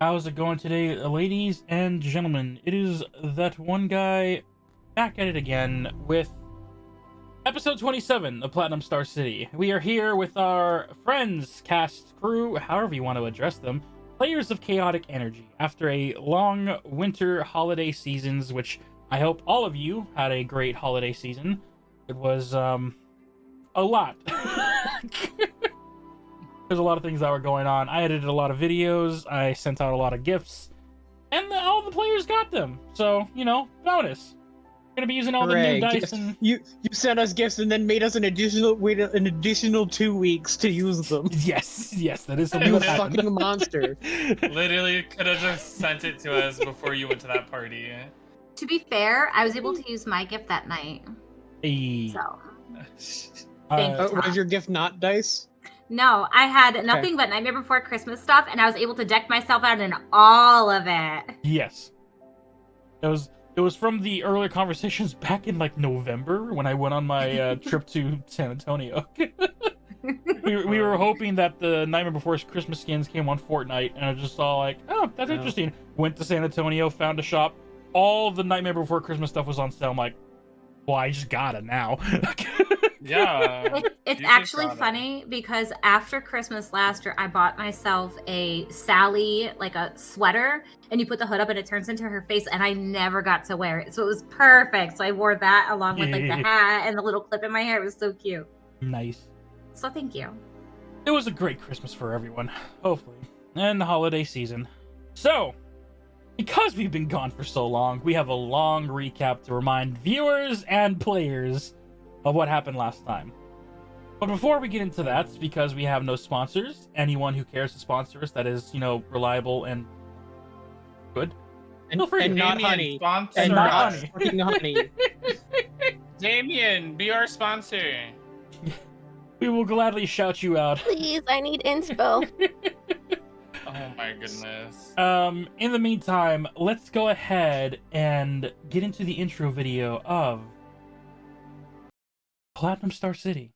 How's it going today, ladies and gentlemen? It is that one guy back at it again with episode 27 of Platinum Star City. We are here with our friends, cast, crew, however you want to address them, players of chaotic energy. After a long winter holiday seasons, which I hope all of you had a great holiday season. It was a lot. There's a lot of things that were going on. I edited a lot of videos. I sent out a lot of gifts, and all the players got them. So bonus. Gonna be using all the new Hooray, dice gifts. and You sent us gifts and then made us wait an additional 2 weeks to use them. yes, that is something You that happened. fucking monster. Literally could have just sent it to us before you went to that party. To be fair, I was able to use my gift that night. Hey, So, uh, Was your gift not dice? no, I had nothing but Nightmare Before Christmas stuff, and I was able to deck myself out in all of it. yes. It was from the earlier conversations back in like November when I went on my trip to San Antonio. we were hoping that the Nightmare Before Christmas skins came on Fortnite, and I just saw like, oh, that's interesting. Went to San Antonio, found a shop. All the Nightmare Before Christmas stuff was on sale. I'm like, well, I just got it now. Yeah. It's You actually just got it. funny because after Christmas last year, I bought myself a Sally, like a sweater, and you put the hood up and it turns into her face, and I never got to wear it. So it was perfect. So I wore that along with like the hat and the little clip in my hair. It was so cute. Nice. So thank you. It was a great Christmas for everyone, hopefully, and the holiday season. So, because we've been gone for so long, we have a long recap to remind viewers and players of what happened last time. But before we get into that, because we have no sponsors, anyone who cares to sponsor us that is, reliable and good, feel free. And not Damien, honey. sponsor And not not us. honey. fucking honey. Damien, be our sponsor. We will gladly shout you out. Please, I need inspo. Oh my goodness. In the meantime, let's go ahead and get into the intro video of Platinum Star City.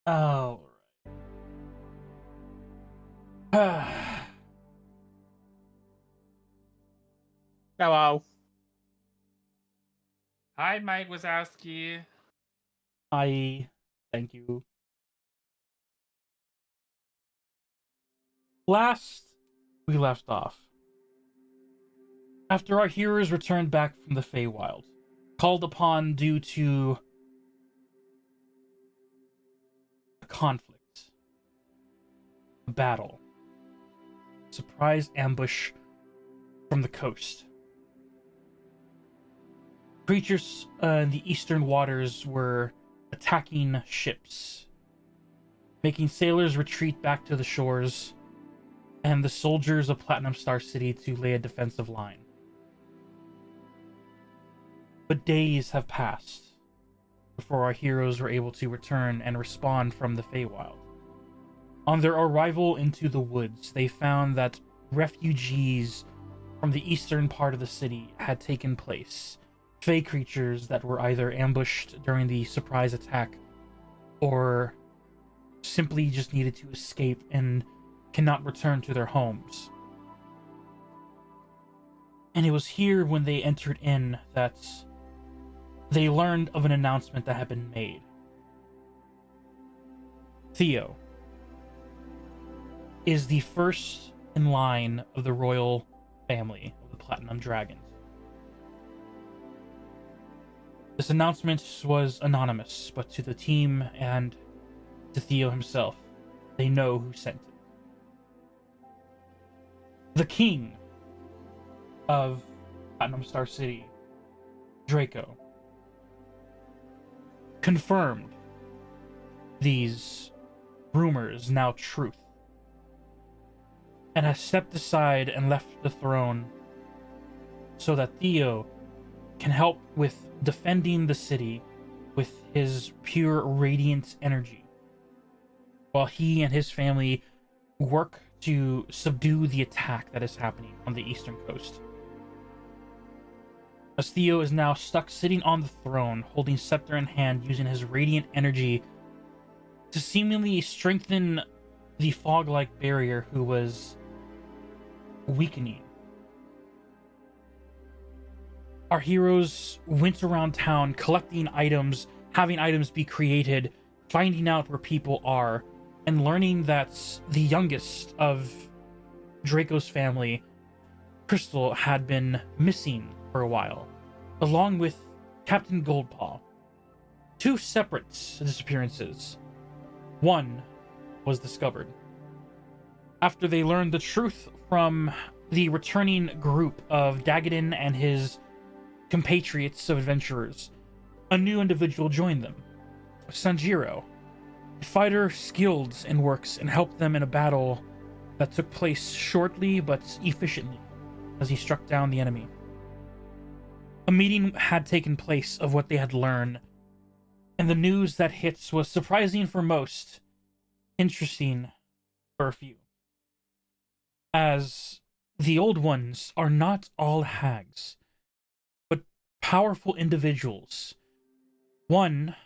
Oh. Hello. Hi, Mike Wazowski. Thank you. Last we left off, after our heroes returned back from the Feywild, called upon due to a conflict, a battle, surprise ambush from the coast. Creatures in the eastern waters were attacking ships, making sailors retreat back to the shores, and the soldiers of Platinum Star City to lay a defensive line. But days have passed before our heroes were able to return and respond from the Feywild. On their arrival into the woods, they found that refugees from the eastern part of the city had taken place. Fey creatures that were either ambushed during the surprise attack or simply just needed to escape and cannot return to their homes. And it was here when they entered in that they learned of an announcement that had been made. Theo is the first in line of the royal family of the Platinum Dragons. This announcement was anonymous, but to the team and to Theo himself, they know who sent it. The king of Platinum Star City, Draco, confirmed these rumors now truth, and has stepped aside and left the throne so that Theo can help with defending the city with his pure radiant energy, while he and his family work to subdue the attack that is happening on the eastern coast. As Theo is now stuck sitting on the throne, holding scepter in hand, using his radiant energy to seemingly strengthen the fog-like barrier who was weakening. Our heroes went around town collecting items, having items be created, finding out where people are, and learning that the youngest of Draco's family, Crystal, had been missing for a while, along with Captain Goldpaw. Two separate disappearances. One was discovered after they learned the truth from the returning group of Dagadin and his compatriots of adventurers. A new individual joined them, Sanjiro, a fighter skilled in works, and helped them in a battle that took place shortly but efficiently as he struck down the enemy. A meeting had taken place of what they had learned, and the news that hits was surprising for most, interesting for a few. As the old ones are not all hags, but powerful individuals. One,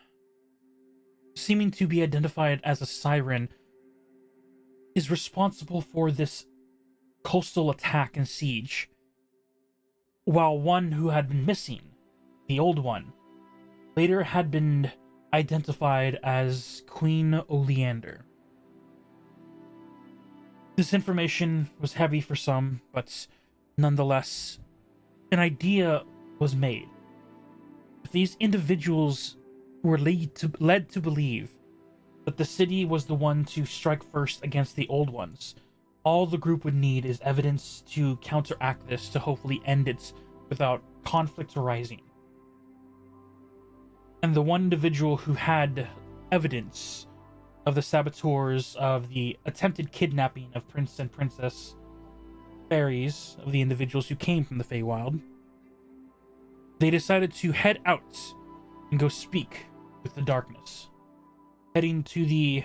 seeming to be identified as a siren, is responsible for this coastal attack and siege, while one who had been missing, the old one, later had been identified as Queen Oleander. This information was heavy for some, but nonetheless, an idea was made. If these individuals were led to believe that the city was the one to strike first against the old ones, all the group would need is evidence to counteract this to hopefully end it without conflict arising. And the one individual who had evidence of the saboteurs of the attempted kidnapping of Prince and Princess fairies, of the individuals who came from the Feywild, they decided to head out and go speak with the darkness, heading to the,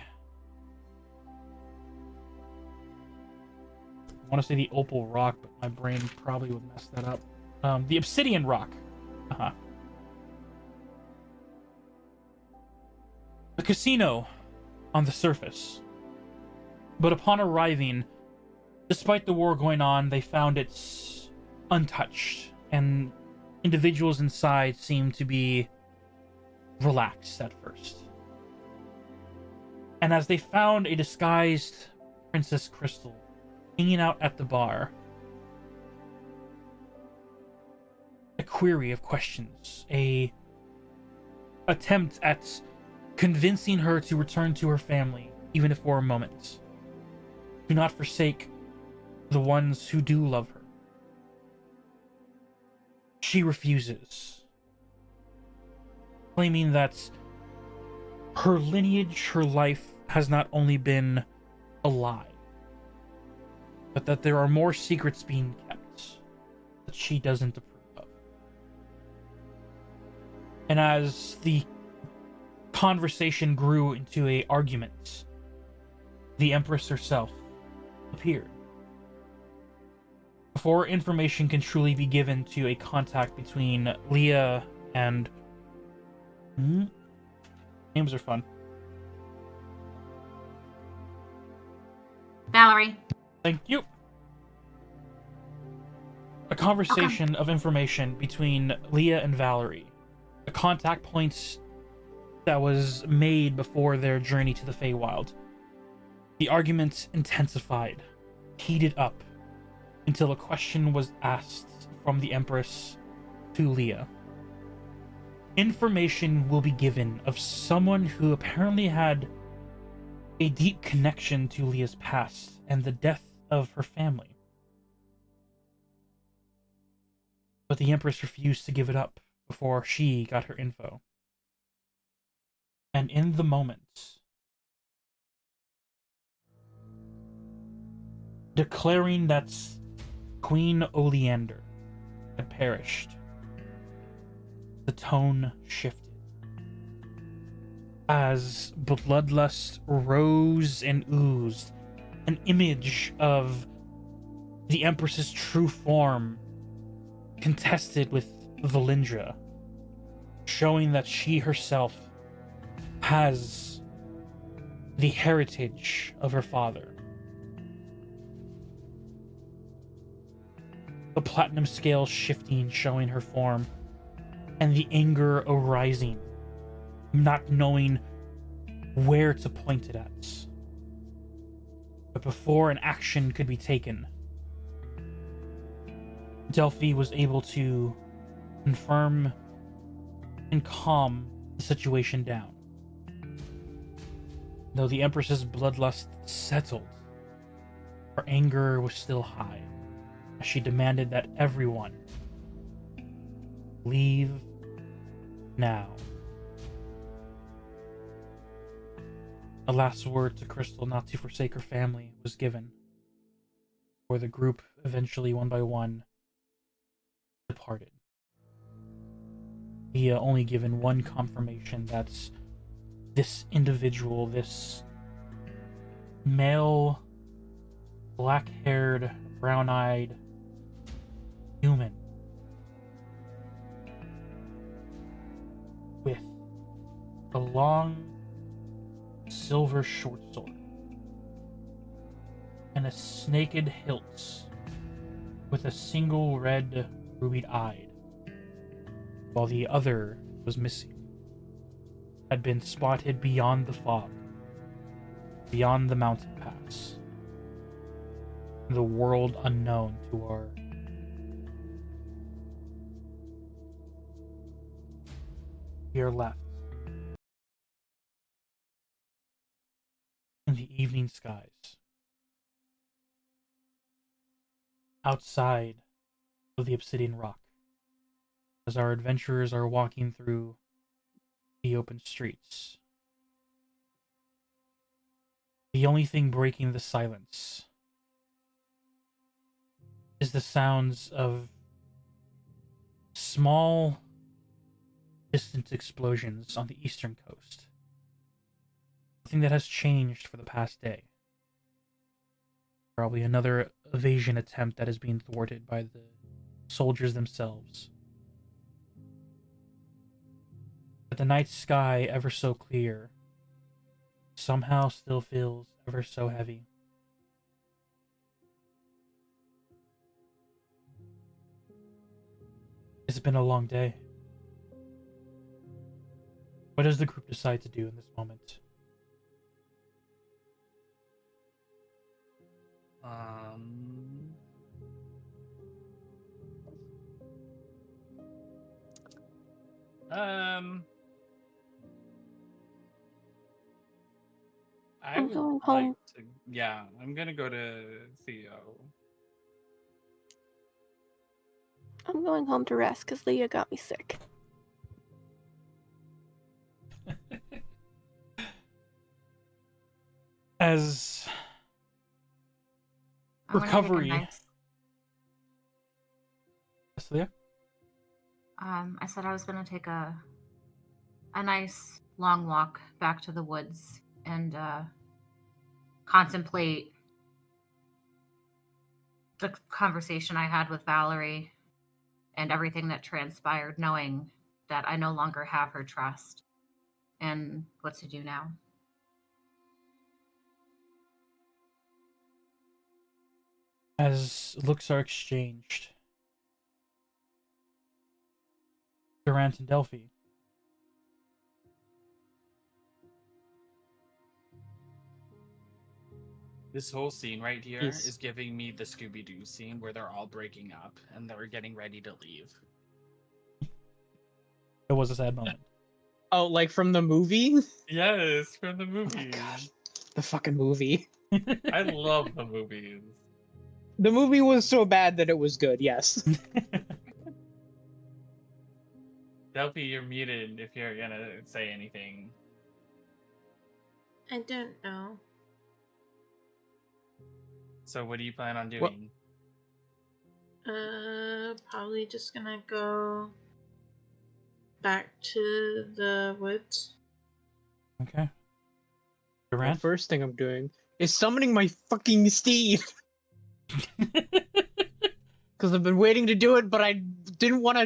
I want to say the Opal Rock, but my brain probably would mess that up. The Obsidian Rock. The casino on the surface. But upon arriving, despite the war going on, they found it untouched, and individuals inside seemed to be relaxed at first. And as they found a disguised Princess Crystal hanging out at the bar. A query of questions, a attempt at convincing her to return to her family, even if for a moment. Do not forsake the ones who do love her. She refuses, claiming that her lineage, her life, has not only been a lie, but that there are more secrets being kept that she doesn't approve of. And as the conversation grew into an argument, the Empress herself appeared. Before information can truly be given to a contact between Leah and... Names are fun. Valerie. Thank you. A conversation of information between Leah and Valerie. A contact point that was made before their journey to the Feywild. The argument intensified, heated up, until a question was asked from the Empress to Leah. Information will be given of someone who apparently had a deep connection to Leah's past and the death of her family. But the Empress refused to give it up before she got her info. And in the moment, declaring that Queen Oleander had perished, the tone shifted. As bloodlust rose and oozed, an image of the Empress's true form contested with Valindra, showing that she herself has the heritage of her father. The platinum scale shifting, showing her form, and the anger arising, not knowing where to point it at. But before an action could be taken, Delphi was able to confirm and calm the situation down. Though the Empress's bloodlust settled, her anger was still high, as she demanded that everyone leave now. A last word to Crystal not to forsake her family was given, for the group eventually, one by one, departed. Leah only given one confirmation that this individual, this male, black-haired, brown-eyed human with a long silver short sword and a snaked hilt with a single red rubied eye, while the other was missing, had been spotted beyond the fog, beyond the mountain pass, the world unknown to our we are left in the evening skies, outside of the Obsidian Rock, as our adventurers are walking through the open streets. The only thing breaking the silence is the sounds of small, distant explosions on the eastern coast. Nothing that has changed for the past day. Probably another evasion attempt that is being thwarted by the soldiers themselves. But the night sky, ever so clear, somehow still feels ever so heavy. It's been a long day. What does the group decide to do in this moment? Um. Um. I I'm would going like home. to. Yeah, I'm gonna go to Theo. I'm going home to rest because Leah got me sick. As I'm gonna take a recovery. nice. Yes, Leah? I said I was gonna take a nice long walk back to the woods and contemplate the conversation I had with Valerie and everything that transpired, knowing that I no longer have her trust and what to do now. As looks are exchanged, Durant and Delphi. This whole scene right here Peace. is giving me the Scooby-Doo scene where they're all breaking up and they're getting ready to leave. It was a sad moment. Oh, like from the movie? Yes, from the Oh my movie. god. The fucking movie. I love the movies. The movie was so bad that it was good, yes. Delphi, you're muted if you're gonna say anything. I don't know. So what do you plan on Well- doing? Probably just gonna go back to the woods. Okay. The Durant? first thing I'm doing is summoning my fucking steed. Because I've been waiting to do it, but I didn't want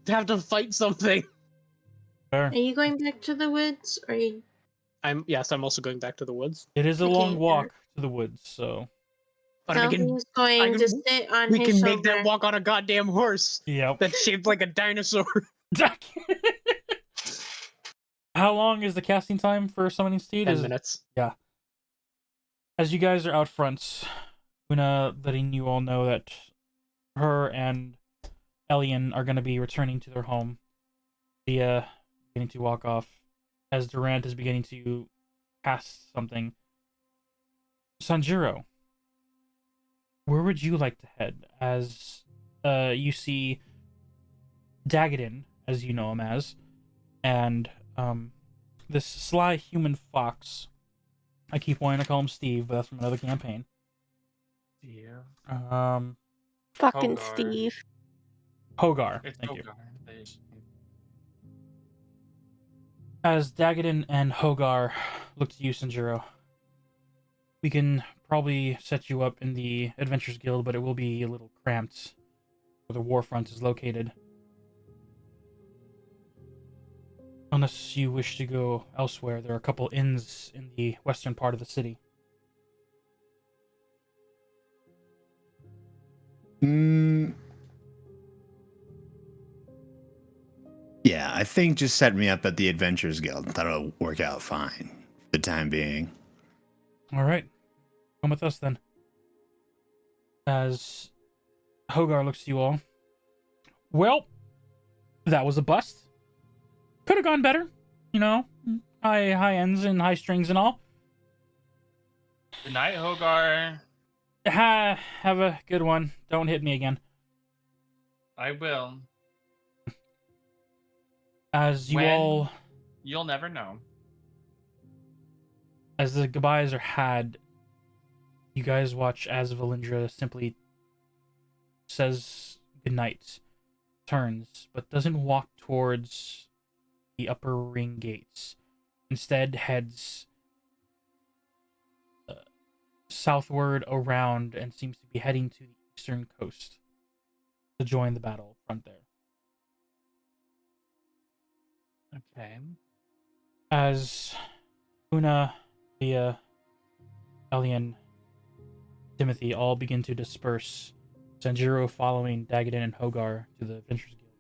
to have to fight something. Fair. Are you going back to the woods? Or are you... I'm also going back to the woods. It is a Okay, long yeah. walk to the woods, so. But I can, Delphi's going I to can- sit on we his can shoulder. make that walk on a goddamn horse Yep. that's shaped like a dinosaur. How long is the casting time for summoning steed? 10 minutes. As you guys are out front, Una letting you all know that her and Elian are going to be returning to their home. Leah beginning to walk off as Durant is beginning to cast something. Sanjuro, where would you like to head as you see Dagadin, as you know him as, and this sly human fox. I keep wanting to call him Steve, but that's from another campaign. Yeah. Fucking Hogar. Steve. Hogar. It's Thank you. Hogar. As Dagadin and Hogar look to you, Sanjuro, we can probably set you up in the Adventurers Guild, but it will be a little cramped where the Warfront is located. Unless you wish to go elsewhere, there are a couple inns in the western part of the city. Yeah, I think just set me up at the Adventurers Guild. That'll work out fine for the time being. All right, come with us then. As Hogar looks to you all. Well, that was a bust. Could have gone better, you know. High ends and high strings and all. Good night, Hogar. Have a good one. Don't hit me again. I will. As you When? all, You'll never know. as the goodbyes are had, you guys watch as Valindra simply says goodnight, turns, but doesn't walk towards the upper ring gates. Instead, heads southward around and seems to be heading to the eastern coast to join the battle front there. Okay. As Una, Leah, Elian, Timothy all begin to disperse, Sanjuro following Dagadin and Hogar to the Adventurers Guild.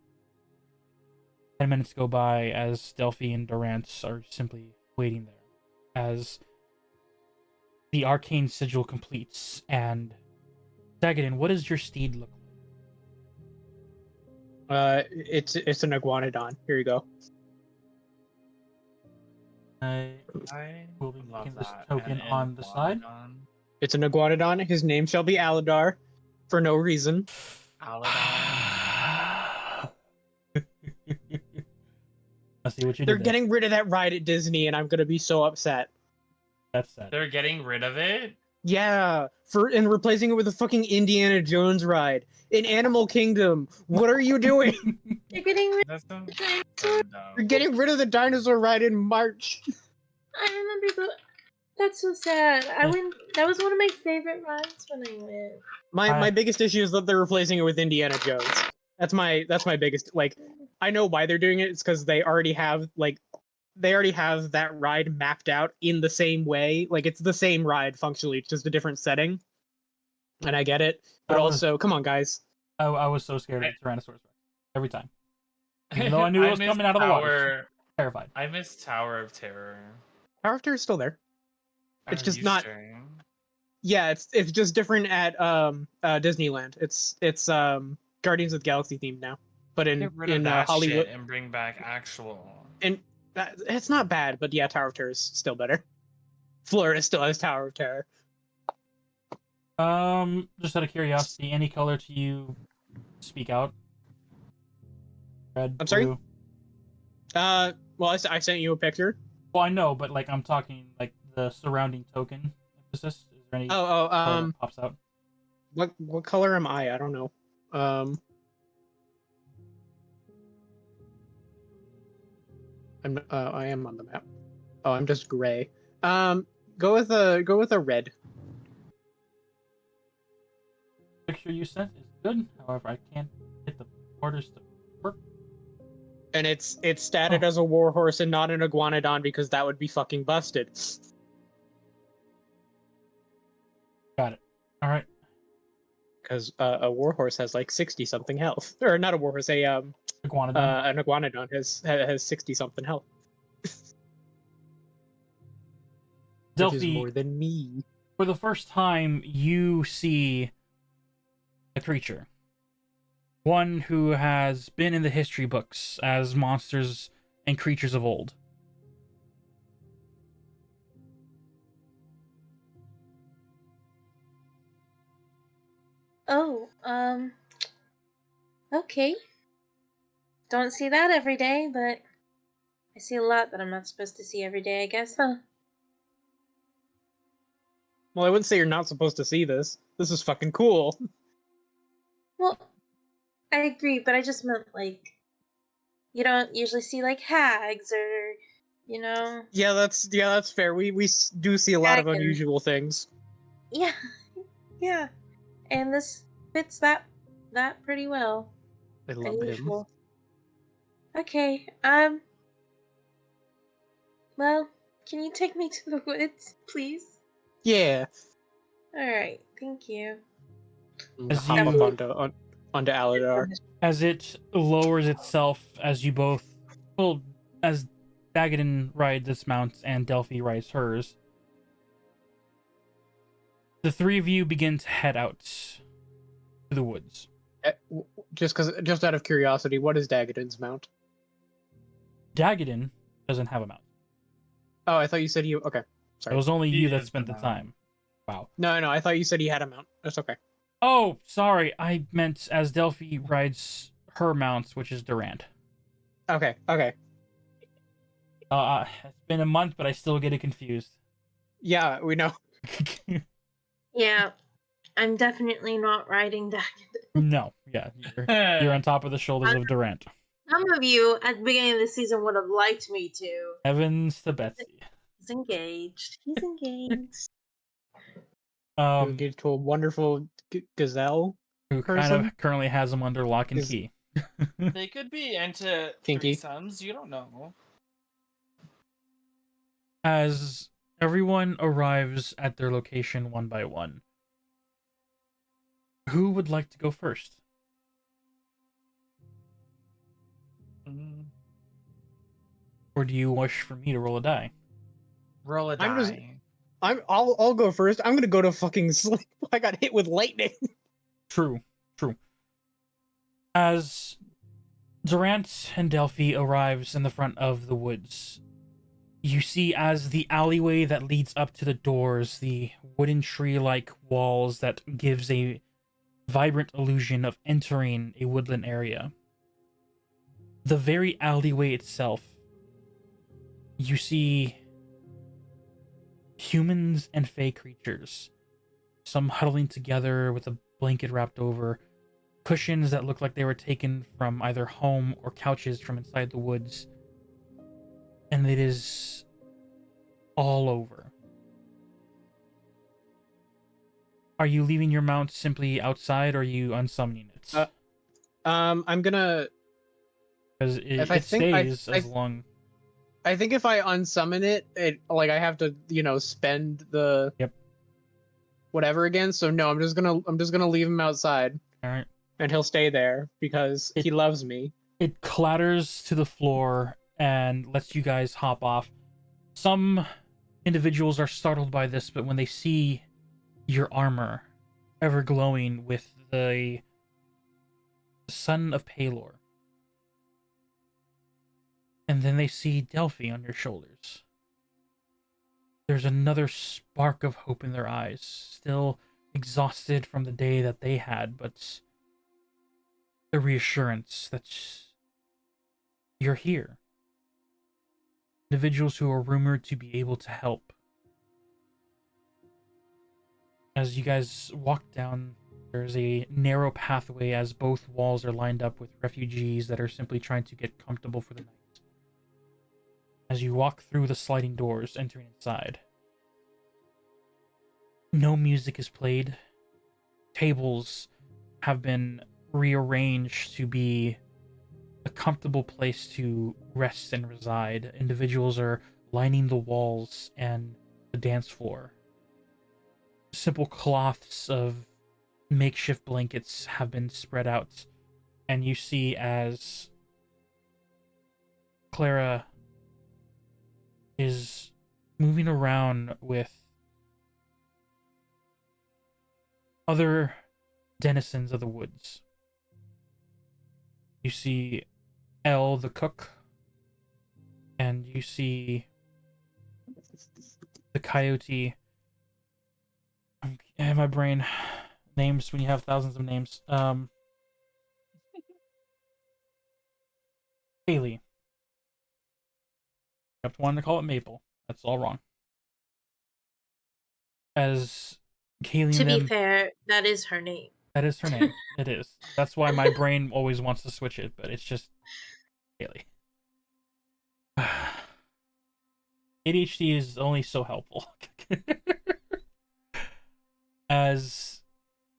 10 minutes go by as Delphi and Durant are simply waiting there. As the arcane sigil completes and Dagadin, what does your steed look It's an iguanodon. Here you go. like? I I will be love making this that. token And on the side. Iguanodon. It's an iguanodon. His name shall be Aladar, for no reason. Aladar. I see what you They're did there. getting rid of that ride at Disney, and I'm gonna be so upset. That's sad. They're getting rid of it? Yeah, and replacing it with a fucking Indiana Jones ride in Animal Kingdom. What are you doing? You're getting rid That's so, of the so dinosaur. dumb. You're getting rid of the dinosaur ride in March. I remember that's so sad. I went. That was one of my favorite rides when I went. My biggest issue is that they're replacing it with Indiana Jones. That's my biggest, like, I know why they're doing it. It's because they already have that ride mapped out in the same way. Like, it's the same ride functionally, it's just a different setting. And I get it, but also, come on, guys. I was so scared of the Tyrannosaurus Rex every time, even though I knew it was miss coming out of the water. Terrified. I miss Tower of Terror. Tower of Terror is still there. It's Are just you not. sure? Yeah, it's just different at Disneyland. It's Guardians of the Galaxy themed now, but Get rid of in that Hollywood, shit and bring back actual. and it's not bad. But yeah, Tower of Terror is still better. Florida still has Tower of Terror. Just out of curiosity, any color to you speak out? Red, I'm sorry? blue? Well, I sent you a picture. Well, I know, but like I'm talking like the surrounding token emphasis. Is there any color that pops out? What color am I? I don't know. I am on the map. Oh, I'm just gray. Go with a red. Picture you sent is good. However, I can't get the borders to work. And it's statted as a warhorse and not an iguanodon because that would be fucking busted. Got it. All right. Because a warhorse has like 60 something health, or not a warhorse, Iguanodon. an iguanodon has 60 something health. Which is Delphi, more than me. for the first time, you see a creature. One who has been in the history books as monsters and creatures of old. Oh, okay. Don't see that every day, but I see a lot that I'm not supposed to see every day, I guess, huh? Well, I wouldn't say you're not supposed to see this. This is fucking cool. Well, I agree, but I just meant, like, you don't usually see, like, hags or, you know... Yeah, that's fair. We do see a lot of Dragon. unusual things. Yeah, yeah. And this fits that pretty well. I love him. Unusual. Okay, well, can you take me to the woods, please? Yeah. Alright, thank you. As Hop you- up onto Aladar. As it lowers itself, as you both, well, as Dagadin rides its mount and Delphi rides hers, the three of you begin to head out to the woods. Just out of curiosity, what is Dagadin's mount? Dagadin doesn't have a mount. Oh, I thought you said he. Okay, It sorry. was only He you that is spent the the mount. time. Wow. No, I thought you said he had a mount. That's okay. Oh, sorry. I meant as Delphi rides her mounts, which is Durant. Okay. It's been a month, but I still get it confused. Yeah, we know. Yeah, I'm definitely not riding that. No, yeah, you're on top of the shoulders of Durant. Some of you at the beginning of the season would have liked me to. Heavens to Betsy. He's engaged. He's engaged. You get to a wonderful gazelle. Who kind person? of currently has him under lock and Is- key. They could be into Kinky. threesomes. You don't know. As everyone arrives at their location one by one, who would like to go first? Mm, Or do you wish for me to roll a die? roll a I'm just- die. I'll go first. I'm gonna go to fucking sleep. I got hit with lightning. True. As Durant and Delphi arrives in the front of the woods, you see as the alleyway that leads up to the doors, the wooden tree-like walls that gives a vibrant illusion of entering a woodland area. The very alleyway itself, you see humans and fey creatures, some huddling together with a blanket wrapped over, cushions that look like they were taken from either home or couches from inside the woods. And it is all over. Are you leaving your mount simply outside, or are you unsummoning it? I'm gonna. Because If I it think I- stays as long. I think if I unsummon it, like I have to, spend the Yep. whatever again. So no, I'm just gonna leave him outside, All right. and he'll stay there because he loves me. It clatters to the floor and lets you guys hop off. Some individuals are startled by this, but when they see your armor ever glowing with the Son of Palor, and then they see Delphi on your shoulders, there's another spark of hope in their eyes, still exhausted from the day that they had, but the reassurance that you're here. Individuals who are rumored to be able to help. As you guys walk down, there's a narrow pathway as both walls are lined up with refugees that are simply trying to get comfortable for the night. As you walk through the sliding doors, entering inside, no music is played. Tables have been rearranged to be a comfortable place to rest and reside. Individuals are lining the walls and the dance floor. Simple cloths of makeshift blankets have been spread out, and you see as Clara is moving around with other denizens of the woods. You see Elle the cook, and you see the coyote. In my brain, names when you have thousands of names. Haley. I kept wanting to call it Maple. That's all wrong. As Kaylee To and be them, fair, that is her name. that is her name. It is. That's why my brain always wants to switch it, but it's just Haley. ADHD is only so helpful. As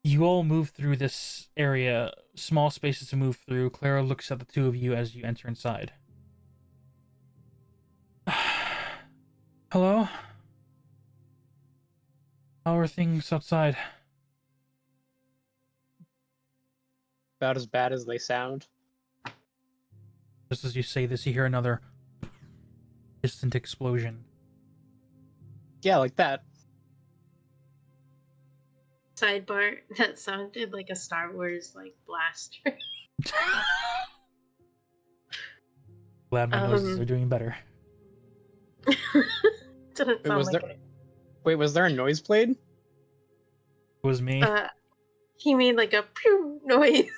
you all move through this area, small spaces to move through, Clara looks at the two of you as you enter inside. Hello? How are things outside? About as bad as they sound. Just as you say this, you hear another distant explosion. Yeah, like that. Sidebar, that sounded like a Star Wars blaster. Glad my noses are doing better. Didn't Wait, sound was like there- it. Wait, was there a noise played? It was me. He made like a pew noise.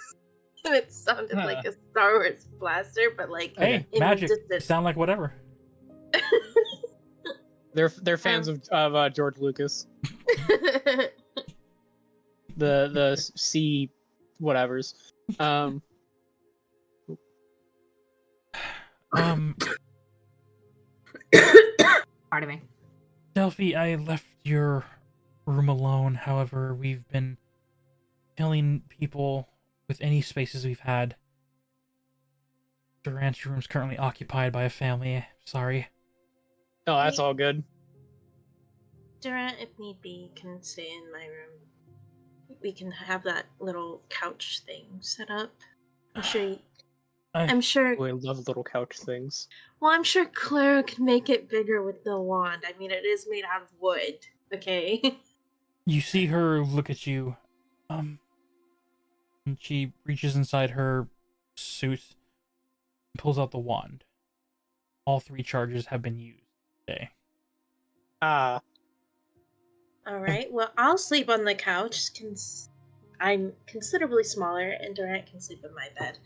And it sounded like a Star Wars blaster, but Hey, in magic. distance. Sound like whatever. They're fans of George Lucas. The C whatevers. Pardon me. Delphi, I left your room alone. However, we've been killing people with any spaces we've had. Durant's room's currently occupied by a family. Sorry. Oh, that's all good. Durant, if need be, can stay in my room. We can have that little couch thing set up. I'm sure. Oh, I love little couch things. Well, I'm sure Claire can make it bigger with the wand. I mean, it is made out of wood. Okay. You see her look at you. And she reaches inside her suit and pulls out the wand. All 3 charges have been used today. Ah, All right. Well, I'll sleep on the couch. I'm considerably smaller, and Durant can sleep in my bed.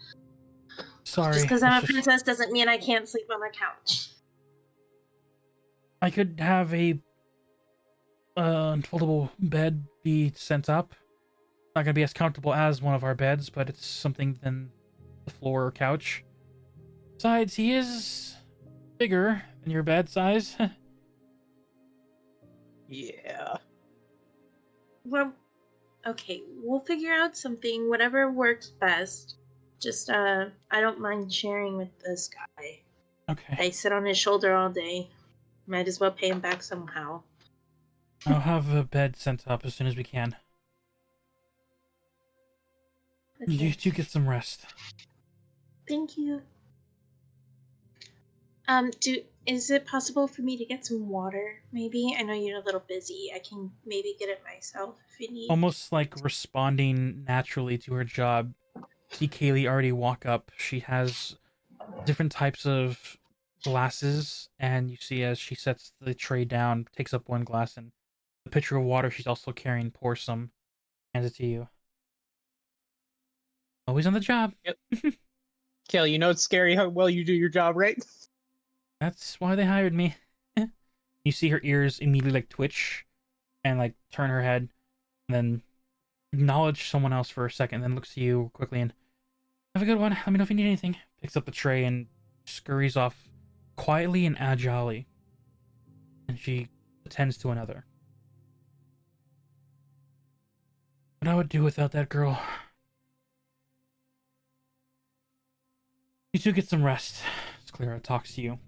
Sorry. Just because I'm it's a just- princess doesn't mean I can't sleep on the couch. I could have a unfoldable bed be sent up. Not gonna be as comfortable as one of our beds, but it's something than the floor or couch. Besides, he is bigger than your bed size. yeah. Well, okay, we'll figure out something, whatever works best. Just, I don't mind sharing with this guy. Okay. I sit on his shoulder all day. Might as well pay him back somehow. I'll have a bed sent up as soon as we can. Okay. You two get some rest. Thank you. Is it possible for me to get some water? Maybe I know you're a little busy. I can maybe get it myself if you need. Almost like responding naturally to her job. See Kaylee already walk up. She has different types of glasses, and you see as she sets the tray down, takes up one glass, and the pitcher of water she's also carrying pours some, hands it to you. Always on the job. Kale, you know it's scary how well you do your job, right? That's why they hired me. You see her ears immediately like twitch and like turn her head, and then acknowledge someone else for a second, then looks to you quickly and have a good one. Let me know if you need anything. Picks up the tray and scurries off quietly and agilely. And she attends to another. What I would do without that girl. You two get some rest. As Clara talks to you.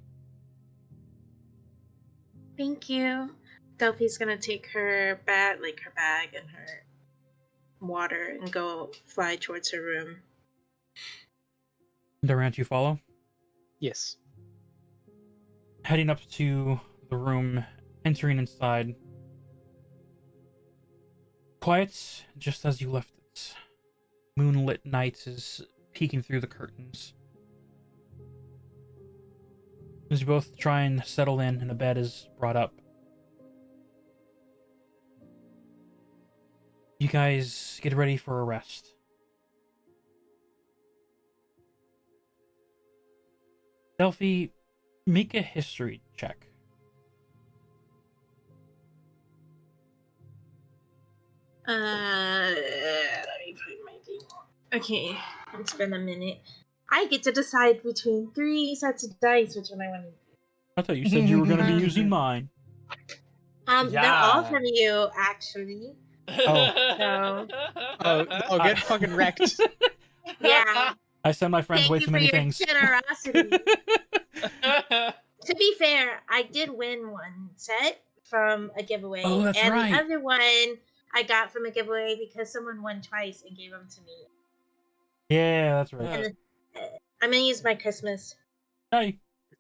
Thank you. Delphi's gonna take her bag and her water and go fly towards her room. Durant, you follow? Yes. Heading up to the room, entering inside. Quiet, just as you left it. Moonlit night is peeking through the curtains. As you both try and settle in and a bed is brought up. You guys get ready for a rest. Delphi, make a history check. Let me put my thing. Okay, it's been a minute. I get to decide between 3 sets of dice which one I want to. I thought you said you were going to be using mine. They're all Yeah. from you, actually. Oh, get fucking wrecked. Yeah. I send my friends Thank way you too for many your things. generosity. To be fair, I did win one set from a giveaway, Oh, that's and right. the other one I got from a giveaway because someone won twice and gave them to me. Yeah, that's right. And I'm gonna use my Christmas Hey.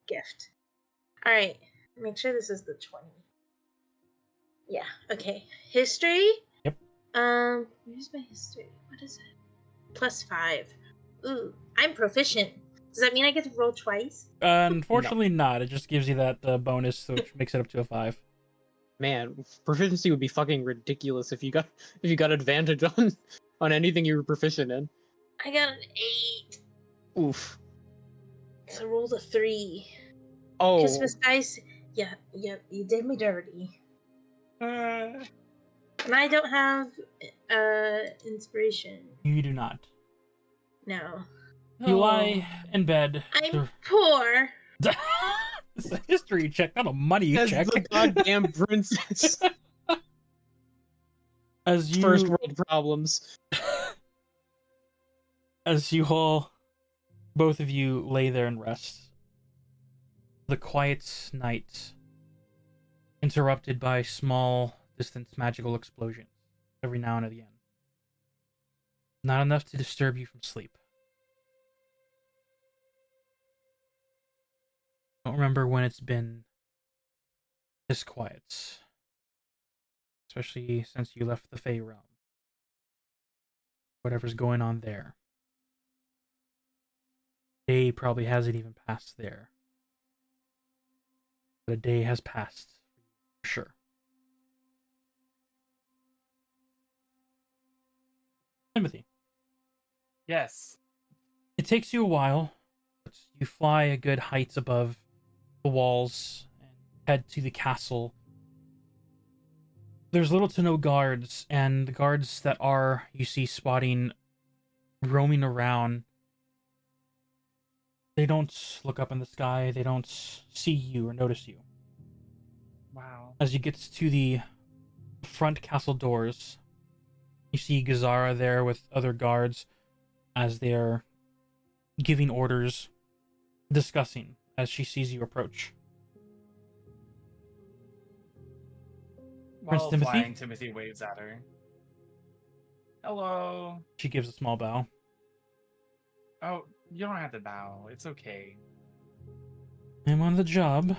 gift. All right, make sure this is the 20. Yeah. Okay. History. Yep. Where's my history? What is it? +5. Ooh, I'm proficient. Does that mean I get to roll twice? Unfortunately not. It just gives you that bonus, which makes it up to a 5. Man, proficiency would be fucking ridiculous if you got advantage on anything you were proficient in. I got an 8. Oof. So I rolled a 3. Oh. Christmas dice. Yeah, you did me dirty. And I don't have inspiration. You do not. No. You lie in bed. I'm poor. It's a history check, not a money As check. the goddamn princess. As you First world problems. As you all, both of you, lay there and rest. The quiet night, interrupted by small, distant magical explosions every now and again. Not enough to disturb you from sleep. Don't remember when it's been this quiet, especially since you left the Fey realm. whatever's going on there. Day probably hasn't even passed there. But a day has passed, for sure. Timothy. Yes. It takes you a while, but you fly a good height above the walls and head to the castle. There's little to no guards, and the guards that are, you see spotting, roaming around. They don't look up in the sky, they don't see you or notice you. Wow. As you get to the front castle doors, you see Gazara there with other guards as they're giving orders, discussing as she sees you approach. Prince While Timothy? flying, Timothy waves at her. Hello. She gives a small bow. Oh, you don't have to bow. It's okay. I'm on the job,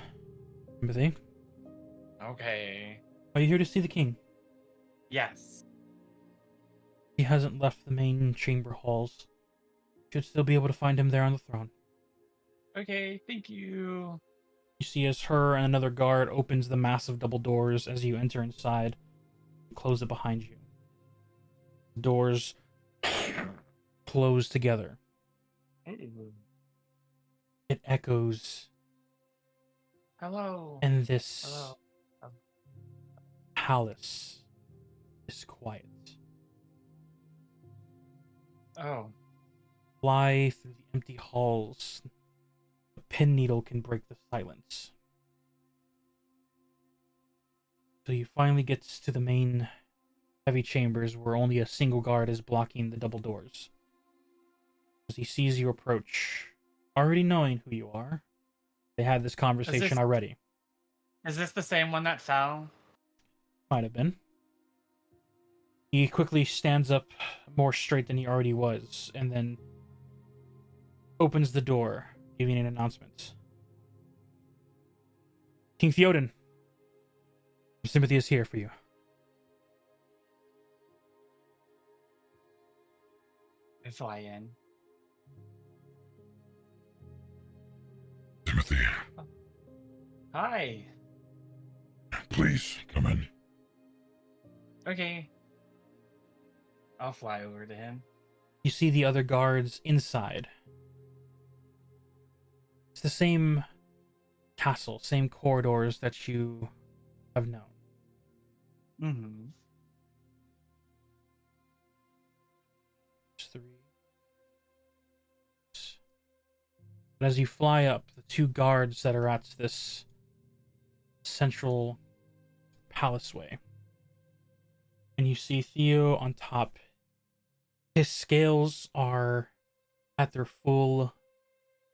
Timothy. Okay. Are you here to see the king? Yes. He hasn't left the main chamber halls. Should still be able to find him there on the throne. Okay, thank you. You see as her and another guard opens the massive double doors as you enter inside and close it behind you. The doors close together. Ooh. It echoes, Hello. and this Hello. palace is quiet. Oh. Fly through the empty halls. A pin needle can break the silence. So you finally get to the main heavy chambers where only a single guard is blocking the double doors. As he sees you approach, already knowing who you are, they had this conversation already. Is this the same one that fell? Might have been. He quickly stands up more straight than he already was, and then opens the door, giving an announcement. King Theoden, Sympathy is here for you. I fly in. Timothy, Hi. please come in. Okay. I'll fly over to him. You see the other guards inside. It's the same castle, same corridors that you have known. Mm-hmm. There's three. But as you fly up, the two guards that are at this central palaceway, and you see Theo on top. His scales are at their full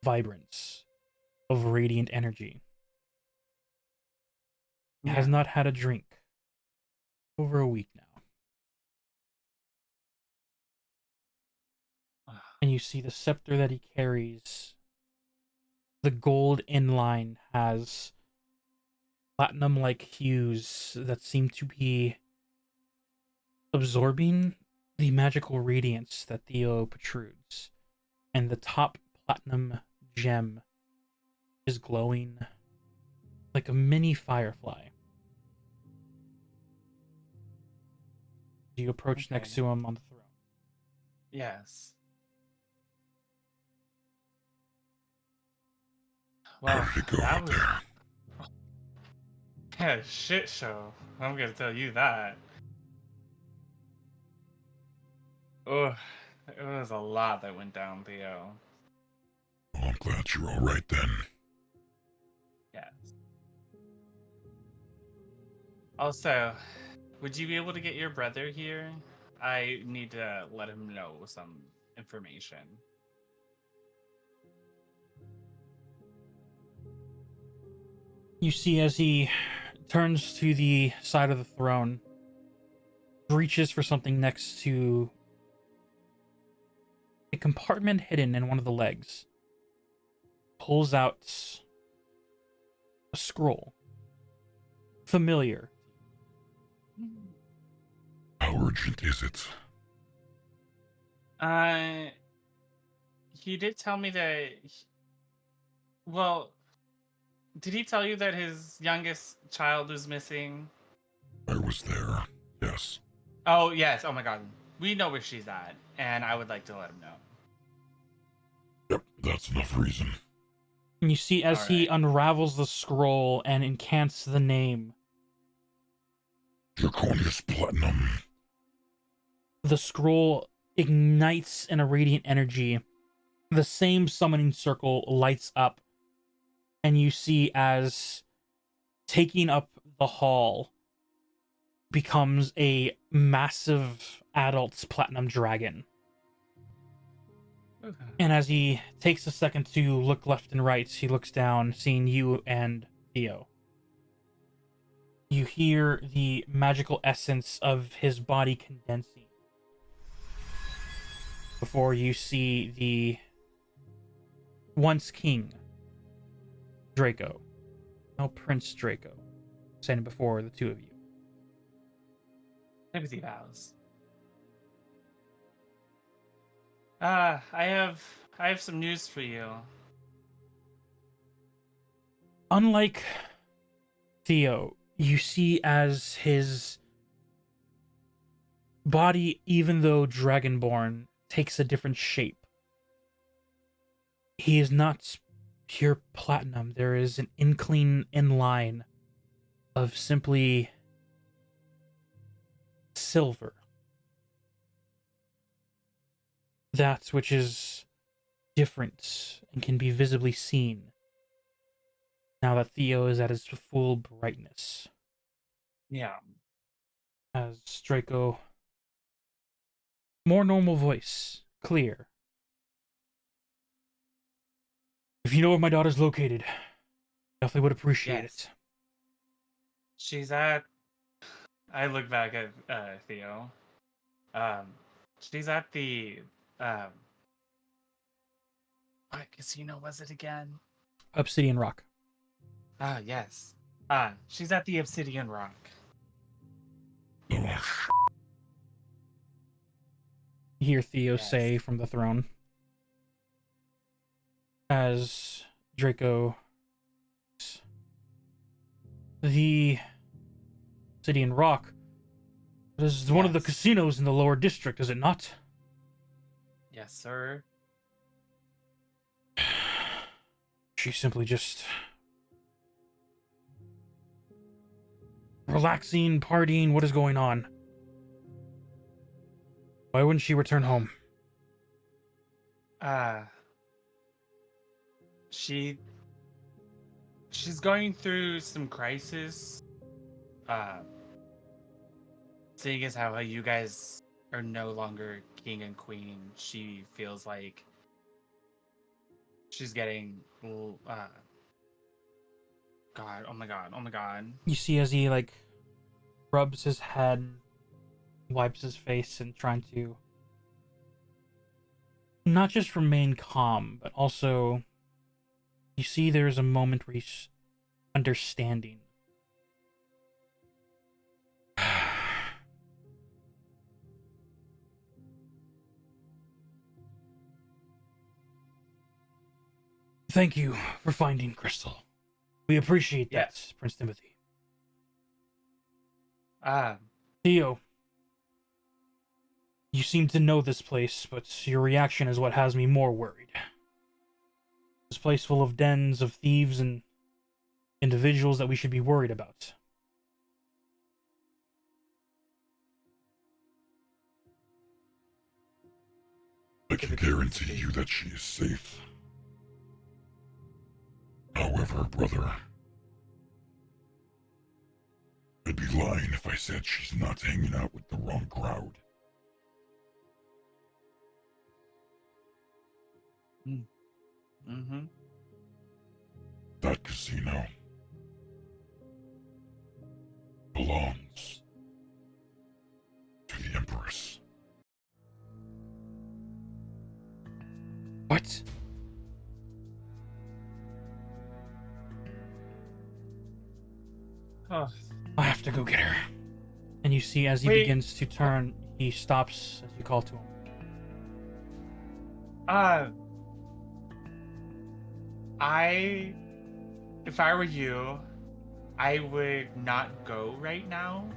vibrance of radiant energy. He has not had a drink over a week now. And you see the scepter that he carries. The gold inline has platinum-like hues that seem to be absorbing the magical radiance that Theo protrudes. And the top platinum gem is glowing like a mini firefly. You approach next to him on the throne. Yes. Well, How did it go that out was there? a shit show. I'm gonna tell you that. Oh, it was a lot that went down, Theo. Well, I'm glad you're all right then. Yes. Also, would you be able to get your brother here? I need to let him know some information. You see as he turns to the side of the throne, reaches for something next to a compartment hidden in one of the legs, pulls out a scroll. Familiar. How urgent is it? He did tell me that. Well, did he tell you that his youngest child was missing? I was there. Yes. Oh yes. Oh my God. We know where she's at, and I would like to let him know. Yep, that's enough reason. And you see as he Alright. unravels the scroll and incants the name, Draconius Platinum. the scroll ignites in a radiant energy. The same summoning circle lights up, and you see as taking up the hall becomes a massive adult platinum dragon. Okay. And as he takes a second to look left and right, he looks down, seeing you and Theo. You hear the magical essence of his body condensing before you see the once king, Draco, now Prince Draco, standing before the two of you. Sympathy vows. I have some news for you. Unlike Theo, you see as his body, even though dragonborn, takes a different shape. He is not pure platinum. There is an inkling in line of simply silver. That which is different and can be visibly seen now that Theo is at his full brightness. Yeah. As Draco, more normal voice, clear. If you know where my daughter's located, definitely would appreciate Yes. it. She's at. I look back at Theo. She's at the. What casino was it again? Obsidian Rock. Ah, yes. She's at the Obsidian Rock. Oh, You hear Theo Yes. say from the throne. As Draco. The Obsidian Rock. It is one of the Yes. casinos in the lower district, is it not? Yes, sir. She's simply just relaxing, partying. What is going on? Why wouldn't she return home? She's going through some crisis. Seeing as how you guys are no longer king and queen, she feels like she's getting God, oh my god, oh my god. You see as he rubs his head, wipes his face, and trying to not just remain calm, but also you see there's a moment where he's understanding. Thank you for finding Crystal. We appreciate that, Yes. Prince Timothy. Ah, Theo, you seem to know this place, but your reaction is what has me more worried. This place full of dens of thieves and individuals that we should be worried about. I can guarantee you that she is safe. However, brother, I'd be lying if I said she's not hanging out with the wrong crowd. mm-hmm. That casino belongs to the Empress. What? Oh, I have to go get her. And you see as he Wait. begins to turn, he stops as you call to him. Uh, if I were you, I would not go right now.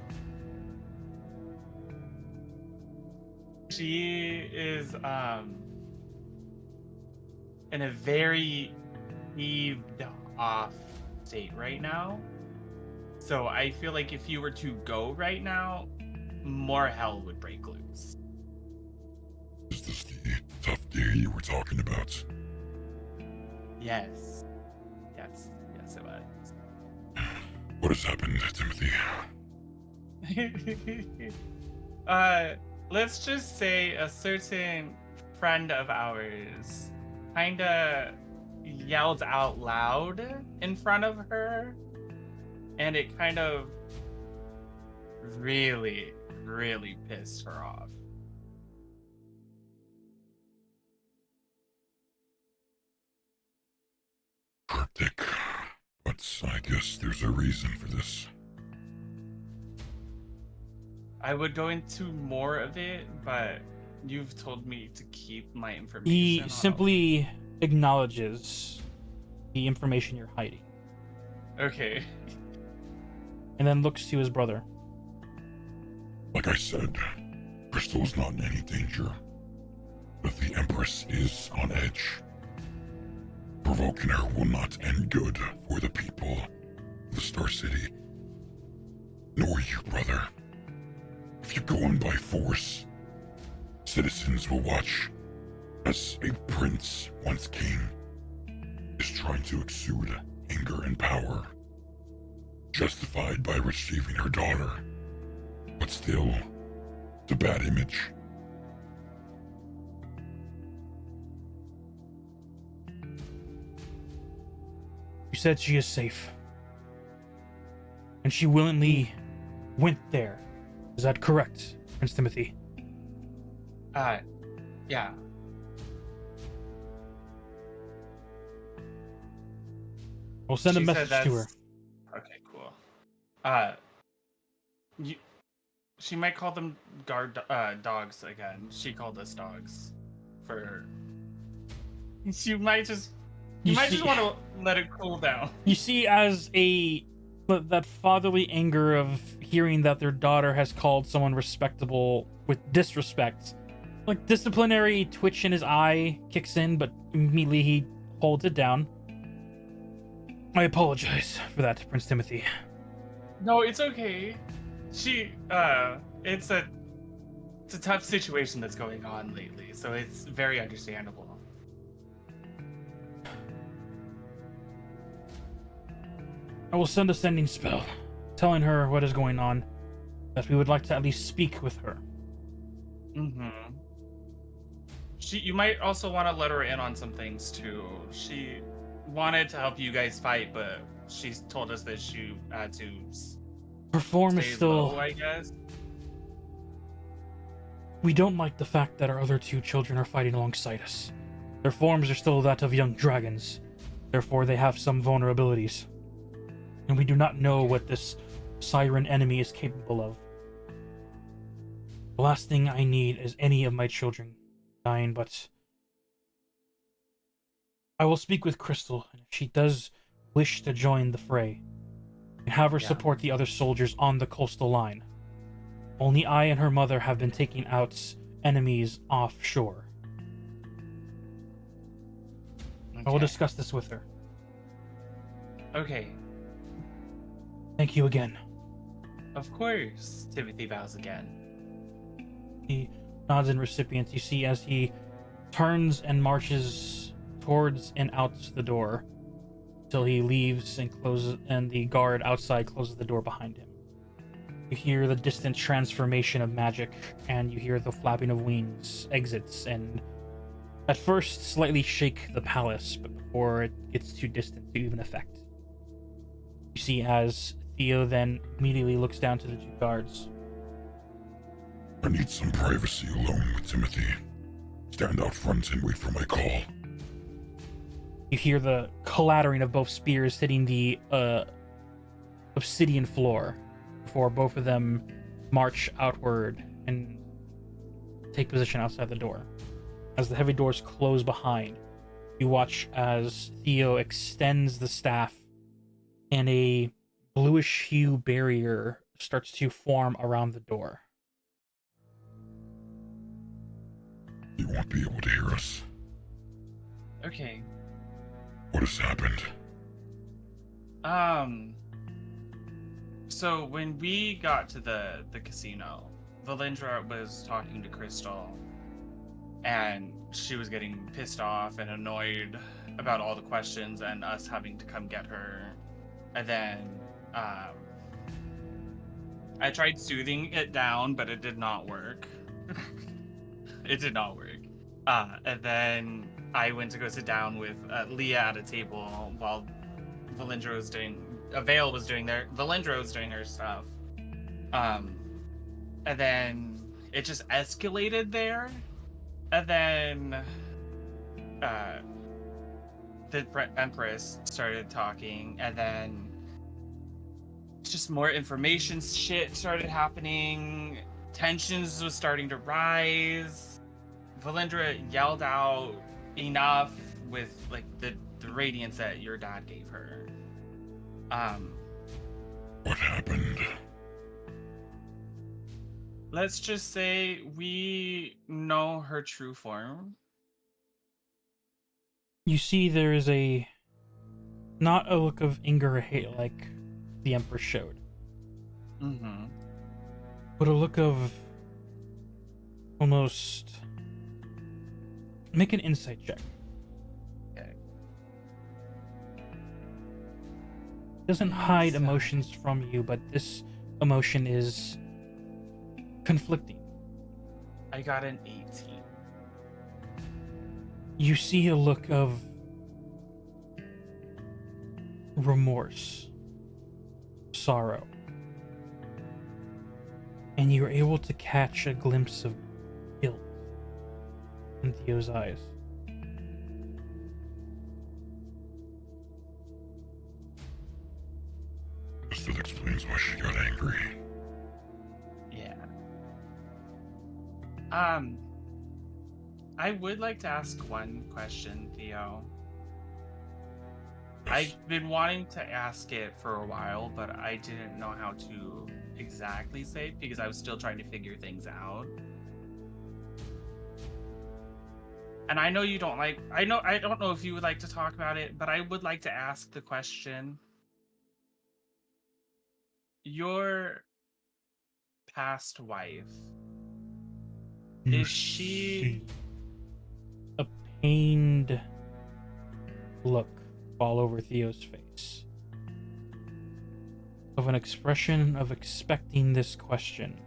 She is in a very heaved off state right now. So I feel like if you were to go right now, more hell would break loose. Is this the tough day you were talking about? Yes. Yes, it was. What has happened, Timothy? Let's just say a certain friend of ours kinda yelled out loud in front of her, and it kind of really, really pissed her off. Cryptic. But I guess there's a reason for this. I would go into more of it, but you've told me to keep my information. He on simply acknowledges the information you're hiding. Okay. And then looks to his brother. Like I said, Crystal is not in any danger. But the Empress is on edge. Provoking her will not end good for the people of the Star City. Nor you, brother. If you go in by force, citizens will watch as a prince, once king, is trying to exude anger and power, justified by receiving her daughter, but still, it's a bad image. You said she is safe. And she willingly went there. Is that correct, Prince Timothy? Yeah. We'll send a She said message to her. that's- Okay, cool. She might call them guard dogs again. She called us dogs for. You might just want to let it cool down. You see, as that fatherly anger of hearing that their daughter has called someone respectable with disrespect, like disciplinary twitch in his eye kicks in, but immediately he holds it down. I apologize for that, Prince Timothy. No, it's okay. It's a tough situation that's going on lately, so it's very understandable. I will send a sending spell, telling her what is going on, that we would like to at least speak with her. Mm-hmm. You might also want to let her in on some things too. She wanted to help you guys fight, but she's told us that she had to Her form is stay still... low, I guess. We don't like the fact that our other two children are fighting alongside us. Their forms are still that of young dragons. Therefore, they have some vulnerabilities. And we do not know what this siren enemy is capable of. The last thing I need is any of my children dying, but I will speak with Crystal, and if she does wish to join the fray, and have her support the other soldiers on the coastal line. Only I and her mother have been taking out enemies offshore. I will discuss this with her. Okay. Thank you again. Of course. Timothy bows again. He nods in recipient. You see as he turns and marches towards and out the door till he leaves and closes, and the guard outside closes the door behind him. You hear the distant transformation of magic, and you hear the flapping of wings, exits, and at first slightly shake the palace, but before it gets too distant to even affect. You see as Theo then immediately looks down to the two guards. I need some privacy alone with Timothy. Stand out front and wait for my call. You hear the clattering of both spears hitting the obsidian floor before both of them march outward and take position outside the door. As the heavy doors close behind, you watch as Theo extends the staff and a bluish hue barrier starts to form around the door. You won't be able to hear us. Okay. What has happened? So when we got to the casino, Valindra was talking to Crystal, and she was getting pissed off and annoyed about all the questions and us having to come get her. And then I tried soothing it down, but it did not work. It did not work. And then I went to go sit down with Leah at a table while Valindra was doing her stuff. And then it just escalated there. And then the Empress started talking, and then just more information shit started happening. Tensions was starting to rise. Valindra yelled out enough with like the radiance that your dad gave her. What happened? Let's just say we know her true form. You see there is not a look of anger or hate like the Empress showed, Mm-hmm. but a look of almost... Make an insight check. Okay. Doesn't hide emotions from you, but this emotion is conflicting. I got an 18. You see a look of remorse, sorrow, and you're able to catch a glimpse of guilt in Theo's eyes. That explains why she got angry. Yeah. I would like to ask one question, Theo. I've been wanting to ask it for a while, but I didn't know how to exactly say it because I was still trying to figure things out. And I know you don't like... I don't know if you would like to talk about it, but I would like to ask the question. Your past wife, is she... A pained look all over Theo's face, of an expression of expecting this question,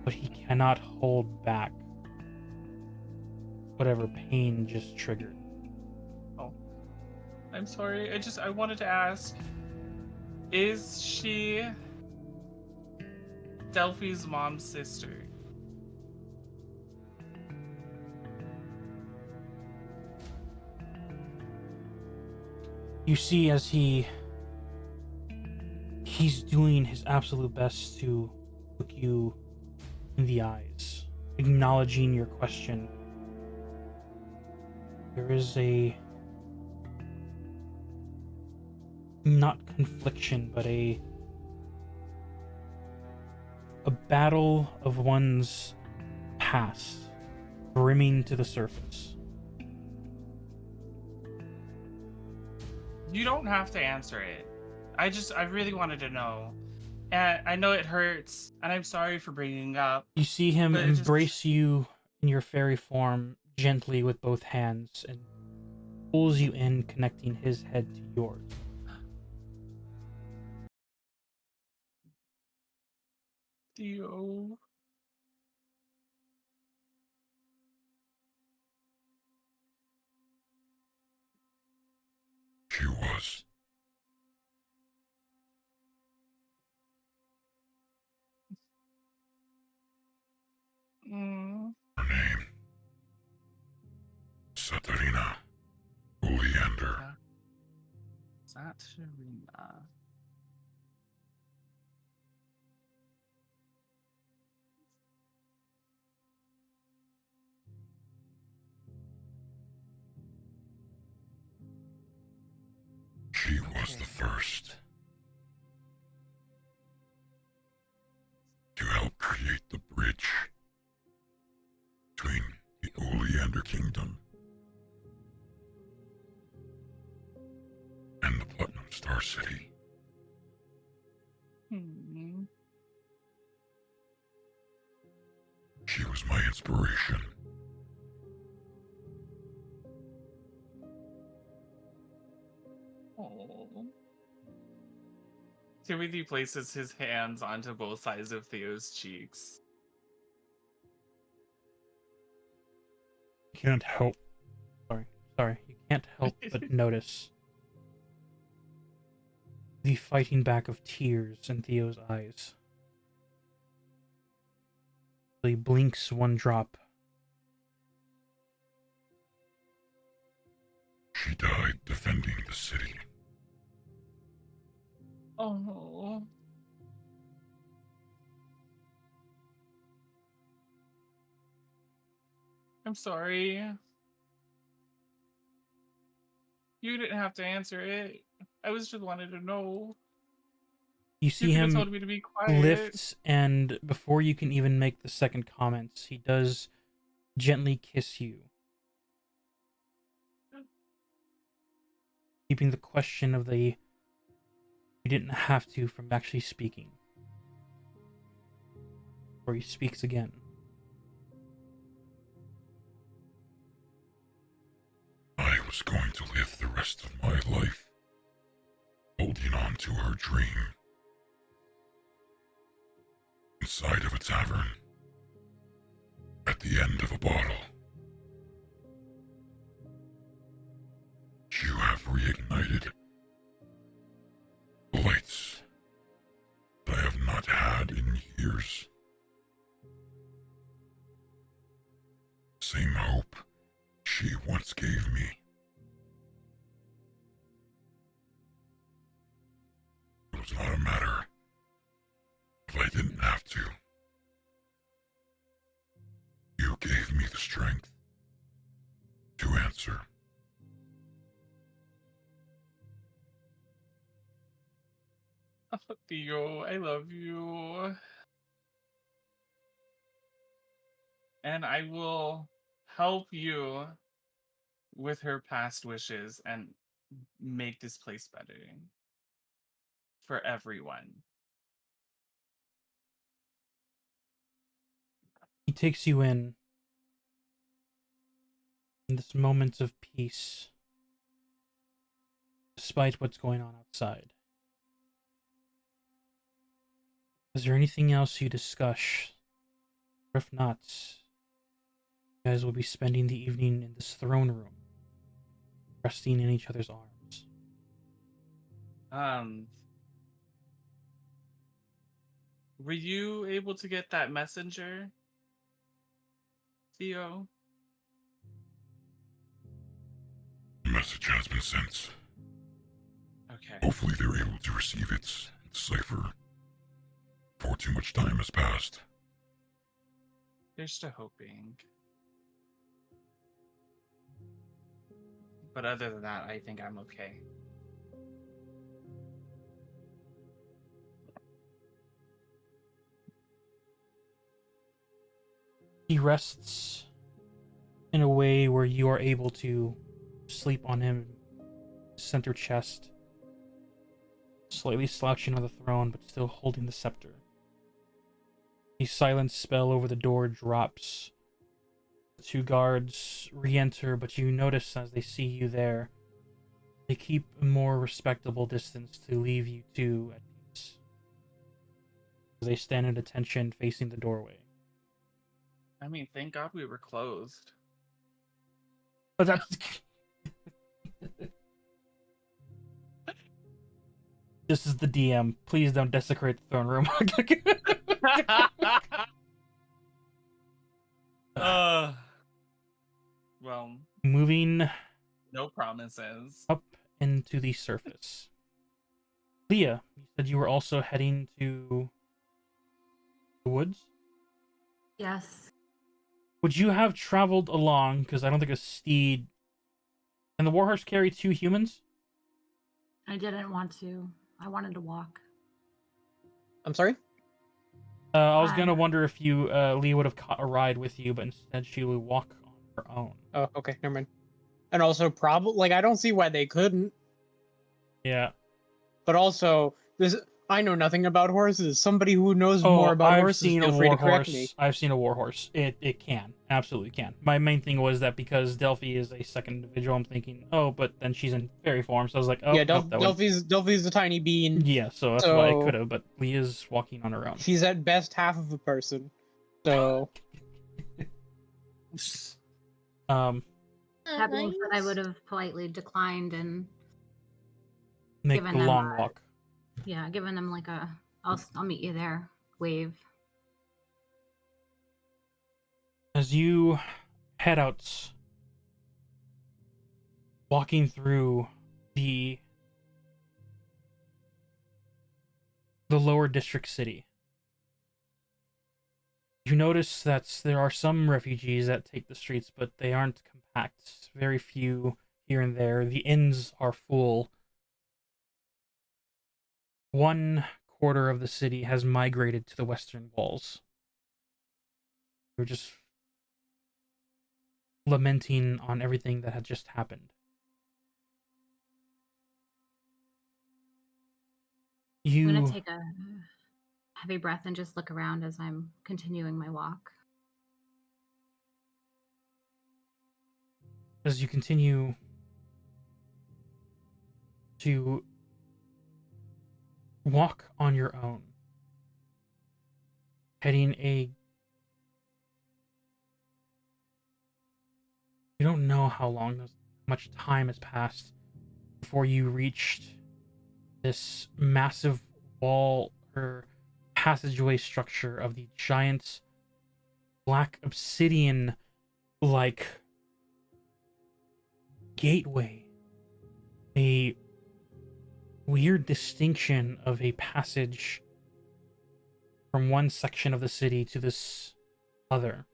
but he cannot hold back whatever pain just triggered. Oh, I'm sorry. I wanted to ask, is she Delphi's mom's sister? You see as he's doing his absolute best to look you in the eyes, acknowledging your question. There is a... not confliction, but a battle of one's past brimming to the surface. You don't have to answer it. I really wanted to know. And I know it hurts, and I'm sorry for bringing it up. You see him But it just- embrace you in your fairy form gently with both hands and pulls you in, connecting his head to yours. Theo. She was. Her name. Satarina. Oleander. Saturina. She was the first to help create the bridge between the Oleander Kingdom and the Platinum Star City. She was my inspiration. Oh. Timothy places his hands onto both sides of Theo's cheeks. You can't help. Sorry. You can't help but notice the fighting back of tears in Theo's eyes. He blinks one drop. She died defending the city. Oh. I'm sorry. You didn't have to answer it. I was just wanted to know. You You see could have him told me to be quiet. lifts, and before you can even make the second comments, he does gently kiss you, keeping the question of the you didn't have to from actually speaking. Or he speaks again. I was going to live the rest of my life holding on to her dream inside of a tavern at the end of a bottle. You have reignited the lights that I have not had in years. Same hope she once gave me. It was not a matter if I didn't have to. You gave me the strength to answer. Oh, Theo, I love you. And I will help you with her past wishes and make this place better for everyone. He takes you in this moment of peace, despite what's going on outside. Is there anything else you discuss? If not, you guys will be spending the evening in this throne room, resting in each other's arms. Were you able to get that messenger, Theo? The message has been sent. Okay. Hopefully they're able to receive it in cipher before too much time has passed. Here's to hoping. But other than that, I think I'm okay. He rests in a way where you are able to sleep on him, center chest, slightly slouching on the throne, but still holding the scepter. A silent spell over the door drops. The two guards re-enter, but you notice as they see you there, they keep a more respectable distance to leave you two at peace. They stand at attention facing the doorway. I mean, thank God we were closed. But that's... This is the DM. Please don't desecrate the throne room. Well, Moving no promises. up into the surface. Leah, you said you were also heading to the woods? Yes. Would you have traveled along? Because I don't think a steed... Can the warhorse carry two humans? I didn't want to. I wanted to walk. I'm sorry? I was gonna I'm- wonder if you, Lee would have caught a ride with you, but instead she would walk on her own. Oh, okay, never mind. And also, probably like I don't see why they couldn't. Yeah. But also, this I know nothing about horses. Somebody who knows more Oh, about I've horses, seen a feel free war to correct me. horse. I've seen a war horse. It can. Absolutely can. My main thing was that because Delphi is a second individual, I'm thinking, oh, but then she's in fairy form, so I was like, oh, Yeah, nope, that would... Delphi's a tiny bean, Yeah, so that's why I could so have, but Lee is walking on her own. she's at best half of a person. So That being said, I Nice. would have politely declined and make given the them long a- walk. given them like a I'll meet you there wave. As you head out, walking through the lower district city, you notice that there are some refugees that take the streets, but they aren't compact. Very few here and there. The inns are full. One quarter of the city has migrated to the western walls. They're just lamenting on everything that had just happened. I'm gonna You, take a heavy breath and just look around as I'm continuing my walk. as you continue to walk on your own, heading a... You don't know how much time has passed before you reached this massive wall or passageway structure of the giant black obsidian like gateway. A weird distinction of a passage from one section of the city to this other.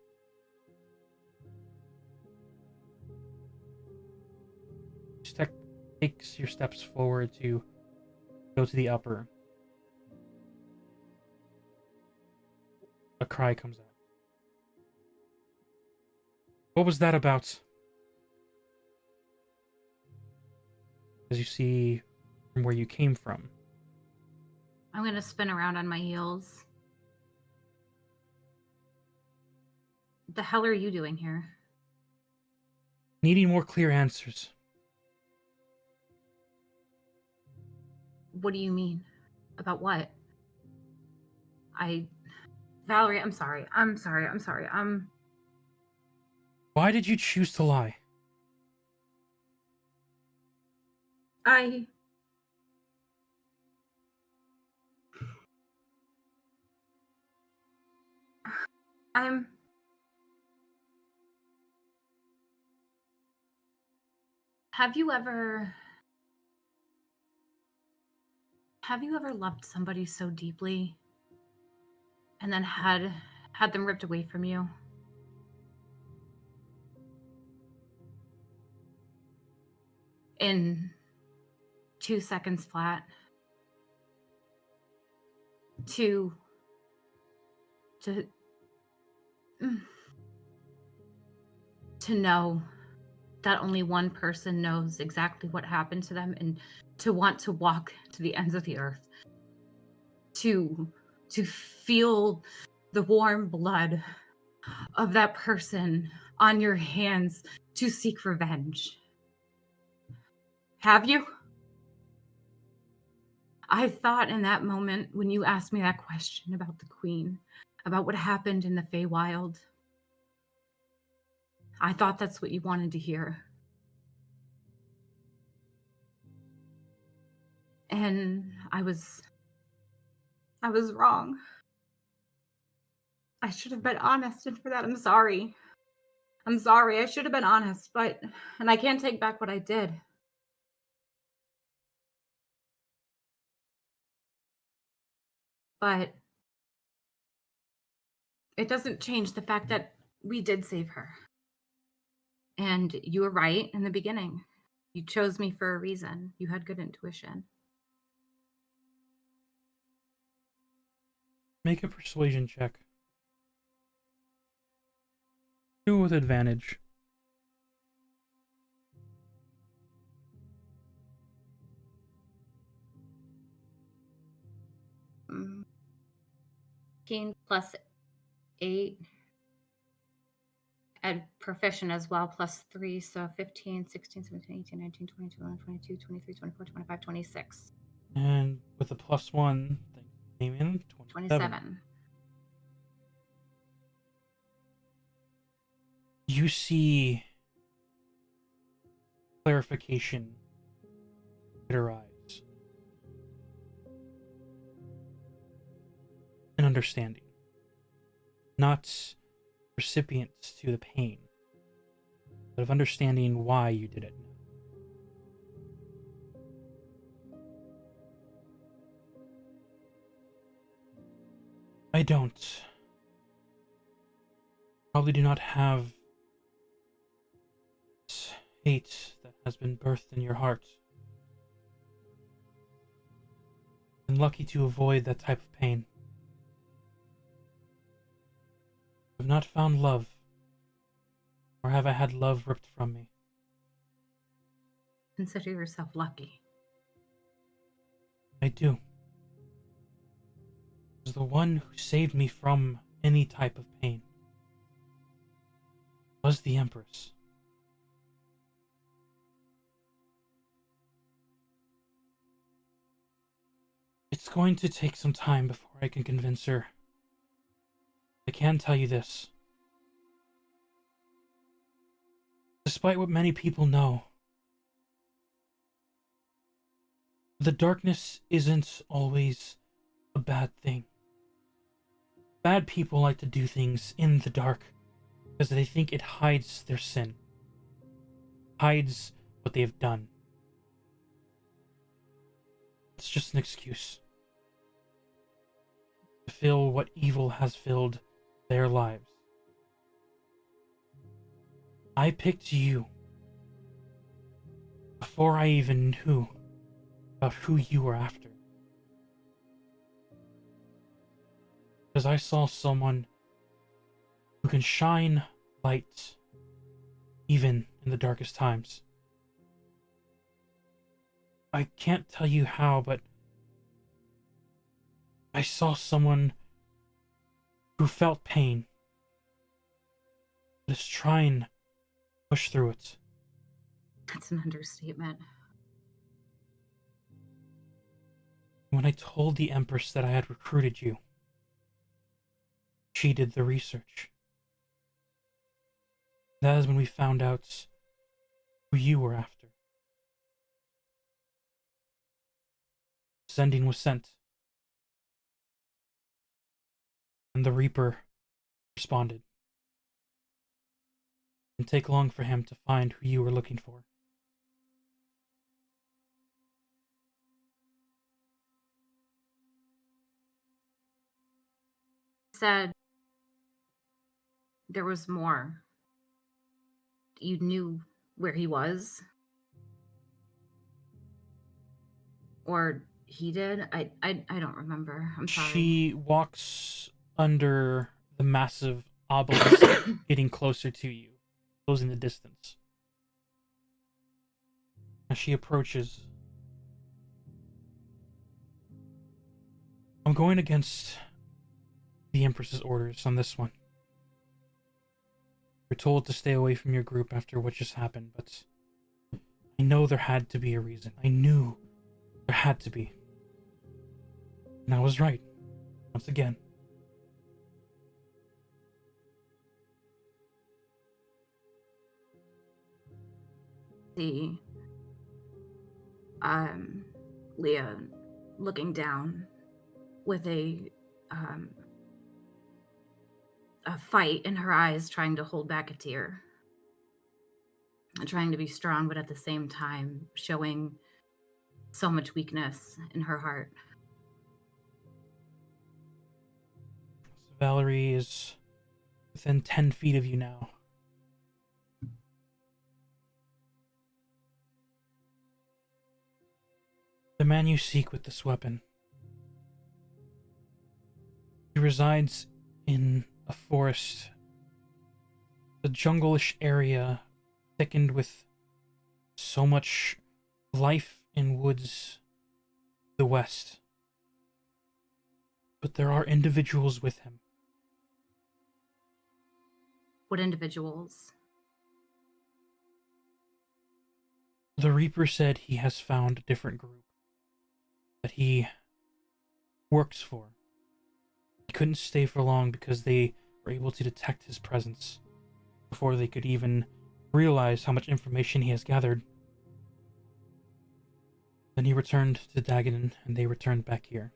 Takes your steps forward to go to the upper. A cry comes out. What was that about? As you see from where you came from. I'm gonna spin around on my heels. What the hell are you doing here? Needing more clear answers. What do you mean? About what? Valerie, I'm sorry. Why did you choose to lie? I'm Have you ever loved somebody so deeply and then had them ripped away from you? In 2 seconds flat. To know that only one person knows exactly what happened to them, and to want to walk to the ends of the earth to feel the warm blood of that person on your hands to seek revenge. Have you? I thought in that moment when you asked me that question about the queen, about what happened in the Feywild, I thought that's what you wanted to hear. And I was wrong. I should have been honest, and for that I'm sorry. I'm sorry. I should have been honest, and I can't take back what I did. But it doesn't change the fact that we did save her. And you were right in the beginning. You chose me for a reason. You had good intuition. Make a persuasion check. 2 with advantage. Mm. 15 plus 8. And proficient as well, plus 3. So 15, 16, 17, 18, 19, 20, 21, 22, 23, 24, 25, 26. And with a +1, things came in 27. You see clarification in her eyes. An understanding. Not recipients to the pain, but of understanding why you did it. I don't. Probably do not have this hate that has been birthed in your heart. Been lucky to avoid that type of pain. I've not found love, or have I had love ripped from me. Consider yourself lucky. I do. It was the one who saved me from any type of pain. It was the Empress. It's going to take some time before I can convince her. I can tell you this. Despite what many people know, the darkness isn't always a bad thing. Bad people like to do things in the dark because they think it hides their sin, hides what they've done. It's just an excuse to fill what evil has filled their lives. I picked you before I even knew about who you were after. Because I saw someone who can shine light even in the darkest times. I can't tell you how, but I saw someone who felt pain, but is trying to push through it. That's an understatement. When I told the Empress that I had recruited you, she did the research. That is when we found out who you were after. Sending was sent. And the Reaper responded. It didn't take long for him to find who you were looking for. Said there was more. You knew where he was? Or he did? I don't remember. I'm sorry. She walks under the massive obelisk, getting closer to you, closing the distance. As she approaches, I'm going against the Empress's orders on this one. You're told to stay away from your group after what just happened, but I know there had to be a reason. I knew there had to be. And I was right. Once again. See, Leah looking down with a fight in her eyes, trying to hold back a tear. Trying to be strong, but at the same time showing so much weakness in her heart. Valerie is within 10 feet of you now. The man you seek with this weapon. He resides in a forest, a jungle-ish area thickened with so much life in woods to the west. But there are individuals with him. What individuals? The Reaper said he has found a different group that he works for. He couldn't stay for long because they were able to detect his presence before they could even realize how much information he has gathered. Then he returned to Dagon, and they returned back here.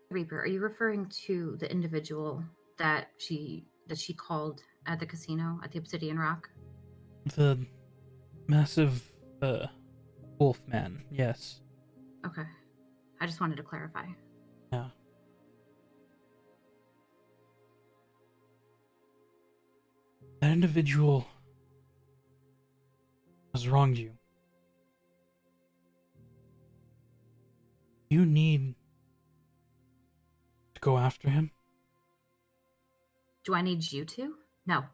Reaper, are you referring to the individual that she called at the casino at the Obsidian Rock? The massive wolf man, yes. Okay. I just wanted to clarify. Yeah. That individual has wronged you. You need to go after him. Do I need you to? No.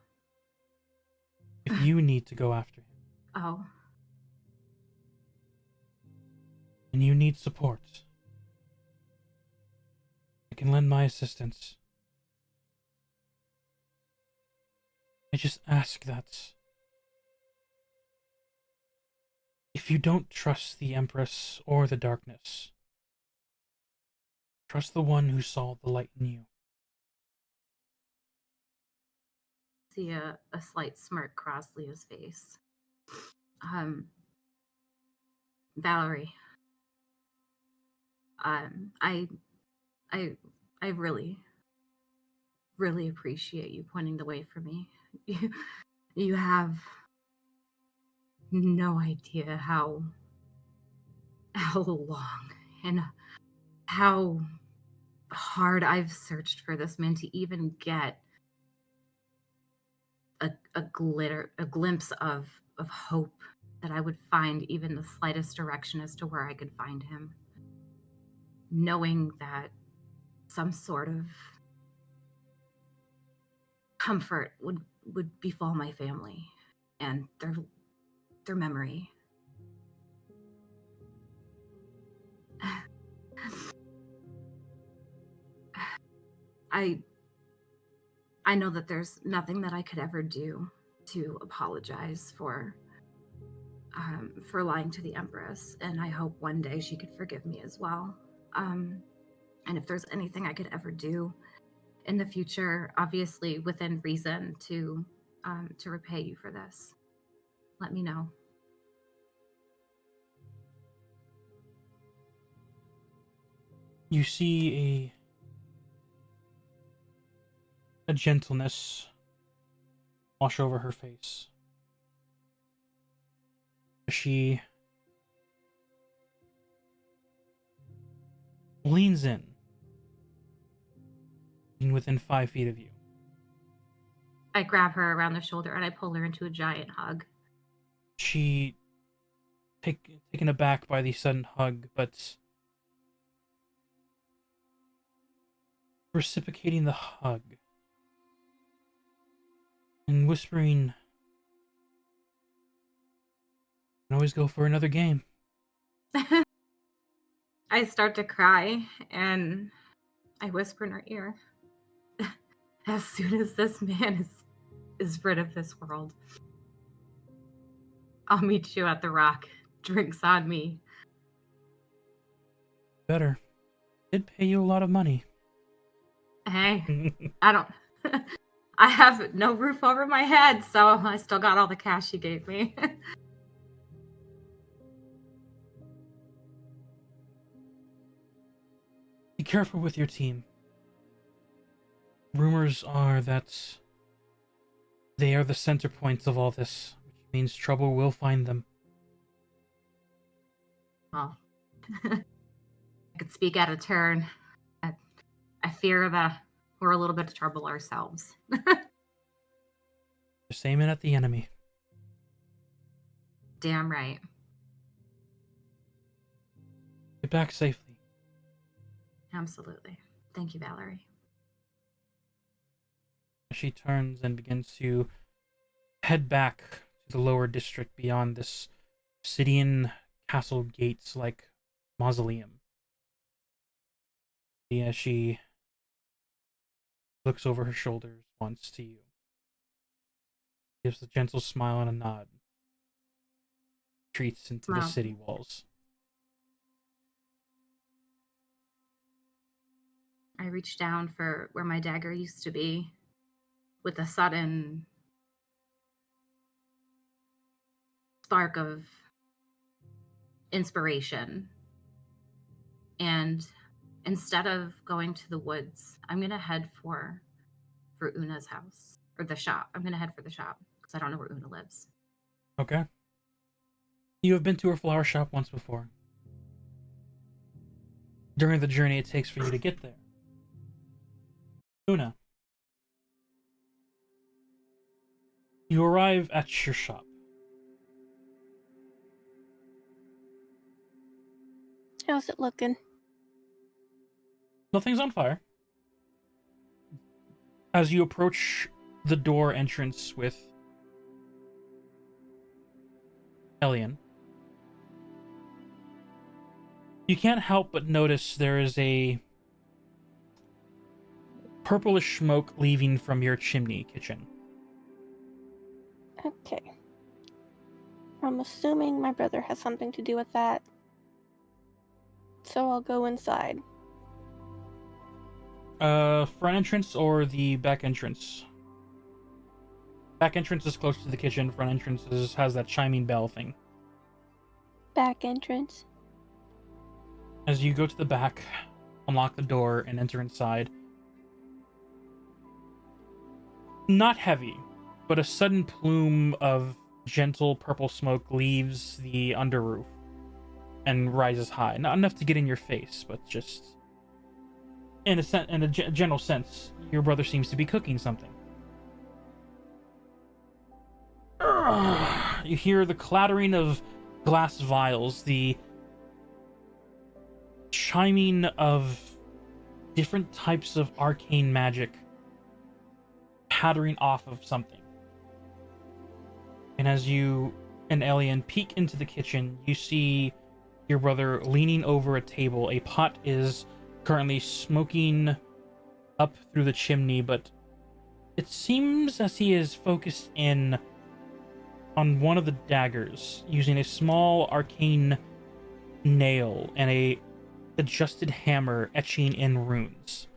If you need to go after him, Oh. and you need support, I can lend my assistance. I just ask that if you don't trust the Empress or the darkness, trust the one who saw the light in you. See a slight smirk cross Leah's face. Valerie. I really, really appreciate you pointing the way for me. You have no idea how long and how hard I've searched for this man to even get a glimpse of hope that I would find even the slightest direction as to where I could find him. Knowing that some sort of comfort would befall my family and their memory. I know that there's nothing that I could ever do to apologize for lying to the Empress, and I hope one day she could forgive me as well. And if there's anything I could ever do in the future, obviously within reason, to repay you for this, let me know. You see a gentleness wash over her face. She leans in within 5 feet of you. I grab her around the shoulder and I pull her into a giant hug. She taken aback by the sudden hug, but reciprocating the hug and whispering, "I can always go for another game." I start to cry and I whisper in her ear, as soon as this man is rid of this world, I'll meet you at the Rock. Drinks on me. Better. Did pay you a lot of money. Hey, I don't... I have no roof over my head, so I still got all the cash you gave me. Be careful with your team. Rumors are that they are the center points of all this, which means trouble will find them. Well, I could speak out of turn. I fear that we're a little bit of trouble ourselves. Just aiming at the enemy. Damn right. Get back safely. Absolutely. Thank you, Valerie. She turns and begins to head back to the lower district beyond this obsidian castle gates like mausoleum. As she looks over her shoulders once to you, gives a gentle smile and a nod, retreats into the Smile. city walls. I reach down for where my dagger used to be with a sudden spark of inspiration. And instead of going to the woods, I'm going to head for Una's house, or the shop. I'm going to head for the shop because I don't know where Una lives. Okay. You have been to her flower shop once before. During the journey it takes for you to get there. Una. You arrive at your shop. How's it looking? Nothing's on fire. As you approach the door entrance with Elian, you can't help but notice there is a purplish smoke leaving from your chimney kitchen. Okay. I'm assuming my brother has something to do with that. So I'll go inside. Front entrance or the back entrance? Back entrance is close to the kitchen. Front entrance has that chiming bell thing. Back entrance. As you go to the back, unlock the door, and enter inside. Not heavy, but a sudden plume of gentle purple smoke leaves the underroof and rises high. Not enough to get in your face, but just in a general sense, your brother seems to be cooking something. You hear the clattering of glass vials, the chiming of different types of arcane magic pattering off of something. And as you and Elian peek into the kitchen, you see your brother leaning over a table. A pot is currently smoking up through the chimney, but it seems as he is focused in on one of the daggers, using a small arcane nail and a adjusted hammer etching in runes.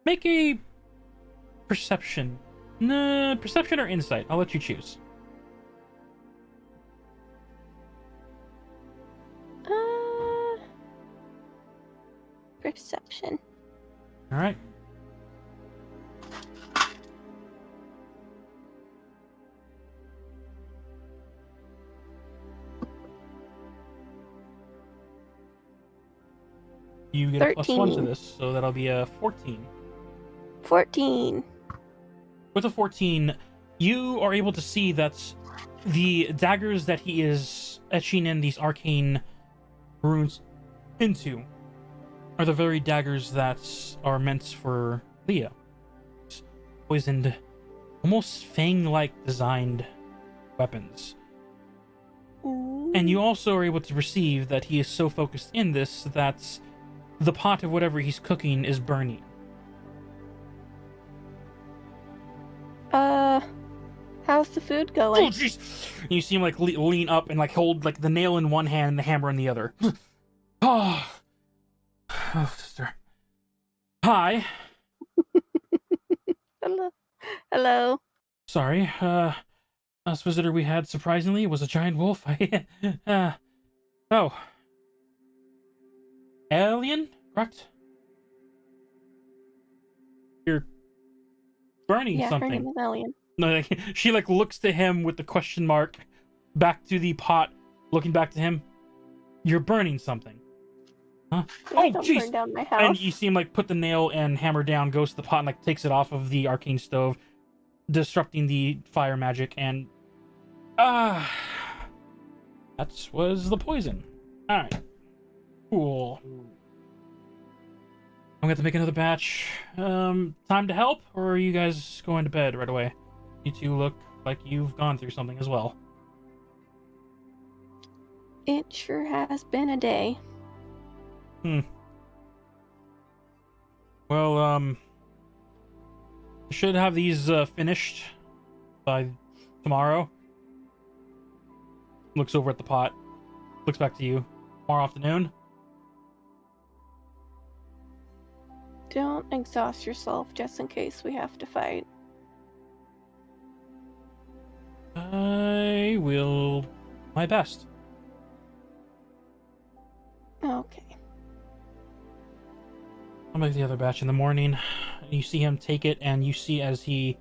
Make a perception. Nah, perception or insight. I'll let you choose. Perception. All right. You get a +1 to 13. this, so that'll be a 14. 14. With a 14, you are able to see that the daggers that he is etching in these arcane runes into are the very daggers that are meant for Leah. Poisoned, almost fang-like designed weapons. Ooh. And you also are able to perceive that he is so focused in this that the pot of whatever he's cooking is burning. How's the food Oh, going? jeez! You see him like lean up and like hold like the nail in one hand and the hammer in the other. Oh, sister. Hi. Hello. Hello. Sorry. Last visitor we had surprisingly was a giant wolf. Oh. Alien, correct? You're burning Yeah, something. her name is Elian. No, like, she like looks to him with the question mark, back to the pot, looking back to him. You're burning something. Huh? Please Oh, don't jeez! burn down my house. And you see him like put the nail and hammer down, goes to the pot and like takes it off of the arcane stove, disrupting the fire magic, and that was the poison. Alright. Cool. I'm going to make another batch. Time to help, or are you guys going to bed right away? You two look like you've gone through something as well. It sure has been a day. Well, should have these finished by tomorrow. Looks over at the pot. Looks back to you. Tomorrow afternoon. Don't exhaust yourself just in case we have to fight. I will do my best. Okay. I'll make the other batch in the morning. You see him take it, and you see as he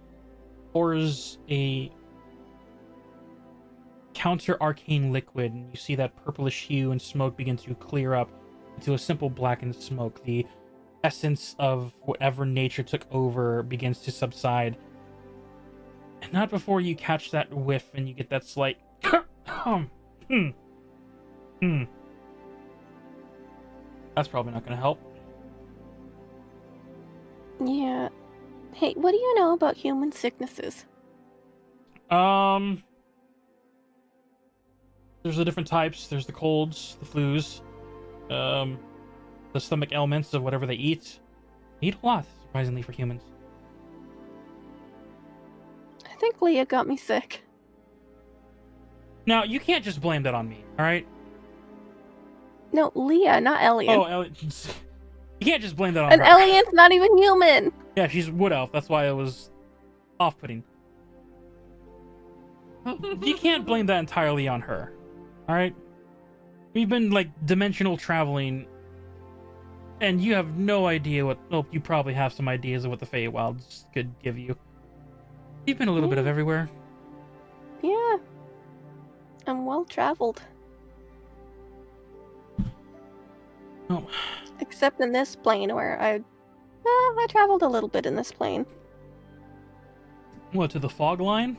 pours a counter arcane liquid, and you see that purplish hue and smoke begin to clear up into a simple blackened smoke. The essence of whatever nature took over begins to subside. And not before you catch that whiff and you get that slight That's probably not going to help. Yeah. Hey, what do you know about human sicknesses? There's the different types. There's the colds, the flus, the stomach ailments of whatever they eat. They eat a lot, surprisingly, for humans. I think Leah got me sick. Now, you can't just blame that on me, alright? No, Leah, not Elliot. Oh, you can't just blame that on And her. Elliot's not even human. Yeah, she's wood elf. That's why it was off-putting. You can't blame that entirely on her. Alright? We've been, like, dimensional traveling, and you have no idea what... Oh, you probably have some ideas of what the Feywilds could give you. You've been a little bit of everywhere. Yeah. I'm well-traveled. Oh. Except in this plane where I traveled a little bit in this plane. What, to the fog line?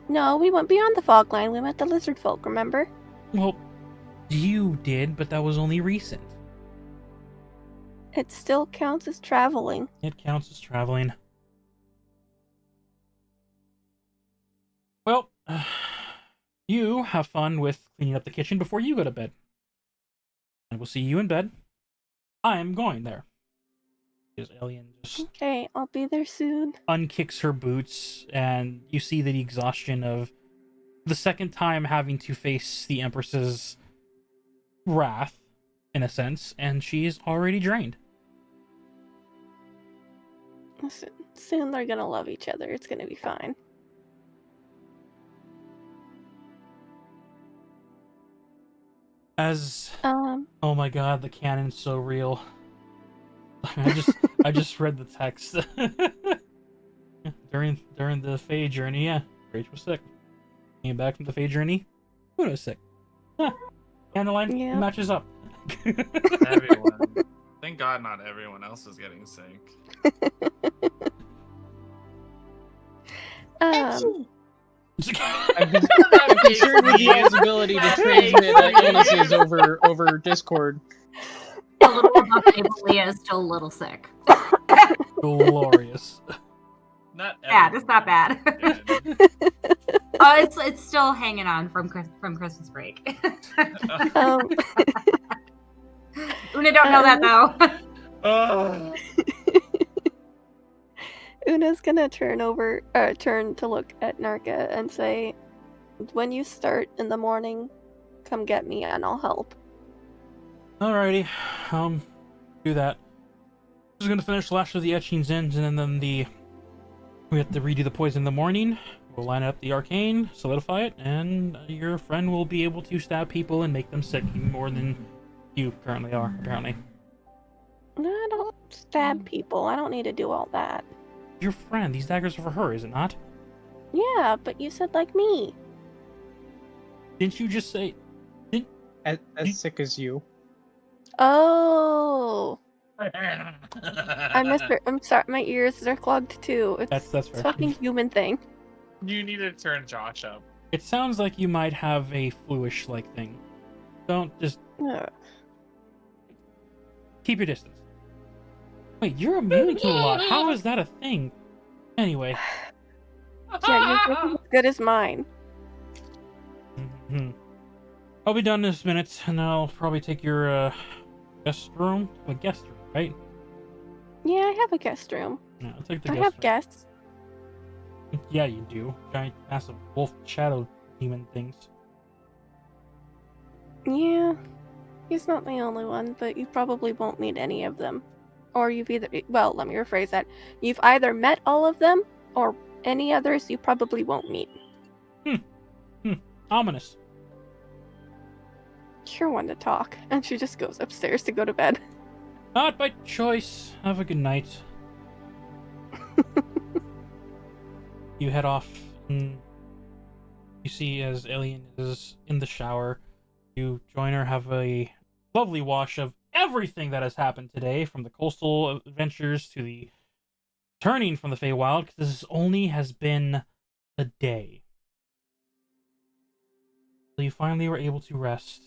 No, we went beyond the fog line. We met the lizard folk, remember? Well, you did, but that was only recent. It still counts as traveling. It counts as traveling. Well, you have fun with cleaning up the kitchen before you go to bed. And we'll see you in bed. I'm going there. Because Alien just Okay, I'll be there soon. unkicks her boots, and you see the exhaustion of the second time having to face the Empress's wrath, in a sense, and she is already drained. Listen, soon they're gonna love each other. It's gonna be fine. As oh my god, the canon's so real. I just read the text. during the Fae journey, yeah, Rach was sick. Came back from the Fae journey, Una's sick. Huh. Candleline matches up. Everyone. Thank God not everyone else is getting sick. I'm concerned with Y'all's ability to transmit illnesses over Discord. A little above table, Leah is still a little sick. Glorious. Not bad. It's not bad. Oh, it's still hanging on from Christmas break. Um, Una don't know that though. Una's gonna turn to look at Narka and say, "When you start in the morning, come get me and I'll help." Alrighty, do that. Just gonna finish the last of the etchings in, and then we have to redo the poison in the morning. We'll line up the arcane, solidify it, and your friend will be able to stab people and make them sick more than you currently are, apparently. No, I don't stab people. I don't need to do all that. Your friend, these daggers are for her, is it not? Yeah, but you said like me. Didn't you just say... As sick as you. Oh. I missed her. I'm sorry, my ears are clogged too. It's That's fair. a fucking human thing. You need to turn Josh up. It sounds like you might have a fluish-like thing. Don't just Ugh. keep your distance. Wait, you're immune to a lot. How is that a thing? Anyway. Yeah, your guess is as good as mine. Mhm. I'll be done in this minute, and I'll probably take your guest room. A guest room, right? Yeah, I have a guest room. Yeah, I'll take the I guest have room. guests. Yeah, you do. Giant, massive wolf shadow demon things. Yeah, he's not the only one, but you probably won't meet any of them. Or you've either, well, let me rephrase that. You've either met all of them, or any others you probably won't meet. Ominous. You're one to talk. And she just goes upstairs to go to bed. Not by choice. Have a good night. You head off, and you see as Alien is in the shower. You join her, have a lovely wash of everything that has happened today, from the coastal adventures to the turning from the Feywild, because this only has been a day. So you finally were able to rest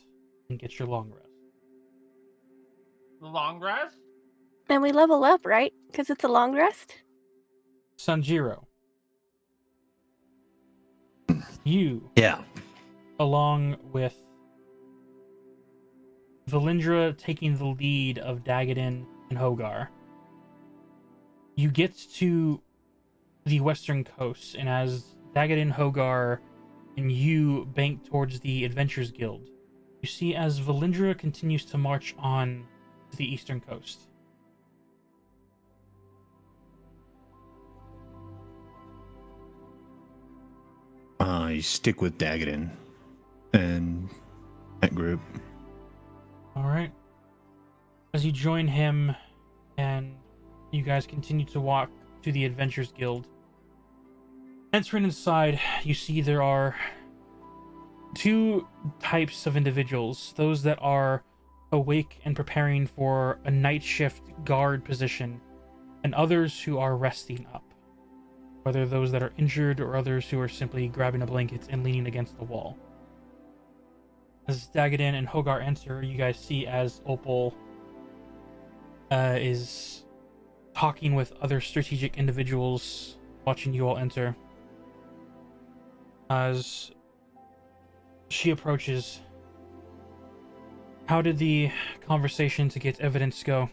and get your long rest. The long rest? And we level up, right? Because it's a long rest? Sanjiro, you, Yeah. along with Valindra taking the lead of Dagadin and Hogar, you get to the western coast, and as Dagadin, Hogar, and you bank towards the Adventurers Guild, you see as Valindra continues to march on to the eastern coast. You stick with Dagadin and that group. Alright. As you join him and you guys continue to walk to the Adventurers Guild, entering inside, you see there are two types of individuals. Those that are awake and preparing for a night shift guard position, and others who are resting up. Whether those that are injured or others who are simply grabbing a blanket and leaning against the wall. As Dagadin and Hogar enter, you guys see as Opal is talking with other strategic individuals, watching you all enter. As she approaches, how did the conversation to get evidence go?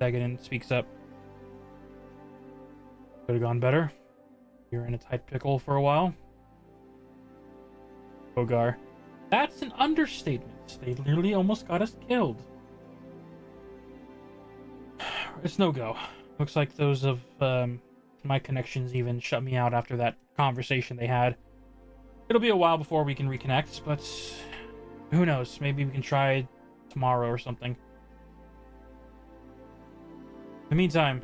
Dagadin speaks up. Could have gone better. You're in a tight pickle for a while. Hogar, that's an understatement. They literally almost got us killed. It's no go. Looks like those of my connections even shut me out after that conversation they had. It'll be a while before we can reconnect, but who knows? Maybe we can try tomorrow or something. In the meantime,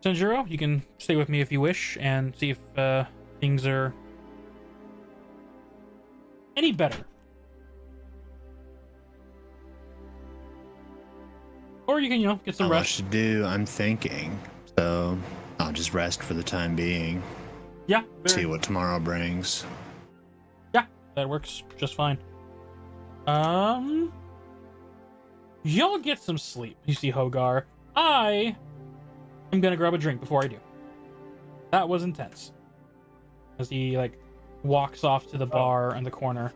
Sanjuro, you can stay with me if you wish and see if things are any better. Or you can, get some Not much rest. to do, I'm thinking. So I'll just rest for the time being. Yeah. See what tomorrow brings. Yeah, that works just fine. You'll get some sleep, you see Hogar. I am gonna grab a drink before I do. That was intense. As he, walks off to the bar in the corner.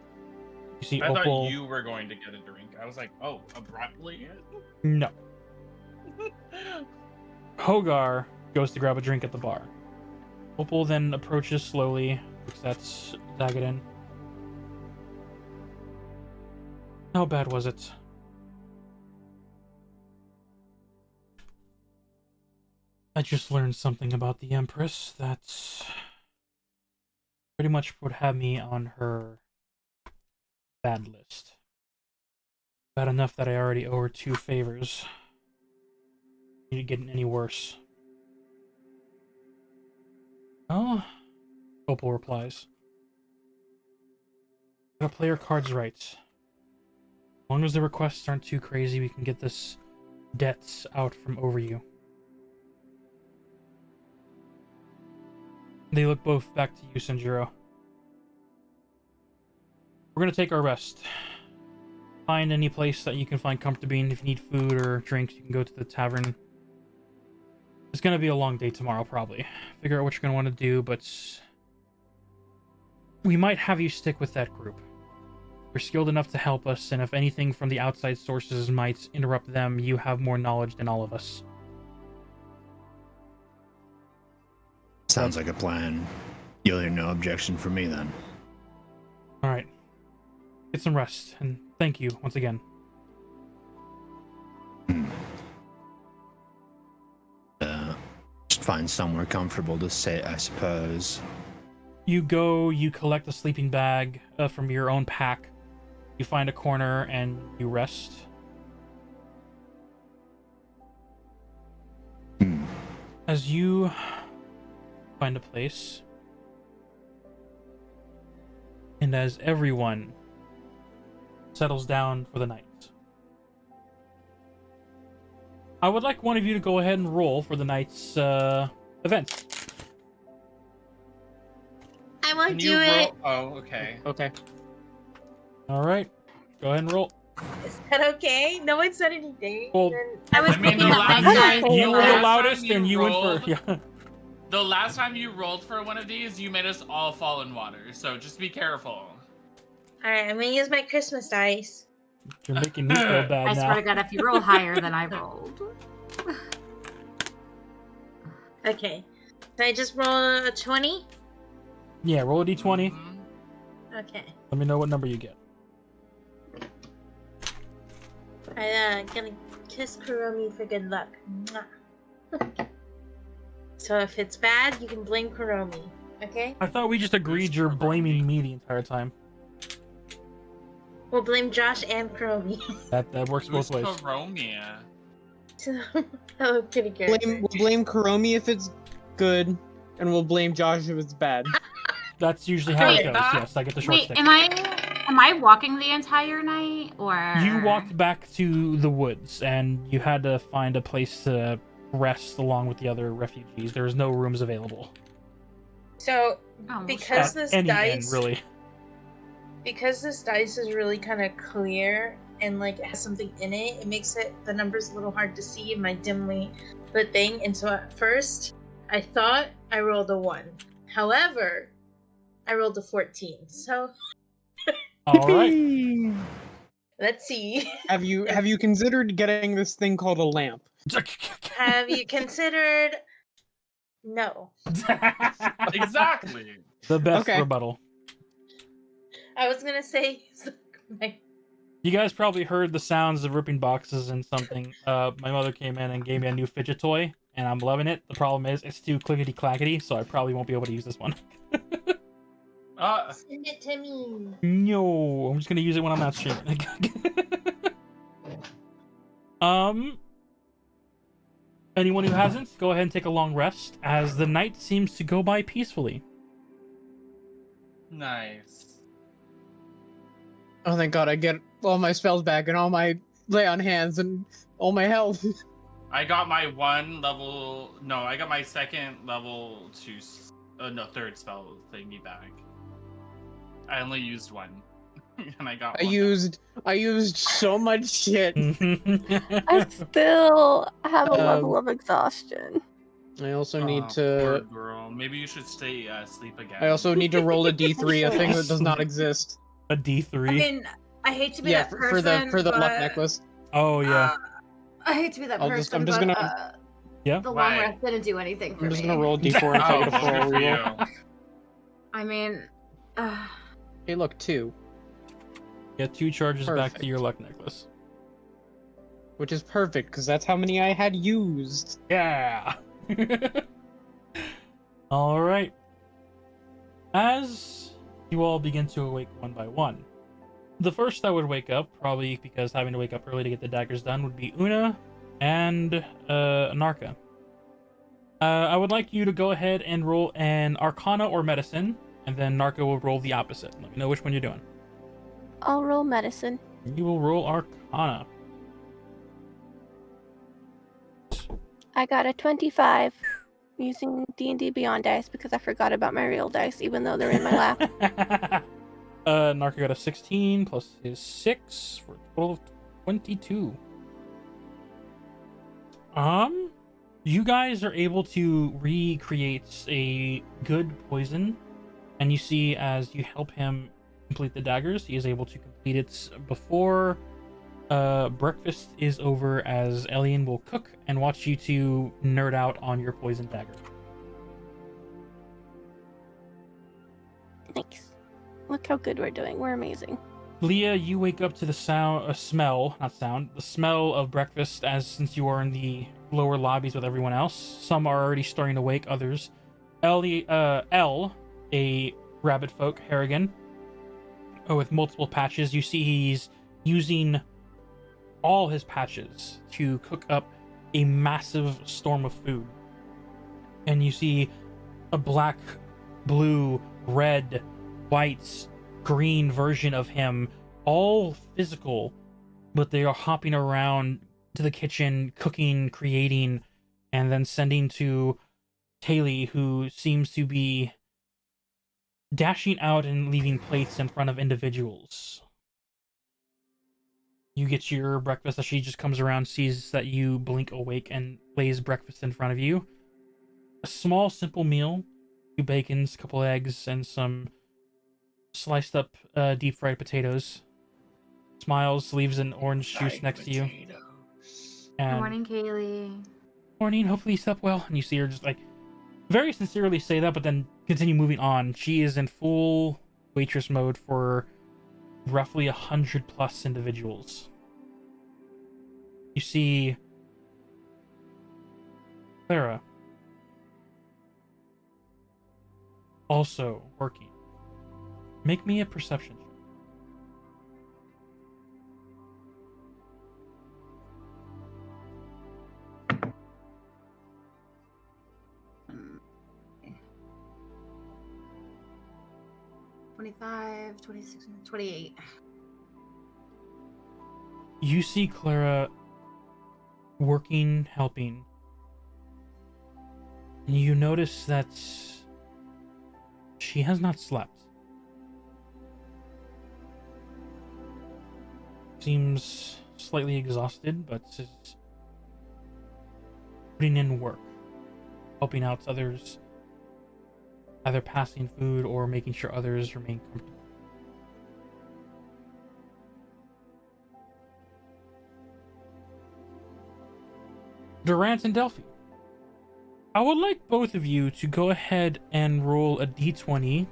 You see I Opal. thought you were going to get a drink. I was like, oh, abruptly? No. Hogar goes to grab a drink at the bar. Opal then approaches slowly, looks at Dagadin. How bad was it? I just learned something about the Empress that's pretty much would have me on her bad list. Bad enough that I already owe her 2 favors. Need to get any worse. Oh, Opal replies. Gotta play our cards right. As long as the requests aren't too crazy, we can get this debts out from over you. They look both back to you, Sanjuro. We're gonna take our rest. Find any place that you can find comfortable. If you need food or drinks, you can go to the tavern. It's gonna be a long day tomorrow, probably. Figure out what you're gonna want to do, but we might have you stick with that group. You're skilled enough to help us, and if anything from the outside sources might interrupt them, you have more knowledge than all of us. Sounds like a plan. You'll hear no objection from me then. All right. Get some rest, and thank you once again. Just find somewhere comfortable to sit, I suppose. You go, you collect a sleeping bag from your own pack. You find a corner and you rest. As you find a place, and as everyone settles down for the night, I would like one of you to go ahead and roll for the night's event. I won't Can do you it. roll? Oh, okay. Okay. All right, go ahead and roll. Is that okay? No one said anything. Well, Then I was I mean, picking the up my last dice. time You were the last loudest, time and you went rolled- for yeah. The last time you rolled for one of these, you made us all fall in water. So just be careful. All right, I'm gonna use my Christmas dice. You're making me feel bad I now. swear to God, if you roll higher than I rolled. Okay, so I just roll a 20. Yeah, roll a d20. Mhm. Okay, Let me know what number you get. I'm gonna kiss Kuromi for good luck. Mwah. So if it's bad, you can blame Kuromi. Okay? I thought we just agreed Who's you're Kuromi? blaming me the entire time. We'll blame Josh and Kuromi. That works Who's both ways. Coromia? Oh, pretty good. We'll blame Kuromi if it's good, and we'll blame Josh if it's bad. That's usually how it Wait, goes. Yes, I get the short Wait, stick. am I walking the entire night, or You walked back to the woods, and you had to find a place to rest along with the other refugees. There was no rooms available. So Oh, because At this any dice, end, really. because this dice is really kind of clear and like it has something in it, it makes it the numbers a little hard to see in my dimly lit thing. And so at first, I thought I rolled a 1. However, I rolled a 14. So All right. let's see. Have you considered getting this thing called a lamp? Have you considered? No. Exactly. The best Okay. rebuttal. I was gonna say. You guys probably heard the sounds of ripping boxes and something. My mother came in and gave me a new fidget toy, and I'm loving it. The problem is it's too clickety clackety, so I probably won't be able to use this one. Send it to me. No, I'm just gonna use it when I'm not streaming. Anyone who hasn't, go ahead and take a long rest, as the night seems to go by peacefully. Nice. Oh, thank God! I get all my spells back and all my lay on hands and all my health. I got my I got my second level 2, third spell thingy back. I only used one. And I got I one. used so much shit. I still have a level of exhaustion. I also Aw, need poor to. girl. Maybe you should stay asleep again. I also need to roll a d3, a thing that does not exist. A D3. I mean, I hate to be Yeah, that for person, the luck but, necklace. Oh yeah. I hate to be that I'm person, just but gonna- Yeah? the long Why? rest didn't do anything for I'm just me. gonna roll a d4 and Oh, take it a full good for reroll. you. I mean, Hey, look, 2, Get 2 charges back Perfect. to your luck necklace. which is perfect because that's how many I had used. Yeah. All right. As you all begin to awake one by one, the first that would wake up, probably because having to wake up early to get the daggers done, would be Una and Narka. I would like you to go ahead and roll an Arcana or Medicine, and then Narka will roll the opposite. Let me know which one you're doing. I'll roll medicine. You will roll Arcana. I got a 25 using D&D Beyond dice because I forgot about my real dice, even though they're in my lap. Narca got a 16 plus his 6 for a total of 22. You guys are able to recreate a good poison, and you see as you help him complete the daggers, he is able to complete it before breakfast is over, as Elian will cook and watch you to nerd out on your poison dagger. Nice. Look how good we're doing. We're amazing. Leah, you wake up to the smell of breakfast, as since you are in the lower lobbies with everyone else. Some are already starting to wake, others. L, a rabbit folk, Harrigan, with multiple patches. You see he's using all his patches to cook up a massive storm of food. And you see a black, blue, red, white, green version of him, all physical, but they are hopping around to the kitchen, cooking, creating, and then sending to Kaylee, who seems to be dashing out and leaving plates in front of individuals. You get your breakfast as she just comes around, sees that you blink awake, and lays breakfast in front of you. A small, simple meal, 2 bacons, couple eggs, and some sliced up deep fried potatoes. Smiles, leaves an orange juice next to you. Good And morning, Kaylee. morning, hopefully you slept well. And you see her just like very sincerely say that, but then continue moving on. She is in full waitress mode for roughly 100+ individuals. You see Clara also working. Make me a perception check. Um, 25, 26, 28. You see Clara working, helping. And you notice that she has not slept. Seems slightly exhausted, but is putting in work, helping out others, either passing food or making sure others remain comfortable. Durant and Delphi, I would like both of you to go ahead and roll a d20,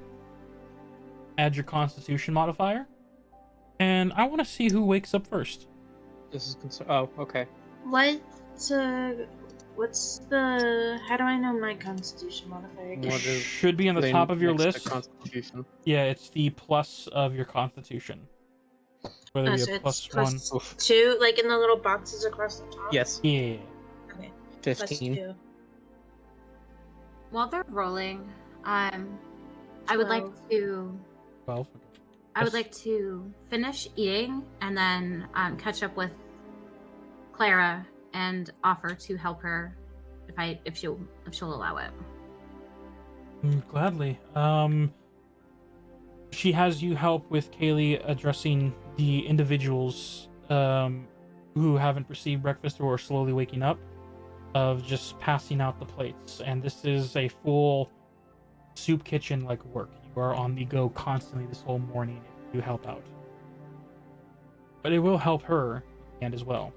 add your constitution modifier, and I want to see who wakes up first. This is oh, okay. What's the? How do I know my Constitution modifier? It What is should be on the they top of your next to list. Constitution? Yeah, it's the plus of your constitution. Whether it be So a it's plus 1. Oof. 2, like in the little boxes across the top. Yes, Yeah. Okay. 15. +2. While they're rolling, I would like 12. to 12. I would Yes. like to finish eating and then catch up with Clara and offer to help her if she'll allow it. Gladly. She has you help with Kaylee addressing the individuals who haven't received breakfast or are slowly waking up, of just passing out the plates. And this is a full soup kitchen like work. You are on the go constantly this whole morning if you help out. But it will help her in the end as well.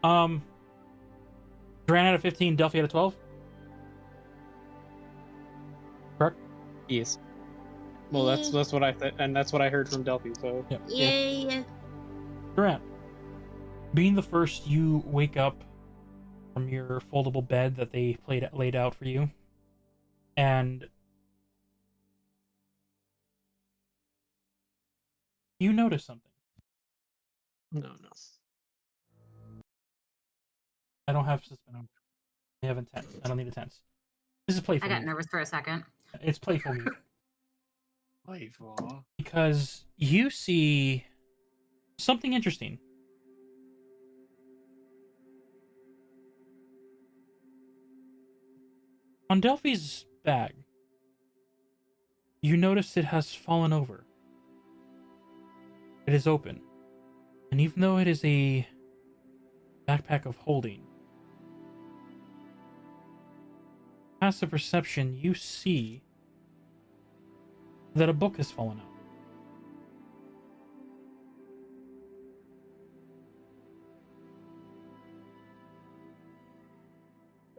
Duran out of 15, Delphi out of 12. Correct? Yes. Well, that's what I and that's what I heard from Delphi. So Yep. Yay! Durant, being the first, you wake up from your foldable bed that they laid out for you, and you notice something. no. I don't have suspend. I have intense. I don't need intense. This is playful. I got music. nervous for a second. It's playful music. Playful. Because you see something interesting. On Delphi's bag, you notice it has fallen over. It is open. And even though it is a backpack of holding, passive perception, you see that a book has fallen out.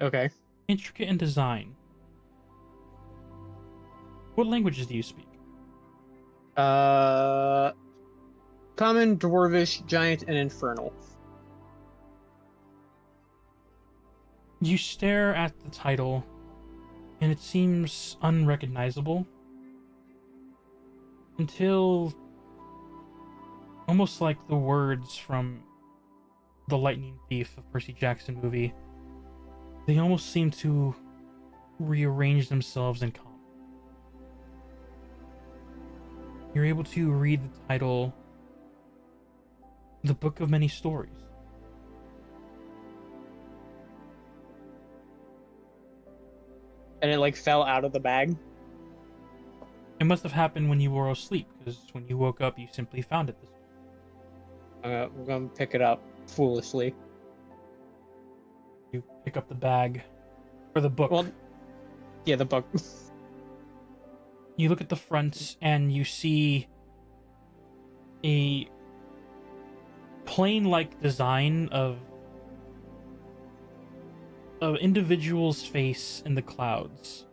Okay. Intricate in design. What languages do you speak? Common, Dwarvish, Giant, and Infernal. You stare at the title, and it seems unrecognizable until almost like the words from the Lightning Thief of Percy Jackson movie. They almost seem to rearrange themselves in common. You're able to read the title, The Book of Many Stories. And it like fell out of the bag. It must have happened when you were asleep, because when you woke up, you simply found it this way. We're gonna pick it up foolishly. You pick up the bag, or the book. Well, yeah, the book. You look at the front and you see a plane-like design of an individual's face in the clouds.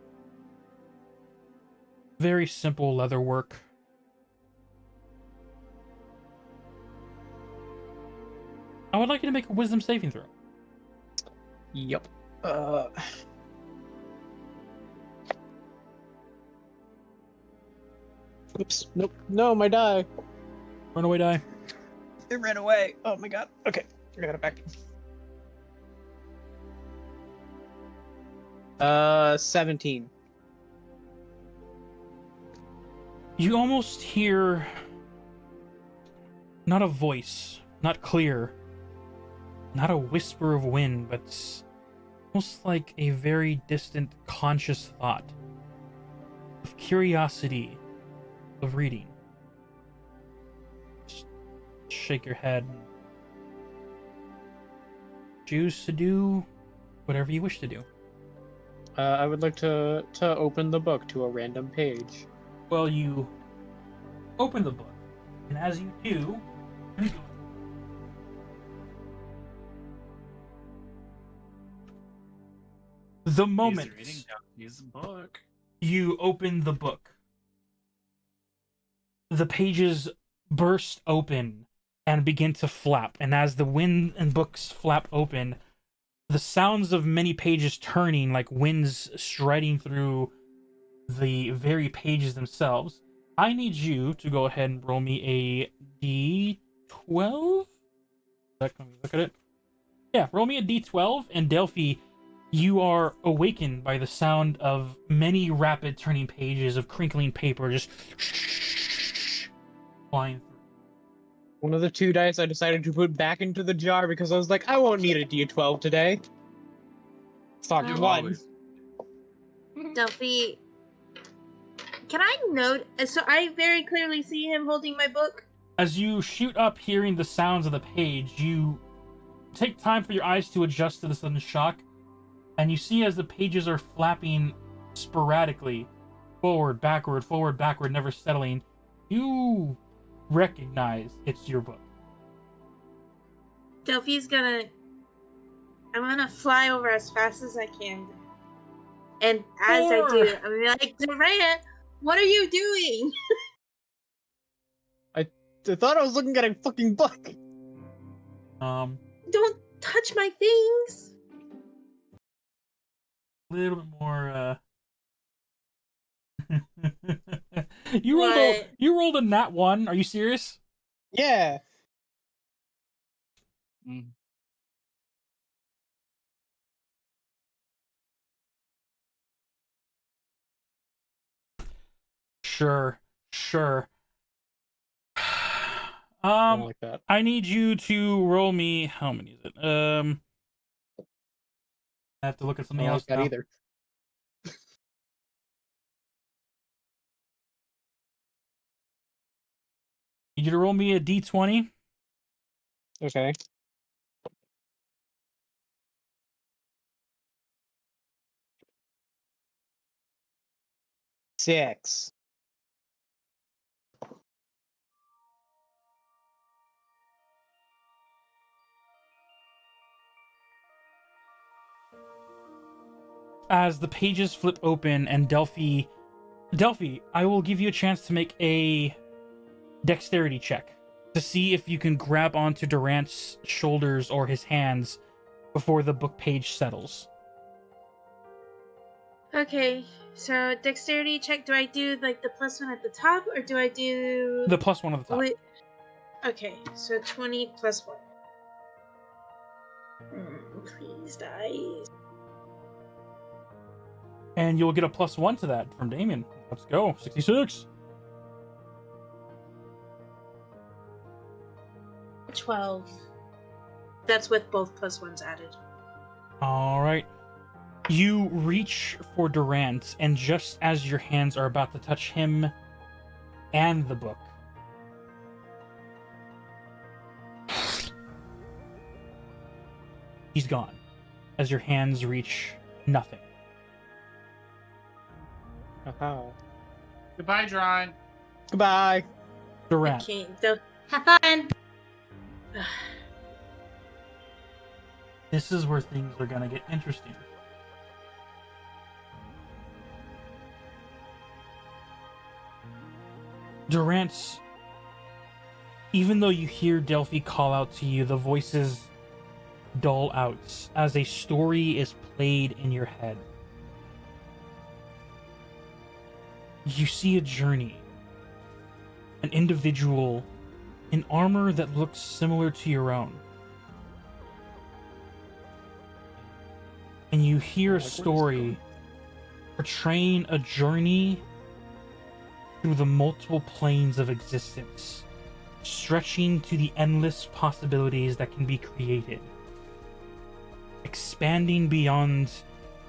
Very simple leather work. I would like you to make a wisdom saving throw. Yep. Oops. Nope. No, my die. Runaway die. It ran away. Oh my god. Okay. I got it back. 17. You almost hear not a voice, not clear, not a whisper of wind, but almost like a very distant conscious thought of curiosity, of reading. Just shake your head and choose to do whatever you wish to do. I would like to open the book to a random page. Well, you open the book, and as you do, the moment He's reading Duffy's book. you open the book, the pages burst open and begin to flap, and as the wind and books flap open, the sounds of many pages turning like winds striding through the very pages themselves. I need you to go ahead and roll me a d12. Let me look at it. Yeah, roll me a d12, and Delphi, you are awakened by the sound of many rapid turning pages of crinkling paper just flying through. One of the 2 dice I decided to put back into the jar because I was like, I won't need a d12 today. Fuck, You 1. always- Delphi, can I note? So I very clearly see him holding my book. As you shoot up hearing the sounds of the page, you take time for your eyes to adjust to the sudden shock, and you see as the pages are flapping sporadically, forward, backward, never settling, you recognize it's your book. Delphi's gonna. I'm gonna fly over as fast as I can. And as I do, I'm gonna be like, Dorea, what are you doing? I thought I was looking at a fucking book. Don't touch my things. A little bit more, What? you rolled a nat 1. Are you serious? Yeah. Mm. Sure. Something like that. I need you to roll me. How many is it? I have to look at I something don't else like that now. either. You need to roll me a d20. Okay. Six. As the pages flip open and Delphi, I will give you a chance to make a dexterity check to see if you can grab onto Durant's shoulders or his hands before the book page settles. Okay, so dexterity check. Do I do like the +1 at the top, or do I do The +1 at the top. Wait. Okay, so 20 plus 1. Please, dice. And you'll get a +1 to that from Damien. Let's go. 66. 12. That's with both +1s added. All right. You reach for Durant, and just as your hands are about to touch him and the book, he's gone. As your hands reach nothing. Goodbye, Dron. Goodbye. Durant. Okay, Have fun. This is where things are gonna get interesting. Durant's, even though you hear Delphi call out to you, the voices dull out as a story is played in your head. You see a journey, an individual in armor that looks similar to your own. And you hear a story portraying a journey through the multiple planes of existence, stretching to the endless possibilities that can be created, expanding beyond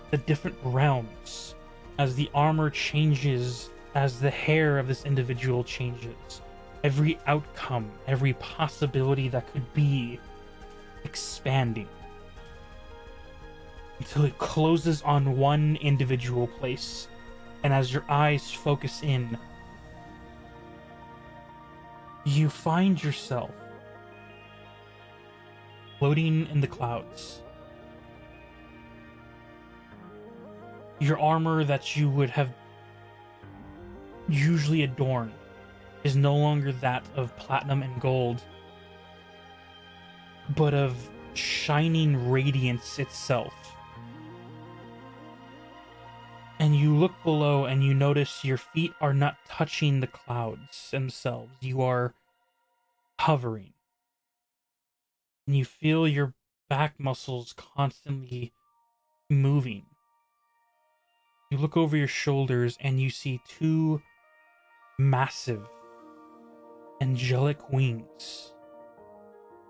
the different realms as the armor changes, as the hair of this individual changes. Every outcome, every possibility that could be expanding until it closes on one individual place. And as your eyes focus in, you find yourself floating in the clouds. Your armor that you would have usually adorned is no longer that of platinum and gold, but of shining radiance itself. And you look below and you notice your feet are not touching the clouds themselves. You are hovering. And you feel your back muscles constantly moving. You look over your shoulders and you see two massive, angelic wings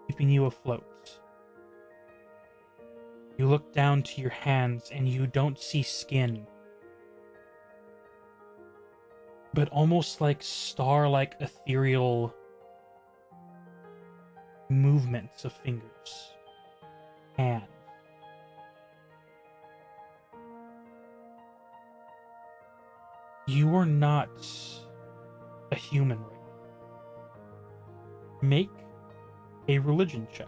keeping you afloat. You look down to your hands and you don't see skin, but almost like star-like ethereal movements of fingers, hands. You are not a human right now. Make a religion check.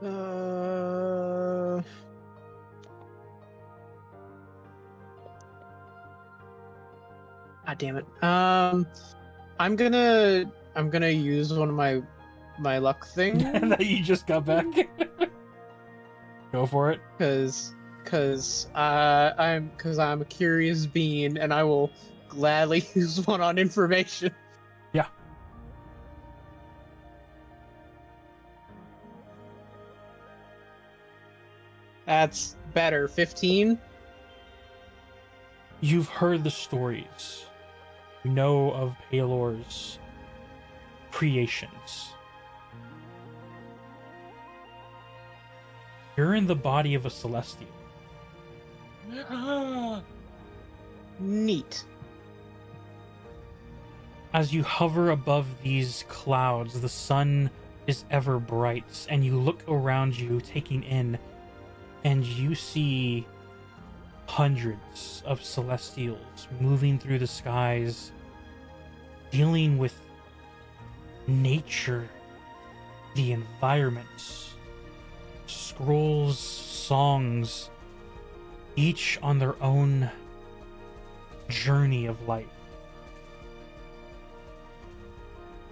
God damn it. I'm gonna use one of my luck thing That you just got back. Go for it. because I'm a curious being and I will gladly use one on information. Yeah. That's better. 15. You've heard the stories. You know of Palor's creations. You're in the body of a celestial. Neat. As you hover above these clouds, the sun is ever bright, and you look around you, taking in, and you see hundreds of celestials moving through the skies, dealing with nature, the environment, scrolls, songs, each on their own journey of life.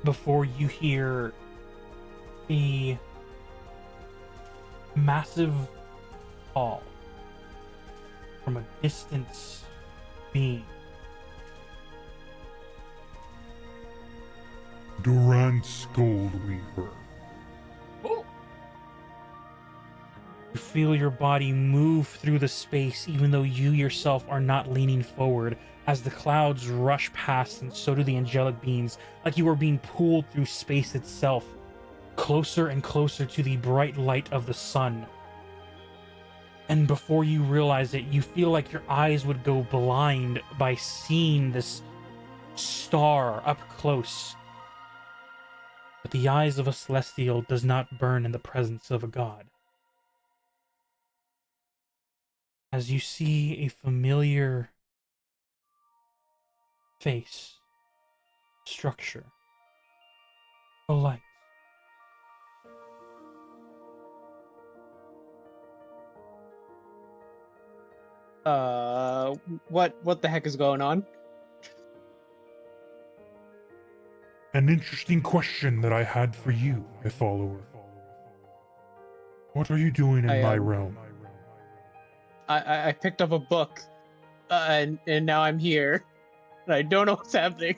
Before you hear a massive call from a distant being. Durant's Goldweaver. You feel your body move through the space even though you yourself are not leaning forward as the clouds rush past, and so do the angelic beings, like you are being pulled through space itself, closer and closer to the bright light of the sun. And before you realize it, you feel like your eyes would go blind by seeing this star up close. But the eyes of a celestial does not burn in the presence of a god. As you see a familiar face, structure, a light. What the heck is going on? An interesting question that I had for you, my follower. What are you doing in my realm? I picked up a book, and now I'm here. And I don't know what's happening.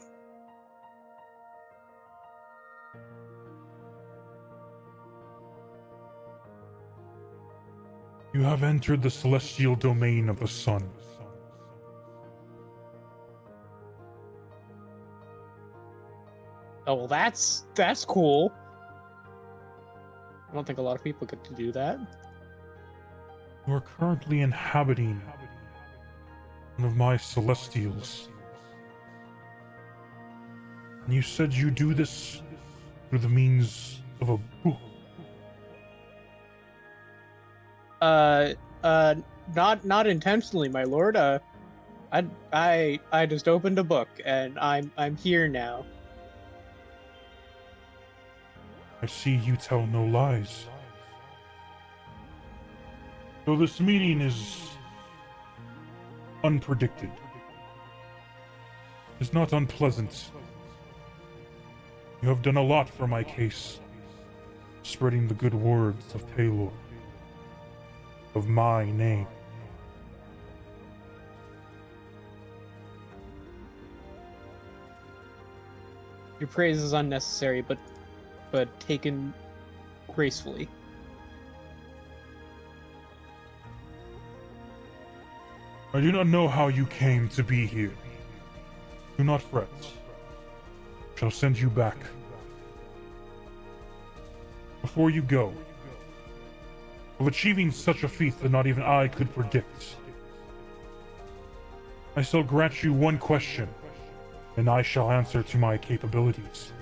You have entered the celestial domain of the sun. Oh, well, that's cool. I don't think a lot of people get to do that. You are currently inhabiting one of my celestials. And you said you do this through the means of a book. Not intentionally, my lord. I just opened a book, and I'm here now. I see you tell no lies. So this meeting is unpredicted. It's not unpleasant. You have done a lot for my case, spreading the good words of Paylor, of my name. Your praise is unnecessary, but taken gracefully. I do not know how you came to be here. Do not fret. I shall send you back. Before you go, of achieving such a feat that not even I could predict, I shall grant you one question, and I shall answer to my capabilities.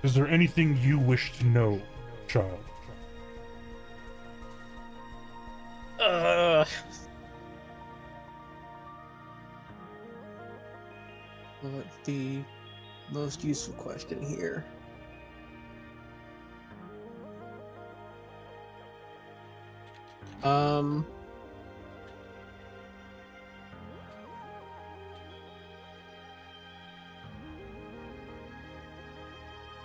Is there anything you wish to know, child? What's the most useful question here?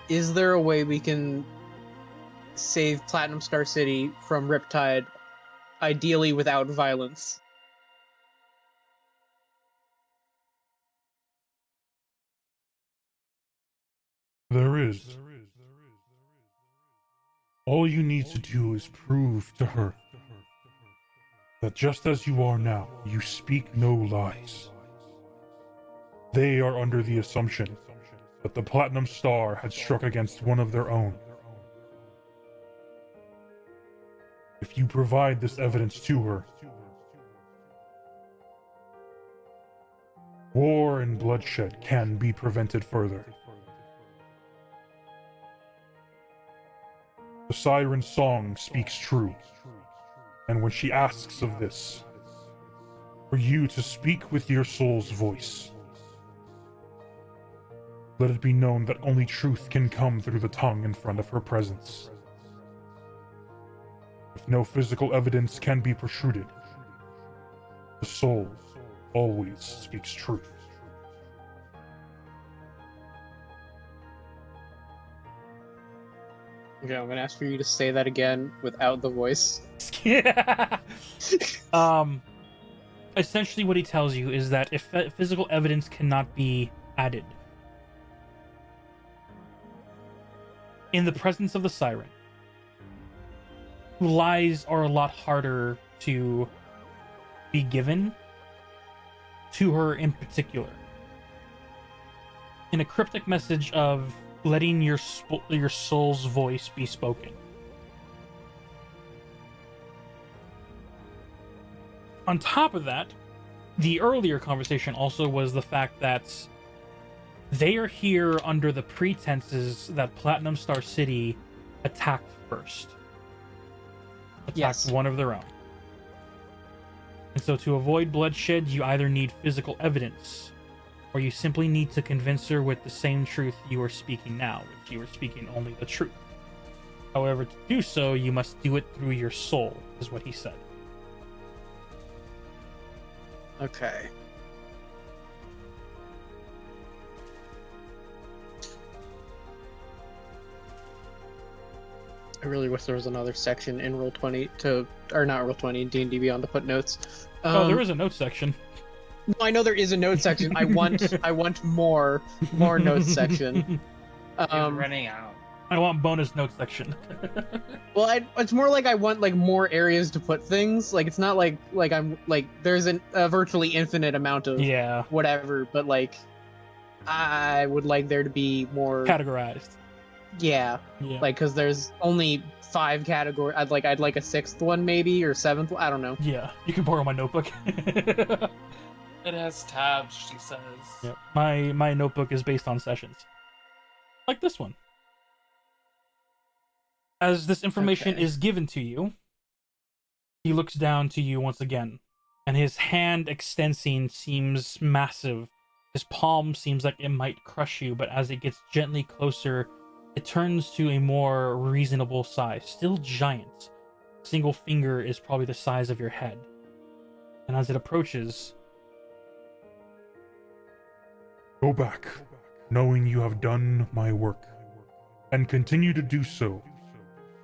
Is there a way we can save Platinum Star City from Riptide, ideally without violence? There is. All you need to do is prove to her that just as you are now, you speak no lies. They are under the assumption that the Platinum Star had struck against one of their own. If you provide this evidence to her, War and bloodshed can be prevented further. The siren's song speaks true, and when she asks of this, for you to speak with your soul's voice, let it be known that only truth can come through the tongue in front of her presence. If no physical evidence can be protruded, the soul always speaks truth. Okay, I'm gonna ask for you to say that again without the voice. Essentially what he tells you is that if physical evidence cannot be added in the presence of the siren, lies are a lot harder to be given to her in particular. In a cryptic message of letting your soul's voice be spoken. On top of that, the earlier conversation also was the fact that they are here under the pretenses that Platinum Star City attacked first. Attacked one of their own. And so to avoid bloodshed, you either need physical evidence, or you simply need to convince her with the same truth you are speaking now, which you are speaking only the truth. However, to do so, you must do it through your soul, is what he said. Okay. I really wish there was another section in Roll20 or not Roll20, D&D Beyond to put notes. There is a notes section. No, I know there is a notes section. I want more notes section. It's running out. I want bonus notes section. Well, it's more like I want like more areas to put things. Like it's not like I'm like there's a virtually infinite amount of whatever, but like I would like there to be more categorized. Yeah. Like because there's only 5 categories. I'd like a 6th one maybe or 7th one. I don't know. Yeah, you can borrow my notebook. It has tabs, she says. Yep. My notebook is based on sessions. Like this one. As this information is given to you, he looks down to you once again, and his hand extensing seems massive. His palm seems like it might crush you, but as it gets gently closer, it turns to a more reasonable size. Still giant. Single finger is probably the size of your head. And as it approaches, go back, knowing you have done my work, and continue to do so.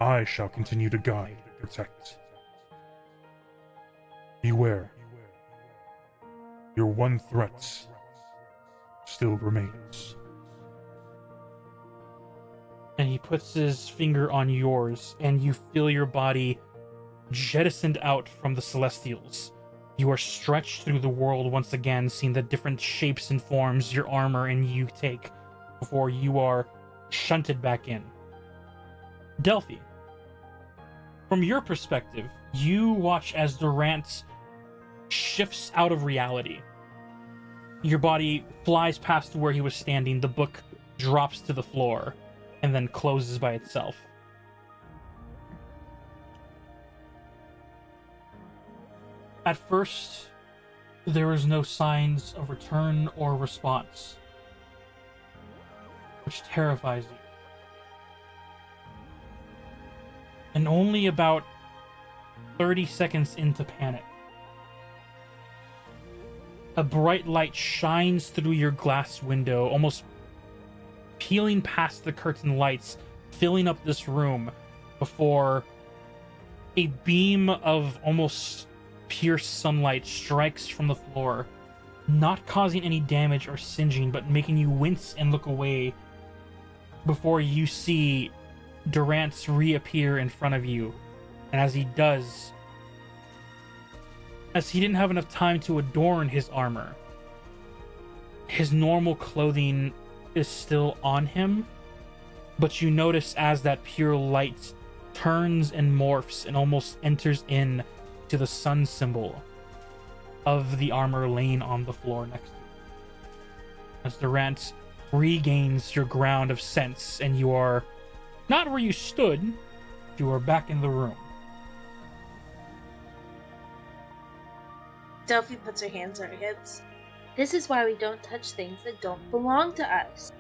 I shall continue to guide, protect. Beware. Your one threat still remains. and he puts his finger on yours, and you feel your body jettisoned out from the Celestials. You are stretched through the world once again, seeing the different shapes and forms your armor and you take before you are shunted back in. Delphi, from your perspective, you watch as Durant shifts out of reality. Your body flies past where he was standing, the book drops to the floor, and then closes by itself. At first, there was no signs of return or response, which terrifies you. And only about 30 seconds into panic, a bright light shines through your glass window, almost peeling past the curtain lights, filling up this room, before a beam of almost pure sunlight strikes from the floor, not causing any damage or singeing, but making you wince and look away before you see Durant reappear in front of you. And as he does, as he didn't have enough time to adorn his armor, his normal clothing is still on him, but you notice as that pure light turns and morphs and almost enters in to the sun symbol of the armor laying on the floor next to you. as Durant regains your ground of sense, and you are not where you stood, you are back in the room. Delphi puts her hands on her hips. This is why we don't touch things that don't belong to us.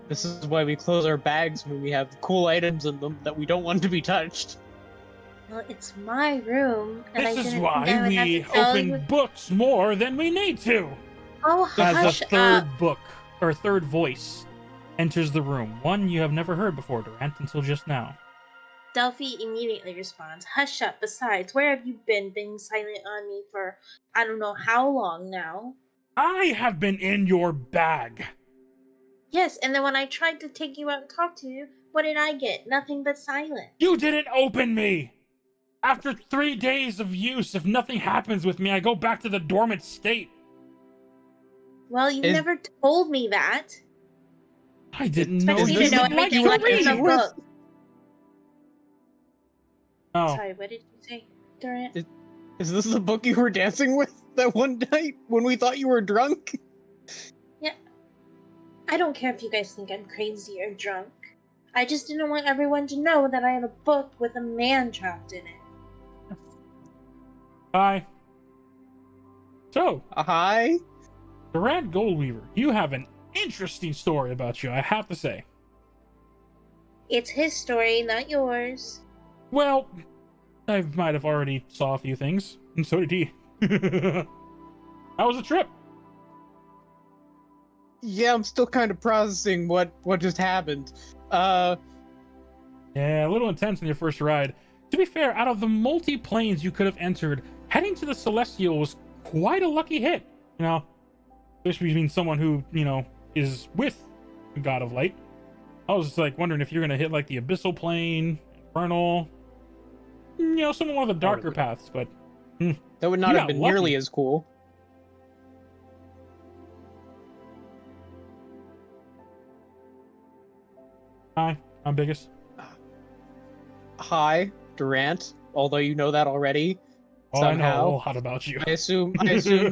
This is why we close our bags when we have cool items in them that we don't want to be touched. Well, it's my room, and I This is didn't think I why would have we to tell open you. books more than we need to. Oh, As hush a third up. book, or third voice, enters the room. One you have never heard before, Durant, until just now. Delphi immediately responds, hush up. Besides, where have you been being silent on me for I don't know how long now? I have been in your bag. Yes, and then when I tried to take you out and talk to you, what did I get? Nothing but silence. You didn't open me! After 3 days of use, if nothing happens with me, I go back to the dormant state. Well, you never told me that. I didn't know Expect you me to know didn't like everything to like it's a read. book. Oh, Sorry, what did you say, Durant? Is this the book you were dancing with that one night when we thought you were drunk? Yeah. I don't care if you guys think I'm crazy or drunk. I just didn't want everyone to know that I had a book with a man trapped in it. hi. So, Hi? Durant Goldweaver, you have an interesting story about you, I have to say. It's his story, not yours. Well, I might have already saw a few things, and so did he. How was the trip? Yeah, I'm still kind of processing what just happened. Yeah, a little intense on your first ride. To be fair, out of the multi-planes you could have entered, heading to the Celestial was quite a lucky hit. You know, especially being someone who, you know, is with the God of Light. I was like wondering if you're gonna hit like the Abyssal Plane, Infernal, you know, some more of the darker paths, but that would not you have got been lucky. nearly as cool. Hi, I'm Biggest. Hi, Durant. Although you know that already. Oh, I know a somehow. whole lot about you. I assume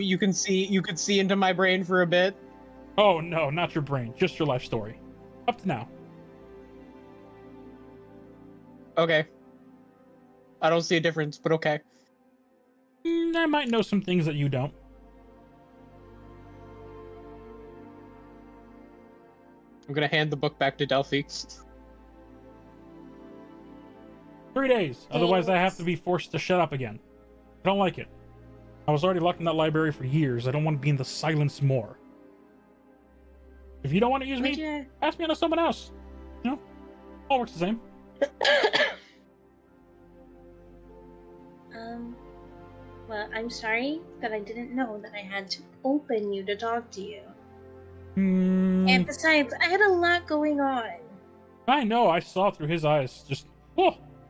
you could see into my brain for a bit. Oh no, not your brain, just your life story. Up to now. Okay. I don't see a difference, but okay. I might know some things that you don't. I'm gonna hand the book back to Delphi. 3 days, otherwise I have to be forced to shut up again. I don't like it. I was already locked in that library for years. I don't want to be in the silence more. If you don't want to use me, ask me on to someone else. You know, all works the same. Well, I'm sorry that I didn't know that I had to open you to talk to you. And besides, I had a lot going on. I know, I saw through his eyes. Just,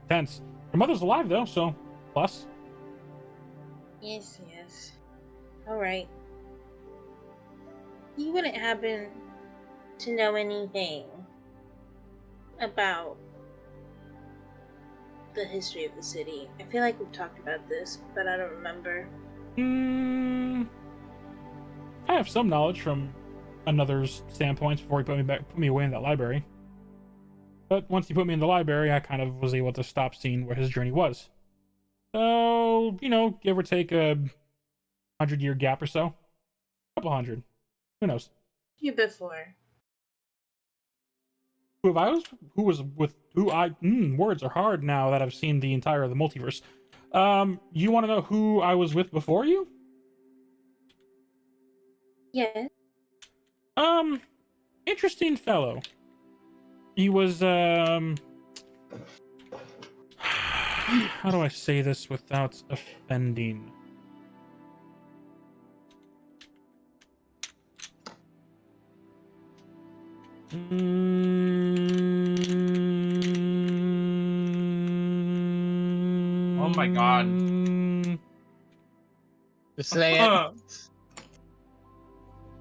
tense. Your mother's alive, though, so, plus. Yes. Alright. You wouldn't happen to know anything about the history of the city. I feel like we've talked about this, but I don't remember. I have some knowledge from another's standpoints before he put me away in that library. But once he put me in the library, I kind of was able to stop seeing where his journey was. So, you know, give or take a 100-year gap or so. Couple hundred. Who knows? You before. Words are hard now that I've seen the entire of the multiverse. You want to know who I was with before you? Yeah. Interesting fellow. He was, how do I say this without offending? Oh my god. Just say it.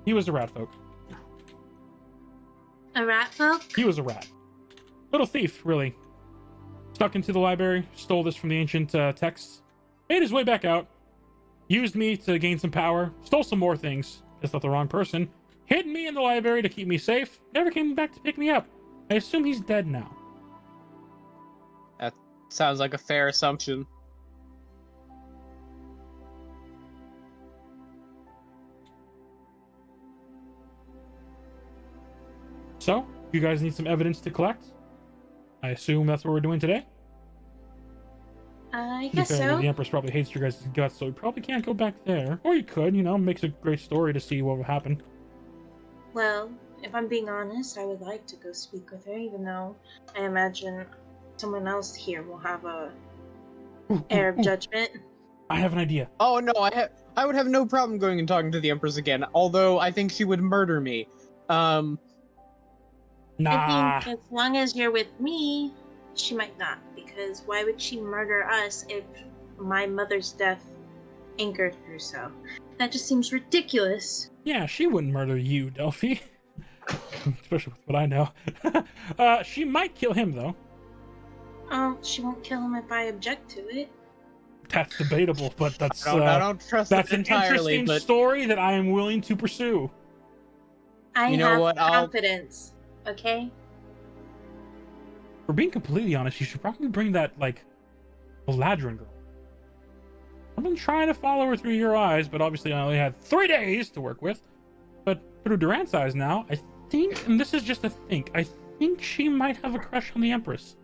He was a rat folk. A rat folk? He was a rat. Little thief, really. Stuck into the library, stole this from the ancient texts, made his way back out, used me to gain some power, stole some more things, pissed off the wrong person, hid me in the library to keep me safe, never came back to pick me up. I assume he's dead now. That sounds like a fair assumption. So, you guys need some evidence to collect? I assume that's what we're doing today? I To be guess fair, so. the Empress probably hates your guys' guts, so we probably can't go back there. Or you could, makes a great story to see what would happen. Well, if I'm being honest, I would like to go speak with her, even though I imagine someone else here will have a air of judgment. I have an idea. Oh no, I would have no problem going and talking to the Empress again, although I think she would murder me. Nah. I think as long as you're with me, she might not, because why would she murder us if my mother's death angered her so? That just seems ridiculous. Yeah, she wouldn't murder you, Delphi. Especially with what I know. She might kill him, though. Oh, she won't kill him if I object to it. That's debatable, but I don't trust that's it an entirely, interesting but story that I am willing to pursue. I You know have what, confidence, okay? For being completely honest, you should probably bring that, Galadrin girl. I've been trying to follow her through your eyes, but obviously I only had 3 days to work with. But through Durant's eyes now, I think, and this is just a think, I think she might have a crush on the Empress.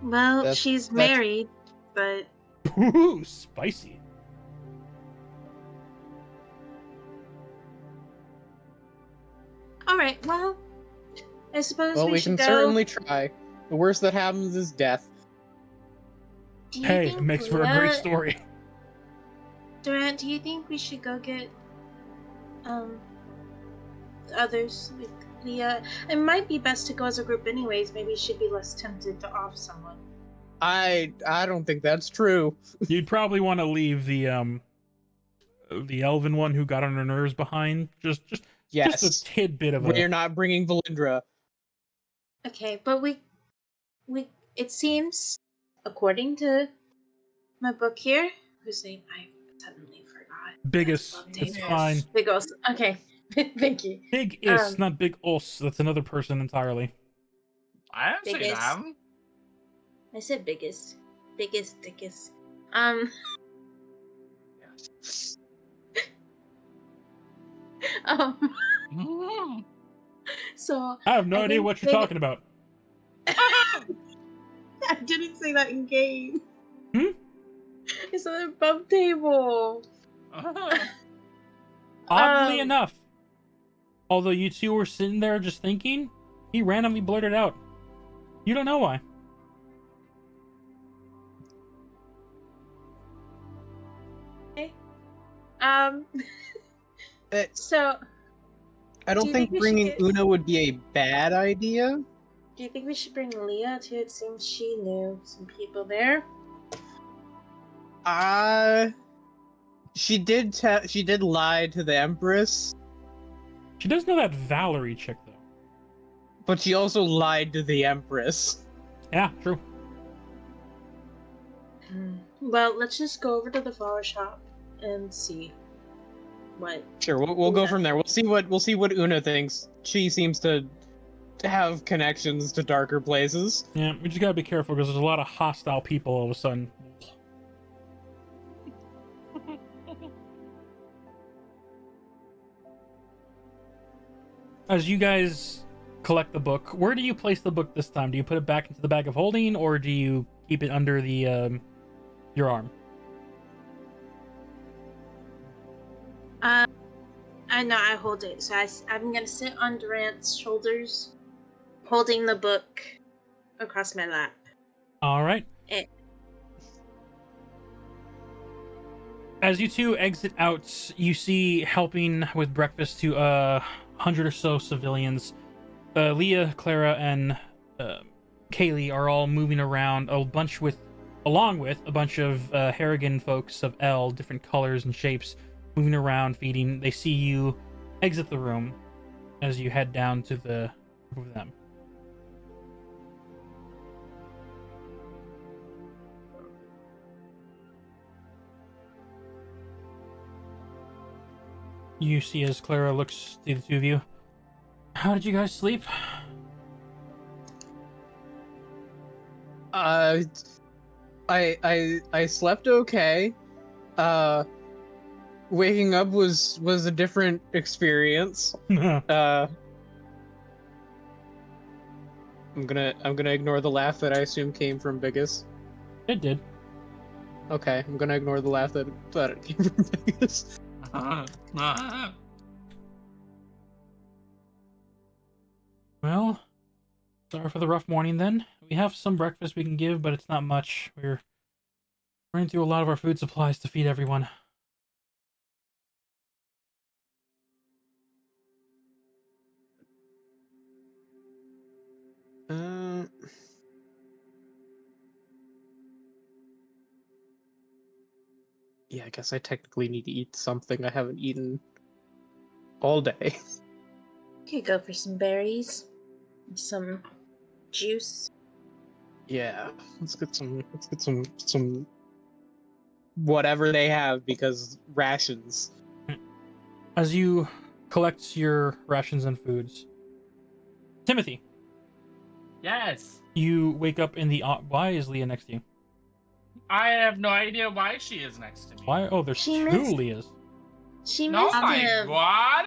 Well, That's- she's that's- married, but Ooh, spicy. alright, well, I suppose well, we should can go. certainly try. The worst that happens is death. Do you Hey, think it makes for a great Leah- story. Durant, do you think we should go get others like Leah? It might be best to go as a group anyways. Maybe she'd be less tempted to off someone. I don't think that's true. You'd probably want to leave the elven one who got on her nerves behind. Just Yes, a tidbit of we're a. not bringing Valindra. Okay, but we it seems, according to my book here, whose name I suddenly forgot. Biggest. It's fine. Big Os. Okay, thank you. Big is, not Big Os. That's another person entirely. I didn't say Biggest. that. I said biggest, dickest. Um. So I have no idea think what you're talking about. I didn't say that in game. Hmm? I said it above table. Oddly enough, although you two were sitting there just thinking, he randomly blurted out. You don't know why. Okay. Eh, So, I Do don't you think think we should bringing get- Una would be a bad idea. do you think we should bring Leah too? It seems she knew some people there. She did lie to the Empress, She does know that Valerie chick, though. but she also lied to the Empress. Yeah, true. Well, let's just go over to the flower shop and see what. Sure, we'll go Yeah. from there. We'll see what Una thinks. She seems to have connections to darker places. Yeah, we just gotta be careful because there's a lot of hostile people all of a sudden. As you guys collect the book, where do you place the book this time? Do you put it back into the bag of holding, or do you keep it under the your arm? I know I hold it, so I'm gonna sit on Durant's shoulders, holding the book across my lap. All right. It. As you two exit out, you see helping with breakfast to 100 or so civilians. Leah, Clara, and Kaylee are all moving around, along with a bunch of Harrigan folks of L, different colors and shapes, moving around, feeding. They see you exit the room as you head down to the group of them. You see as Clara looks to the two of you. How did you guys sleep? I slept okay. Waking up was a different experience. I'm gonna ignore the laugh that I assume came from Biggest. It did. Okay, I'm gonna ignore the laugh that it came from Biggest. Well, sorry for the rough morning then. We have some breakfast we can give, but it's not much. We're running through a lot of our food supplies to feed everyone. Yeah, I guess I technically need to eat something. I haven't eaten all day. Could go for some berries, some juice. Yeah, let's get some whatever they have because rations. As you collect your rations and foods, Timothy, Yes. you wake up in the. Why is Leah next to you? I have no idea why she is next to me. Why? Oh, there's She two missed- Leahs. She No, missed my him. God.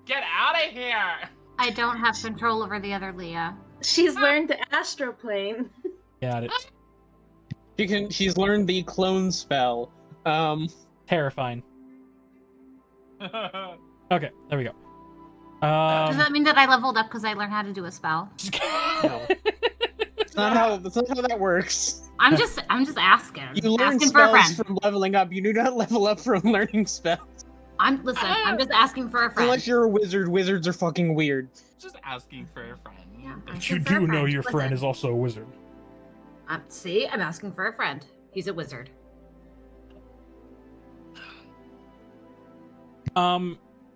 Get out of here. I don't have control over the other Leah. She's learned the astroplane. Got it. She's learned the clone spell. Terrifying. Okay, there we go. Does that mean that I leveled up because I learned how to do a spell? No. That's not how that works. I'm just asking. You learn Asking for a spells friend. from leveling up. You do not level up from learning spells. I'm just asking for a friend. Unless you're a wizard, wizards are fucking weird. Just asking for a friend. Yeah, But asking you for a do know friend. your friend Listen, is also a wizard. See, I'm asking for a friend. He's a wizard.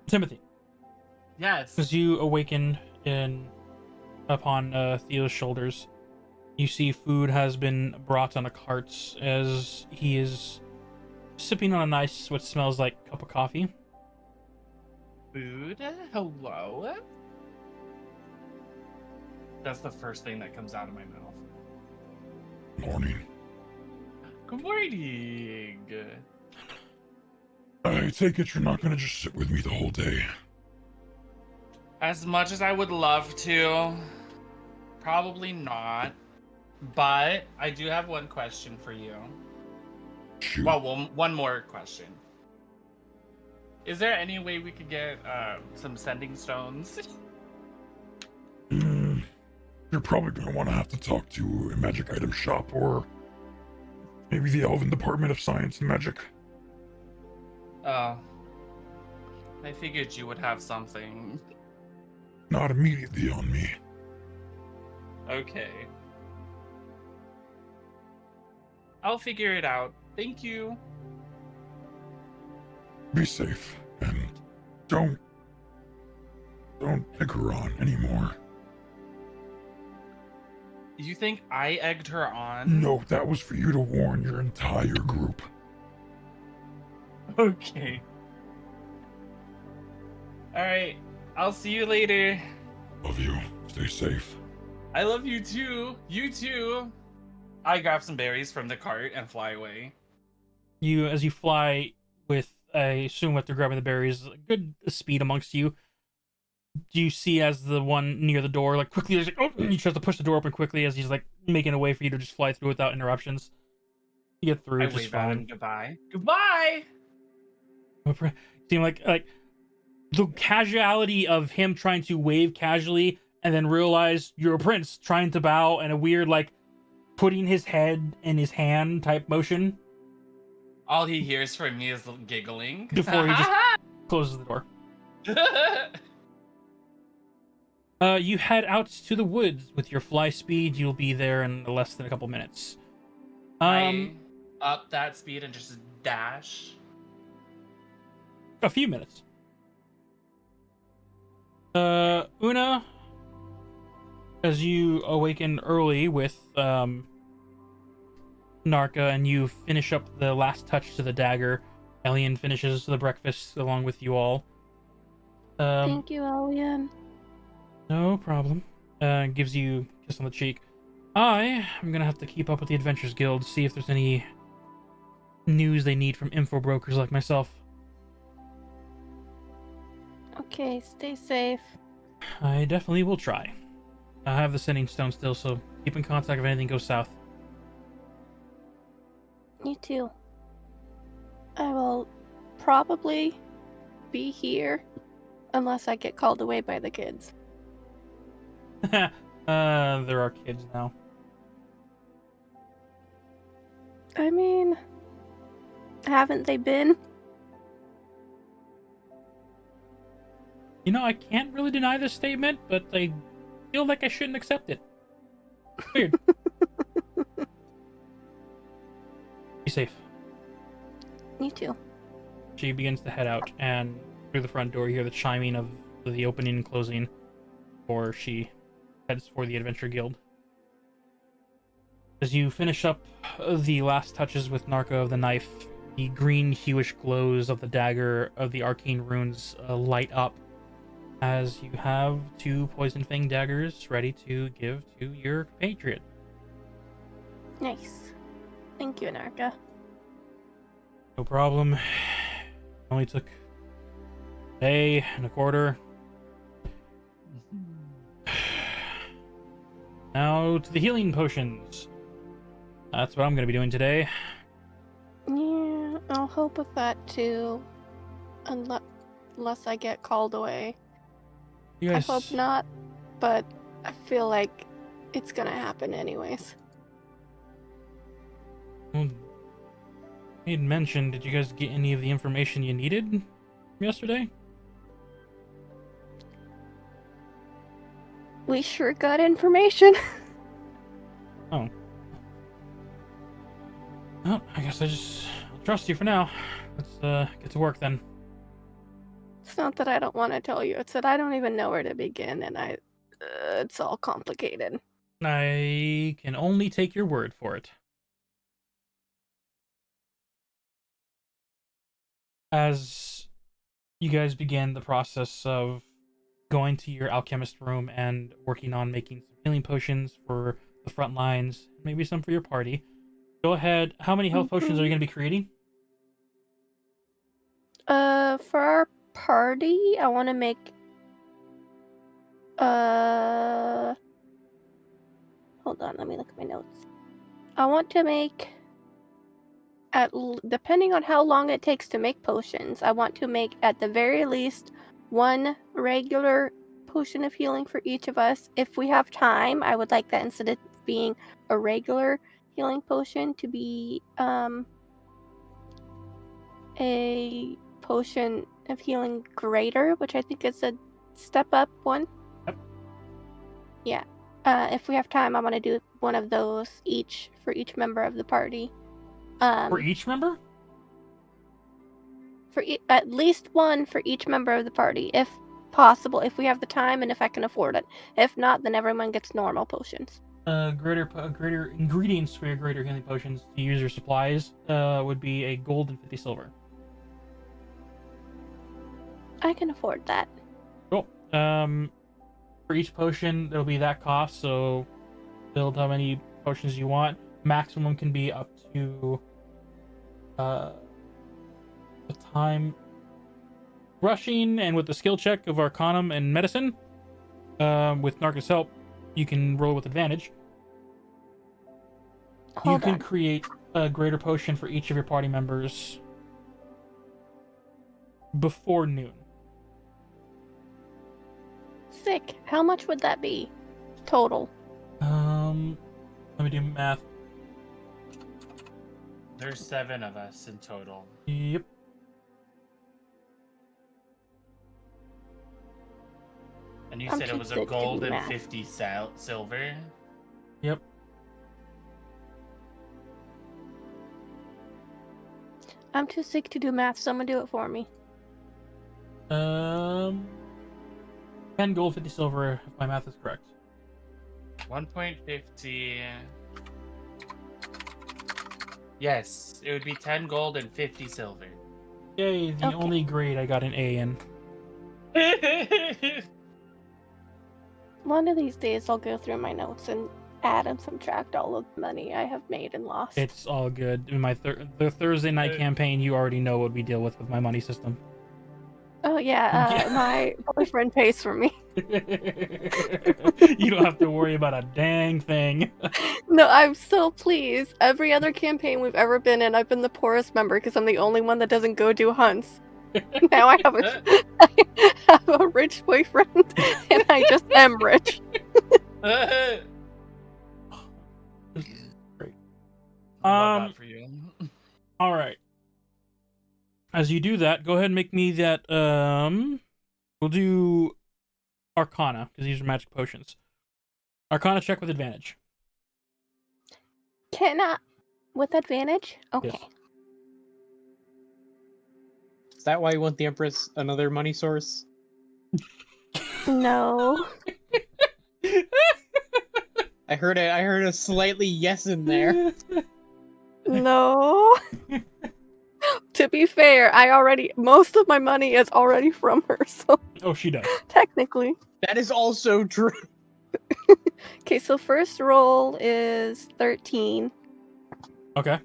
Timothy, Yes. as you awaken upon Theo's shoulders, you see food has been brought on a cart as he is sipping on a nice, what smells like cup of coffee. Food? Hello? That's the first thing that comes out of my mouth. Morning. Good morning. I take it you're not gonna just sit with me the whole day. As much as I would love to, probably not. But I do have one question for you. Shoot. Well, one more question. Is there any way we could get some sending stones? You're probably gonna want to have to talk to a magic item shop or maybe the Elven Department of Science and Magic. Oh. I figured you would have something. Not immediately on me. Okay. I'll figure it out. Thank you. Be safe and don't egg her on anymore. You think I egged her on? No, that was for you to warn your entire group. Okay. Alright. I'll see you later. Love you. Stay safe. I love you too. You too. I grab some berries from the cart and fly away. As you fly with, I assume after grabbing the berries, a good speed amongst you. Do you see as the one near the door, like quickly, like, oh, he tries to push the door open quickly as he's like making a way for you to just fly through without interruptions. You get through I just wave at him fine. goodbye. Goodbye! Seem like the casuality of him trying to wave casually and then realize you're a prince trying to bow and a weird like putting his head in his hand type motion All he hears from me is giggling. before he just closes the door. You head out to the woods with your fly speed. You'll be there in less than a couple minutes. I up that speed and just dash. A few minutes. Una, as you awaken early with Narca and you finish up the last touch to the dagger, Elian finishes the breakfast along with you all. Thank you, Elian. No problem. Gives you a kiss on the cheek. I am gonna have to keep up with the Adventures Guild, see if there's any news they need from info brokers like myself. Okay, stay safe. I definitely will try. I have the sending stone still, so keep in contact if anything goes south. You too. I will probably be here unless I get called away by the kids. There are kids now. I mean, haven't they been? You know, I can't really deny this statement, but I feel like I shouldn't accept it. Weird. Be safe. You too. She begins to head out, and through the front door, you hear the chiming of the opening and closing, or she heads for the Adventure Guild. As you finish up the last touches with Narco of the knife, the green hueish glows of the dagger of the arcane runes light up as you have 2 Poison Fang daggers ready to give to your compatriot. Nice. Thank you, Anarka. No problem. Only took a day and a quarter. Now to the healing potions. That's what I'm going to be doing today. Yeah, I'll help with that too. Unless I get called away. You guys, I hope not, but I feel like it's gonna happen anyways. Well, you had mentioned, did you guys get any of the information you needed yesterday? We sure got information. Oh. Well, I guess I'll trust you for now. Let's get to work then. It's not that I don't want to tell you, it's that I don't even know where to begin, and it's all complicated. I can only take your word for it. As you guys begin the process of going to your alchemist room and working on making some healing potions for the front lines, maybe some for your party, go ahead. How many health potions are you going to be creating? For our party, I want to make, hold on, let me look at my notes. I want to make, depending on how long it takes to make potions, I want to make at the very least 1 regular potion of healing for each of us. If we have time, I would like that instead of being a regular healing potion to be a potion of healing greater, which I think is a step up one. Yep. Yeah. If we have time, I'm gonna do one of those each for each member of the party. For each member? For at least one for each member of the party, if possible, if we have the time and if I can afford it. If not, then everyone gets normal potions. Greater ingredients for your greater healing potions to use your supplies would be a gold and 50 silver. I can afford that. Cool. For each potion, there'll be that cost, so build how many potions you want. Maximum can be up to the time rushing, and with the skill check of Arcanum and Medicine, with Narcus' help, you can roll with advantage. Hold you can on. create a greater potion for each of your party members before noon. Sick. How much would that be? Total. Let me do math. There's 7 of us in total. Yep. And you I'm said it too was a sick to do gold and math. 50 silver? Yep. I'm too sick to do math. Someone do it for me. 10 gold, 50 silver, if my math is correct. 1.50. Yes, it would be 10 gold and 50 silver. Yay, the Okay. only grade I got an A in. One of these days, I'll go through my notes and add and subtract all of the money I have made and lost. It's all good. In my the Thursday night campaign, you already know what we deal with my money system. Oh yeah, my boyfriend pays for me. You don't have to worry about a dang thing. No, I'm so pleased. Every other campaign we've ever been in, I've been the poorest member because I'm the only one that doesn't go do hunts. Now I have a rich boyfriend, and I just am rich. Great. I love that for you. All right. As you do that, go ahead and make me that. We'll do Arcana because these are magic potions. Arcana check with advantage. Cannot with advantage. Okay. Yes. Is that why you want the Empress another money source? No. I heard a slightly yes in there. No. To be fair, most of my money is already from her, so Oh, she does. technically. That is also true. Okay, so first roll is 13. Okay.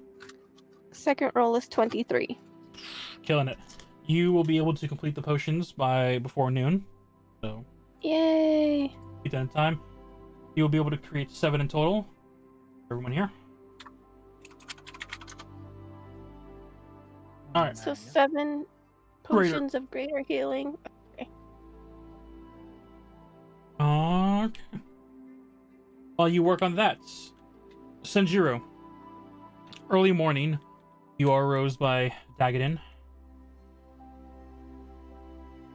Second roll is 23. Killing it. You will be able to complete the potions by before noon. So, Yay. keep that in time. You'll be able to create 7 in total. Everyone here. All right. So 7 potions of greater healing. Okay. Okay. While you work on that, Senjiro. Early morning, you are arose by Dagadin.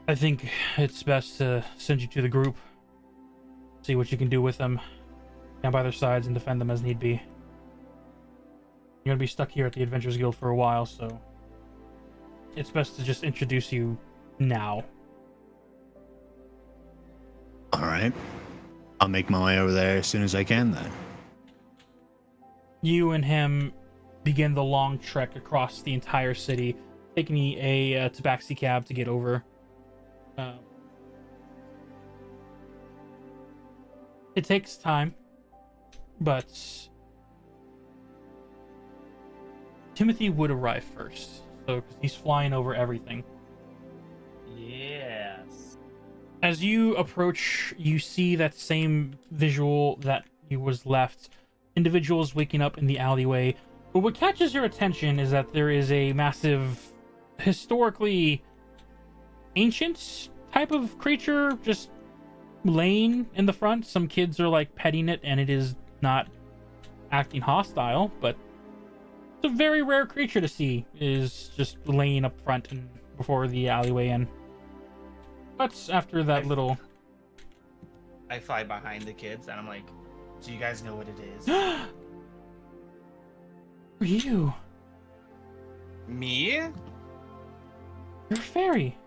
I think it's best to send you to the group. See what you can do with them. Stand by their sides and defend them as need be. You're gonna be stuck here at the Adventurers Guild for a while, so it's best to just introduce you now. All right. I'll make my way over there as soon as I can then. You and him begin the long trek across the entire city, taking a tabaxi cab to get over. It takes time, but Timothy would arrive first, so he's flying over everything. Yes. As you approach, you see that same visual that you was left. Individuals waking up in the alleyway. But what catches your attention is that there is a massive, historically ancient type of creature just laying in the front. Some kids are like petting it, and it is not acting hostile, but it's a very rare creature to see. Is just laying up front and before the alleyway in. But after that little... I fly behind the kids and I'm like, do you guys know what it is? Who are you? Me? You're a fairy.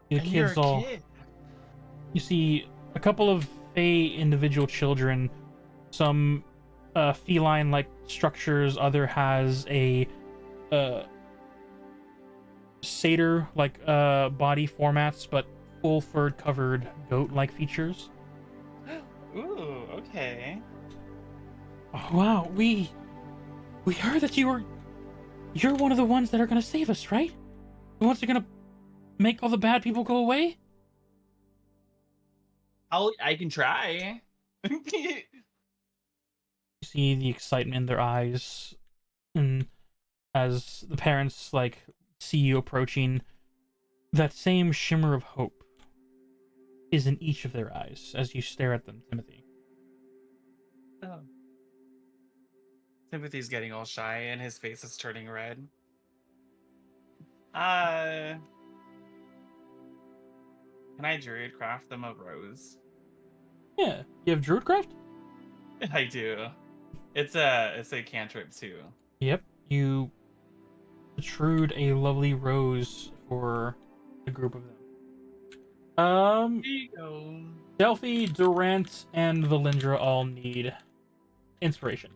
The And you're kids a all... kid. You see a couple of fey individual children, some feline-like structures, other has a satyr-like body formats, but full fur-covered goat-like features. Ooh, okay. Oh, wow, we heard that you're one of the ones that are gonna save us, right? The ones that are gonna make all the bad people go away? I can try. You see the excitement in their eyes, and as the parents like see you approaching, that same shimmer of hope is in each of their eyes as you stare at them, Timothy. Oh. Timothy's getting all shy and his face is turning red. Can I druid craft them a rose? Yeah, you have Druidcraft? I do. It's a cantrip too. Yep, you protrude a lovely rose for a group of them. There you go. Delphi, Durant, and Valindra all need inspiration.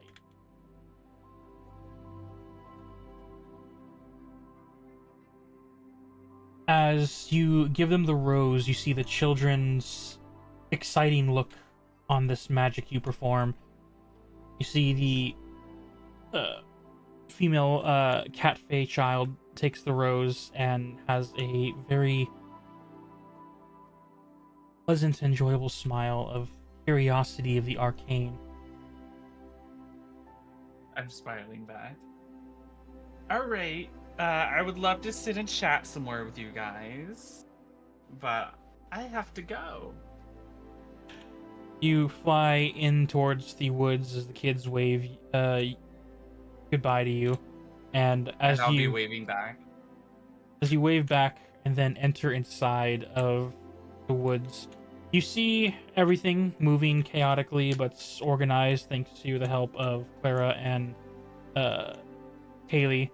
As you give them the rose, you see the children's exciting look on this magic you perform. You see the female cat fae child takes the rose and has a very pleasant, enjoyable smile of curiosity of the arcane. I'm smiling back. All right. I would love to sit and chat some more with you guys, but I have to go. You fly in towards the woods as the kids wave goodbye to you, and And I'll be waving back. as you wave back and then enter inside of the woods, you see everything moving chaotically but organized thanks to the help of Clara and Kaylee,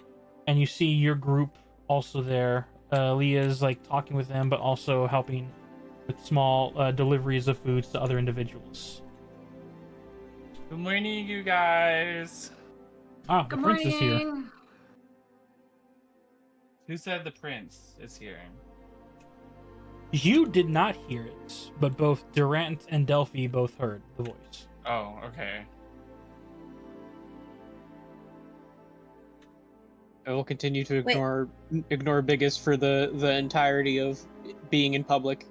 and you see your group also there. Leah's like talking with them, but also helping with small deliveries of foods to other individuals. Good morning, you guys. Ah, the Good prince is here. morning. Who said the prince is here? You did not hear it, but both Durant and Delphi both heard the voice. Oh, okay. I will continue to ignore Biggest for the entirety of being in public.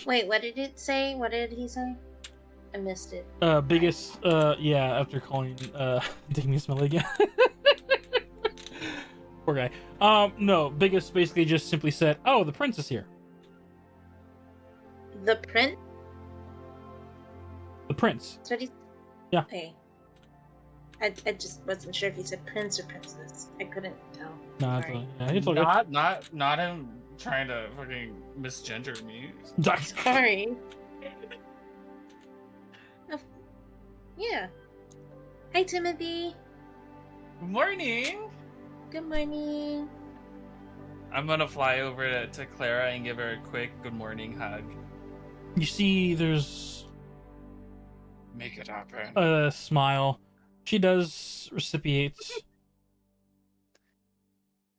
Wait, what did it say? What did he say? I missed it. Biggest, yeah, after calling, taking me a smell again. Poor guy. No, Biggest basically just simply said, oh, the prince is here. The prince? The prince. That's what he... Yeah. Okay. I just wasn't sure if he said prince or princess. I couldn't tell. Nah, Sorry. it's all good. Not him trying to fucking misgender me. Sorry. Yeah. Hi, Timothy. Good morning. Good morning. I'm gonna fly over to Clara and give her a quick good morning hug. You see, there's Make it happen. a smile. She does reciprocate.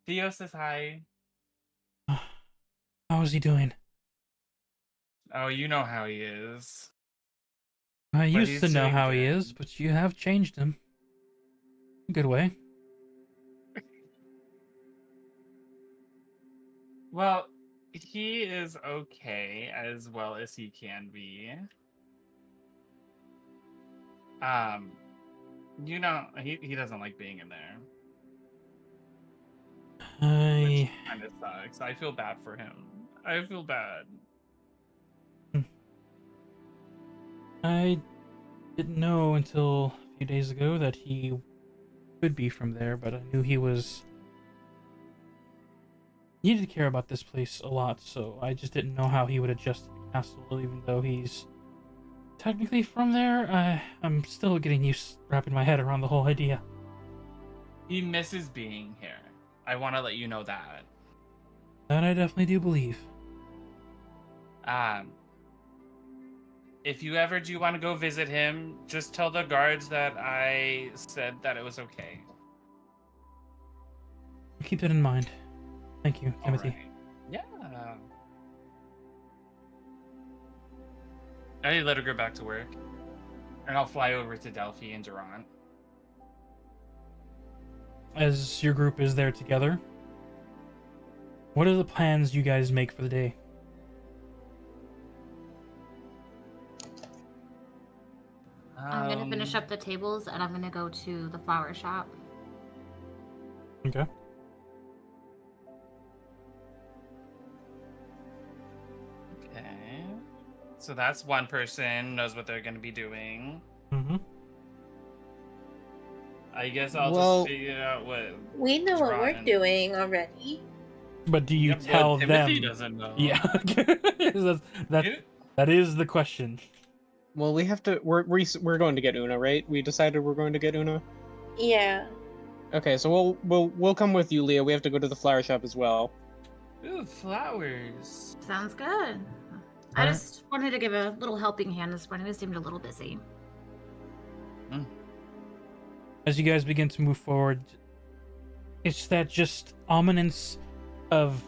Theo says hi. How is he doing? Oh, you know how he is. I But used he's to know doing how he good. is, but you have changed him. Good way. Well, he is okay as well as he can be. You know, he doesn't like being in there, which kind of sucks. I feel bad for him. I feel bad. I didn't know until a few days ago that he could be from there, but I knew he needed to care about this place a lot, so I just didn't know how he would adjust to the castle, even though he's technically from there. I'm still getting used wrapping my head around the whole idea. He misses being here. I want to let you know that. That I definitely do believe. If you ever do want to go visit him, just tell the guards that I said that it was okay. Keep that in mind. Thank you, Timothy. Alright. Yeah. I let her go back to work. And I'll fly over to Delphi and Durant. As your group is there together, what are the plans you guys make for the day? I'm gonna finish up the tables and I'm gonna go to the flower shop. Okay. Okay. So that's one person knows what they're going to be doing. Mm-hmm. I guess I'll Well, just figure out what. We know what we're Drawing. doing already. But do you Yep, but tell Timothy them? doesn't know. Yeah. that is the question. Well, we have to. We're going to get Una, right? We decided we're going to get Una. Yeah. Okay, so we'll come with you, Leah. We have to go to the flower shop as well. Ooh, flowers. Sounds good. I Alright. just wanted to give a little helping hand this morning. I seemed a little busy. As you guys begin to move forward, it's that just ominous of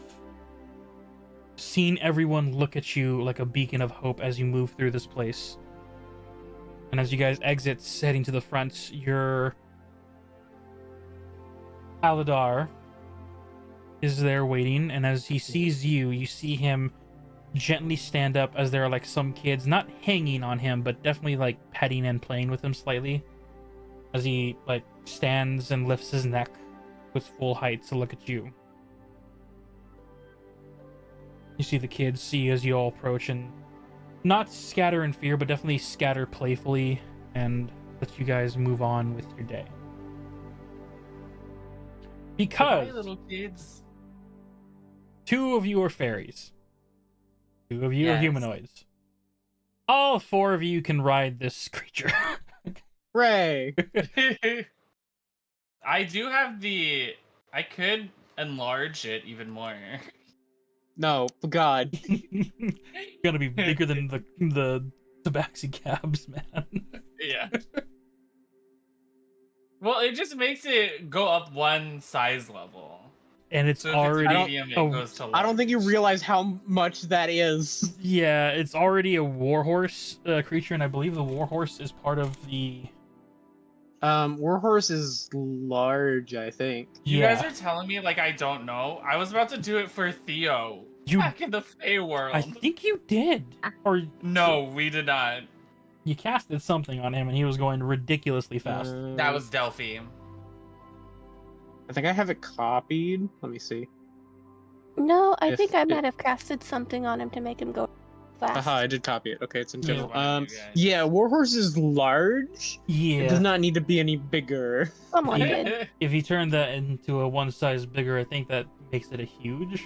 seeing everyone look at you like a beacon of hope as you move through this place. And as you guys exit, heading to the front, your Aladar is there waiting, and as he sees you, you see him gently stand up as there are like some kids not hanging on him, but definitely like petting and playing with him slightly as he like stands and lifts his neck with full height to look at you. You see the kids see as you all approach and not scatter in fear, but definitely scatter playfully and let you guys move on with your day. Because Goodbye, little kids. 2 of you are fairies. 2 of you are Yes. humanoids. All 4 of you can ride this creature. Ray. I do have the. I could enlarge it even more. No, God. Gonna be bigger than the tabaxi cabs, man. Yeah. Well, it just makes it go up one size level. And it's So if already it's medium, it goes to large. I don't think you realize how much that is. yeah, it's already a warhorse creature, and I believe the warhorse is part of the. Warhorse is large, I think. You Yeah. guys are telling me like I don't know. I was about to do it for Theo. You- Back in the Fey world. I think you did, or No, we did not. you casted something on him, and he was going ridiculously fast. That was Delphi. I think I have it copied. Let me see. No, I If think I it- might have casted something on him to make him go fast. Haha, I did copy it. Okay, it's in Yeah. general. One of you guys. Yeah, Warhorse is large. It Yeah. does not need to be any bigger. Someone Yeah. did. If you turn that into a one size bigger, I think that makes it a huge.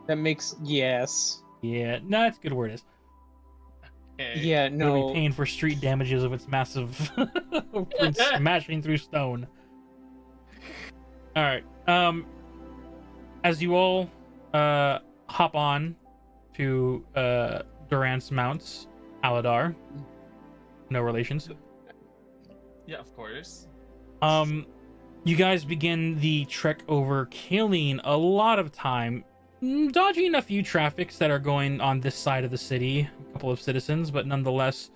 That makes yes. Yeah, no, that's a good word. Is Okay. Yeah, It'll no. be paying for street damages of its massive footprint smashing through stone. All right. As you all hop on to Durant's mounts, Aladar, no relations. Yeah, of course. You guys begin the trek over, killing a lot of time, dodging a few traffics that are going on this side of the city, a couple of citizens, but nonetheless,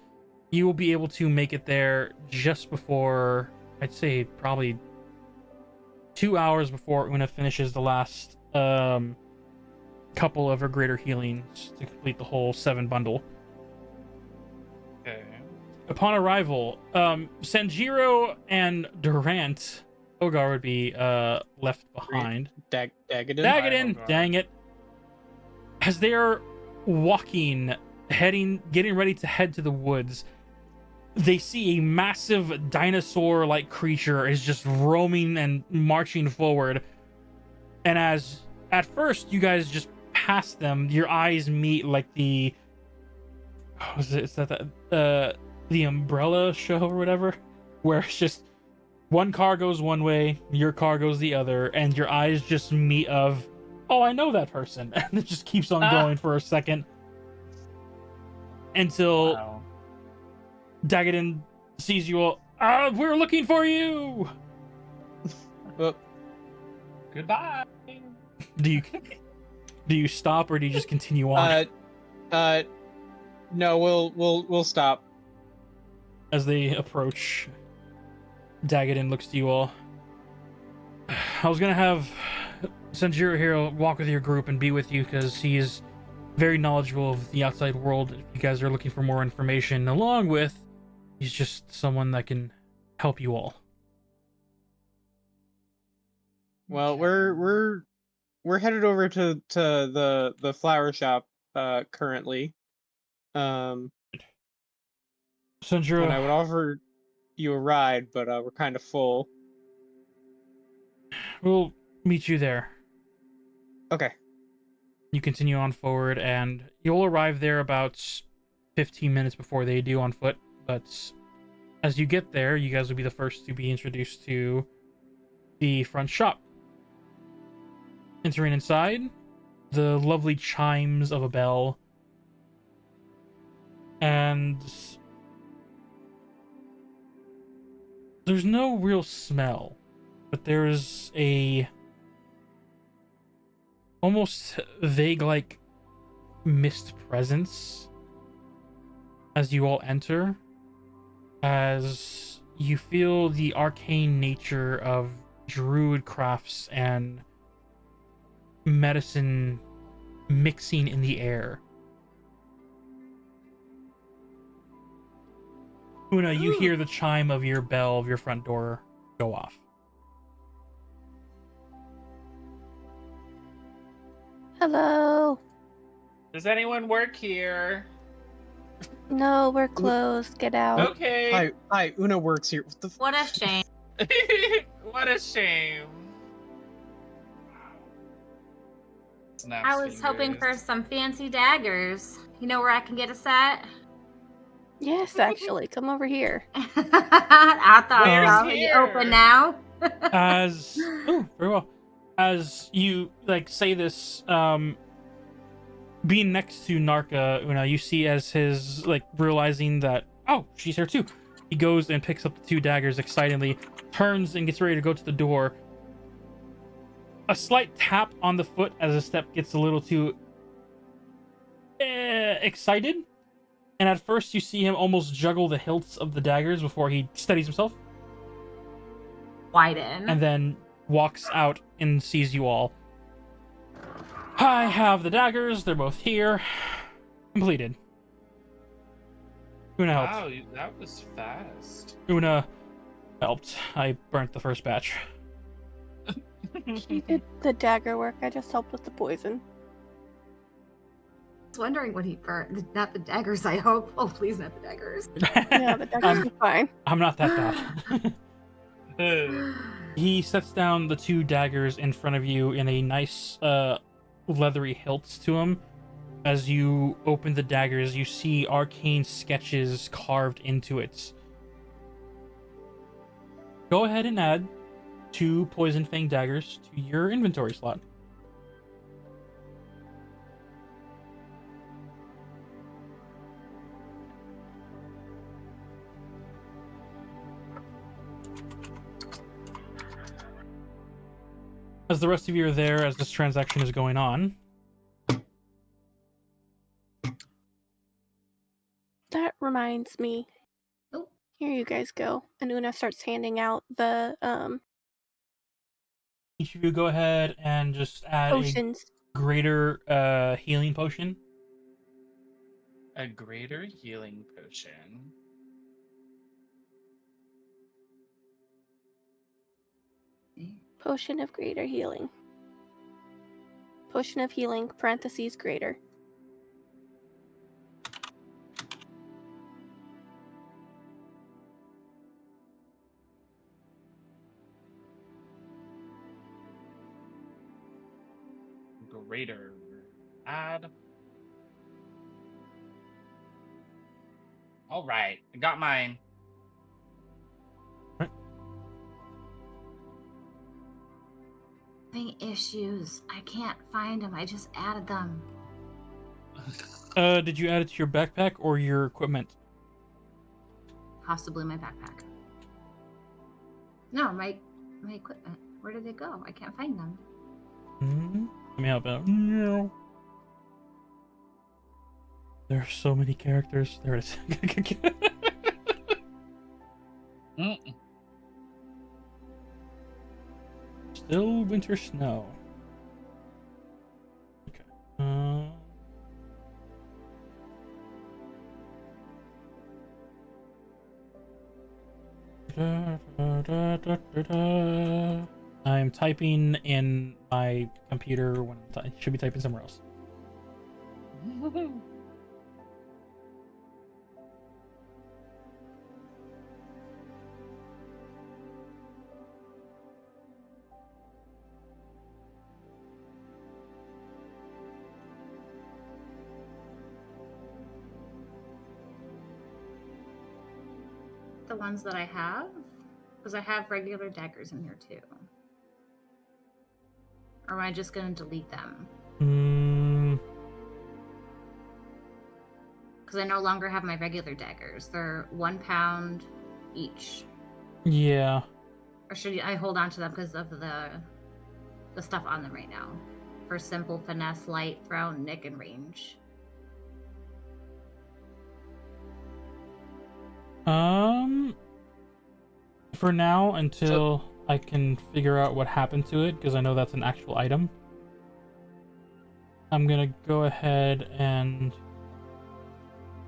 you will be able to make it there just before, I'd say probably 2 hours before Una finishes the last couple of her greater healings to complete the whole 7 bundle. Okay. Upon arrival, Sanjiro and Durant, Ogar would be left behind. Dagadin. Dagadin, Ogar. dang it. As they are walking, getting ready to head to the woods, they see a massive dinosaur-like creature is just roaming and marching forward. And as at first you guys just pass them, your eyes meet like the the Umbrella show or whatever, where it's just one car goes one way, your car goes the other, and your eyes just meet of, oh, I know that person, and it just keeps on going for a second until Wow. Dagadin sees you all. We're looking for you. Well, Goodbye. Do you stop or do you just continue on? No, we'll stop. As they approach, Dagadin looks to you all. I was gonna have Sanjiro here walk with your group and be with you because he is very knowledgeable of the outside world. If you guys are looking for more information, along with, he's just someone that can help you all. Well, we're headed over to the flower shop currently. Sanjiro, And I would offer you a ride, but we're kind of full. we'll meet you there. Okay. You continue on forward, and you'll arrive there about 15 minutes before they do on foot. But as you get there, you guys will be the first to be introduced to the front shop. Entering inside, the lovely chimes of a bell, and there's no real smell, but there's a almost vague, like, mist presence as you all enter, as you feel the arcane nature of druid crafts and medicine mixing in the air. Una, you hear the chime of your bell of your front door go off. Hello. Does anyone work here? No, we're closed. Get out. Okay. Hi, Una works here. What the What a shame. What a shame. Snaps I was hoping for fingers. some fancy daggers. You know where I can get a set? Yes, actually. Come over here. I thought Where's so. You open here? now? Very well. As you say this, being next to Narca, Una, you see as his realizing that, oh, she's here too. He goes and picks up the 2 daggers excitedly, turns and gets ready to go to the door. A slight tap on the foot as the step gets a little too excited. And at first you see him almost juggle the hilts of the daggers before he steadies himself. Widen. And then walks out and sees you all. I have the daggers. They're both here. Completed. Una helped. Wow, that was fast. Una helped. I burnt the first batch. He did the dagger work. I just helped with the poison. I was wondering what he burned. Not the daggers, I hope. Oh, please, not the daggers. Yeah, the daggers are fine. I'm not that bad. He sets down the 2 daggers in front of you in a nice leathery hilts to him. As you open the daggers, you see arcane sketches carved into it. Go ahead and add 2 Poison Fang daggers to your inventory slot. As the rest of you are there, as this transaction is going on. That reminds me. Oh. Here you guys go. And Una starts handing out the Each of you go ahead and just add potions. a greater healing potion. A greater healing potion. Potion of greater healing. Potion of healing, parentheses, greater. Greater. Add. All right, I got mine. Having issues. I can't find them. I just added them. Did you add it to your backpack or your equipment? Possibly my backpack. No, my equipment. Where did they go? I can't find them. Let me help out. No. There are so many characters. There it is. Still winter snow. Okay. I'm typing in my computer when I should be typing somewhere else. The ones that I have? Because I have regular daggers in here too. Or am I just going to delete them? Because I no longer have my regular daggers. They're 1 pound each. Yeah. Or should I hold on to them because of the stuff on them right now? For simple, finesse, light, throw, nick, and range. For now, until I can figure out what happened to it, because I know that's an actual item, I'm gonna go ahead and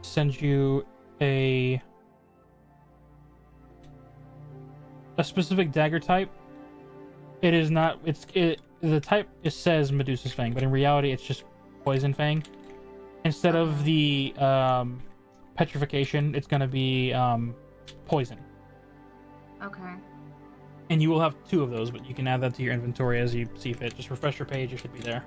send you a specific dagger type. It is not. The type it says Medusa's Fang, but in reality, it's just Poison Fang. Instead of the petrification, it's gonna be poison. Okay. And you will have 2 of those, but you can add that to your inventory as you see fit. Just refresh your page; it should be there.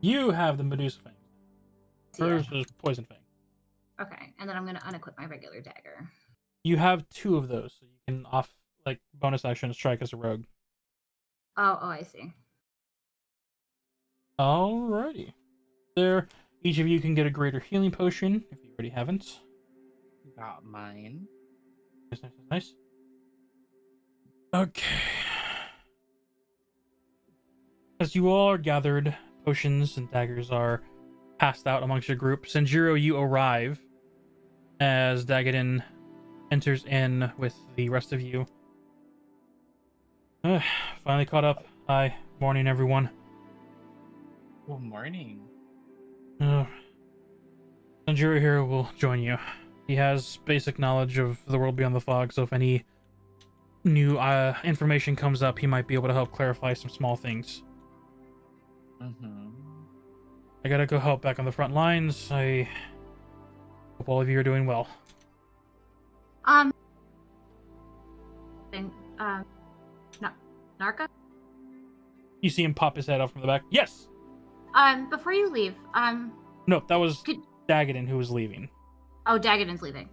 You have the Medusa Fang. Hers is Poison Fang. Okay, and then I'm gonna unequip my regular dagger. You have 2 of those, so you can bonus action strike as a rogue. Oh, I see. Alrighty. There, each of you can get a greater healing potion if you already haven't. Got mine. Nice. Okay. As you all are gathered, potions and daggers are passed out amongst your group. Senjiro, you arrive as Dagadin enters in with the rest of you. Finally caught up. Hi. Morning, everyone. Good morning. Senjiro here will join you. He has basic knowledge of the world beyond the fog, so if any new information comes up, he might be able to help clarify some small things. I gotta go help back on the front lines. I hope all of you are doing well. Narca? You see him pop his head out from the back. Yes! Before you leave, No, that was Dagadin who was leaving. Oh, Dagadin's leaving.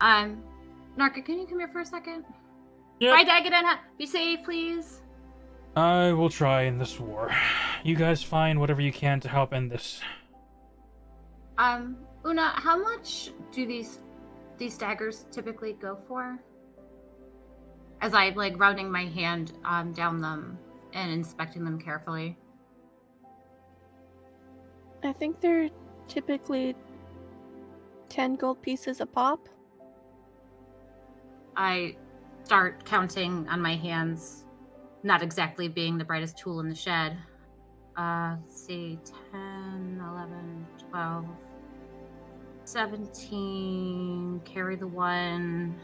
Narca, can you come here for a second? Yep. Bye, Dagadin. Be safe, please. I will try in this war. You guys find whatever you can to help end this. Una, how much do these daggers typically go for? As I'm running my hand down them and inspecting them carefully. I think they're typically 10 gold pieces a pop. I start counting on my hands, not exactly being the brightest tool in the shed. Let's see, 10, 11, 12, 17, carry the 1.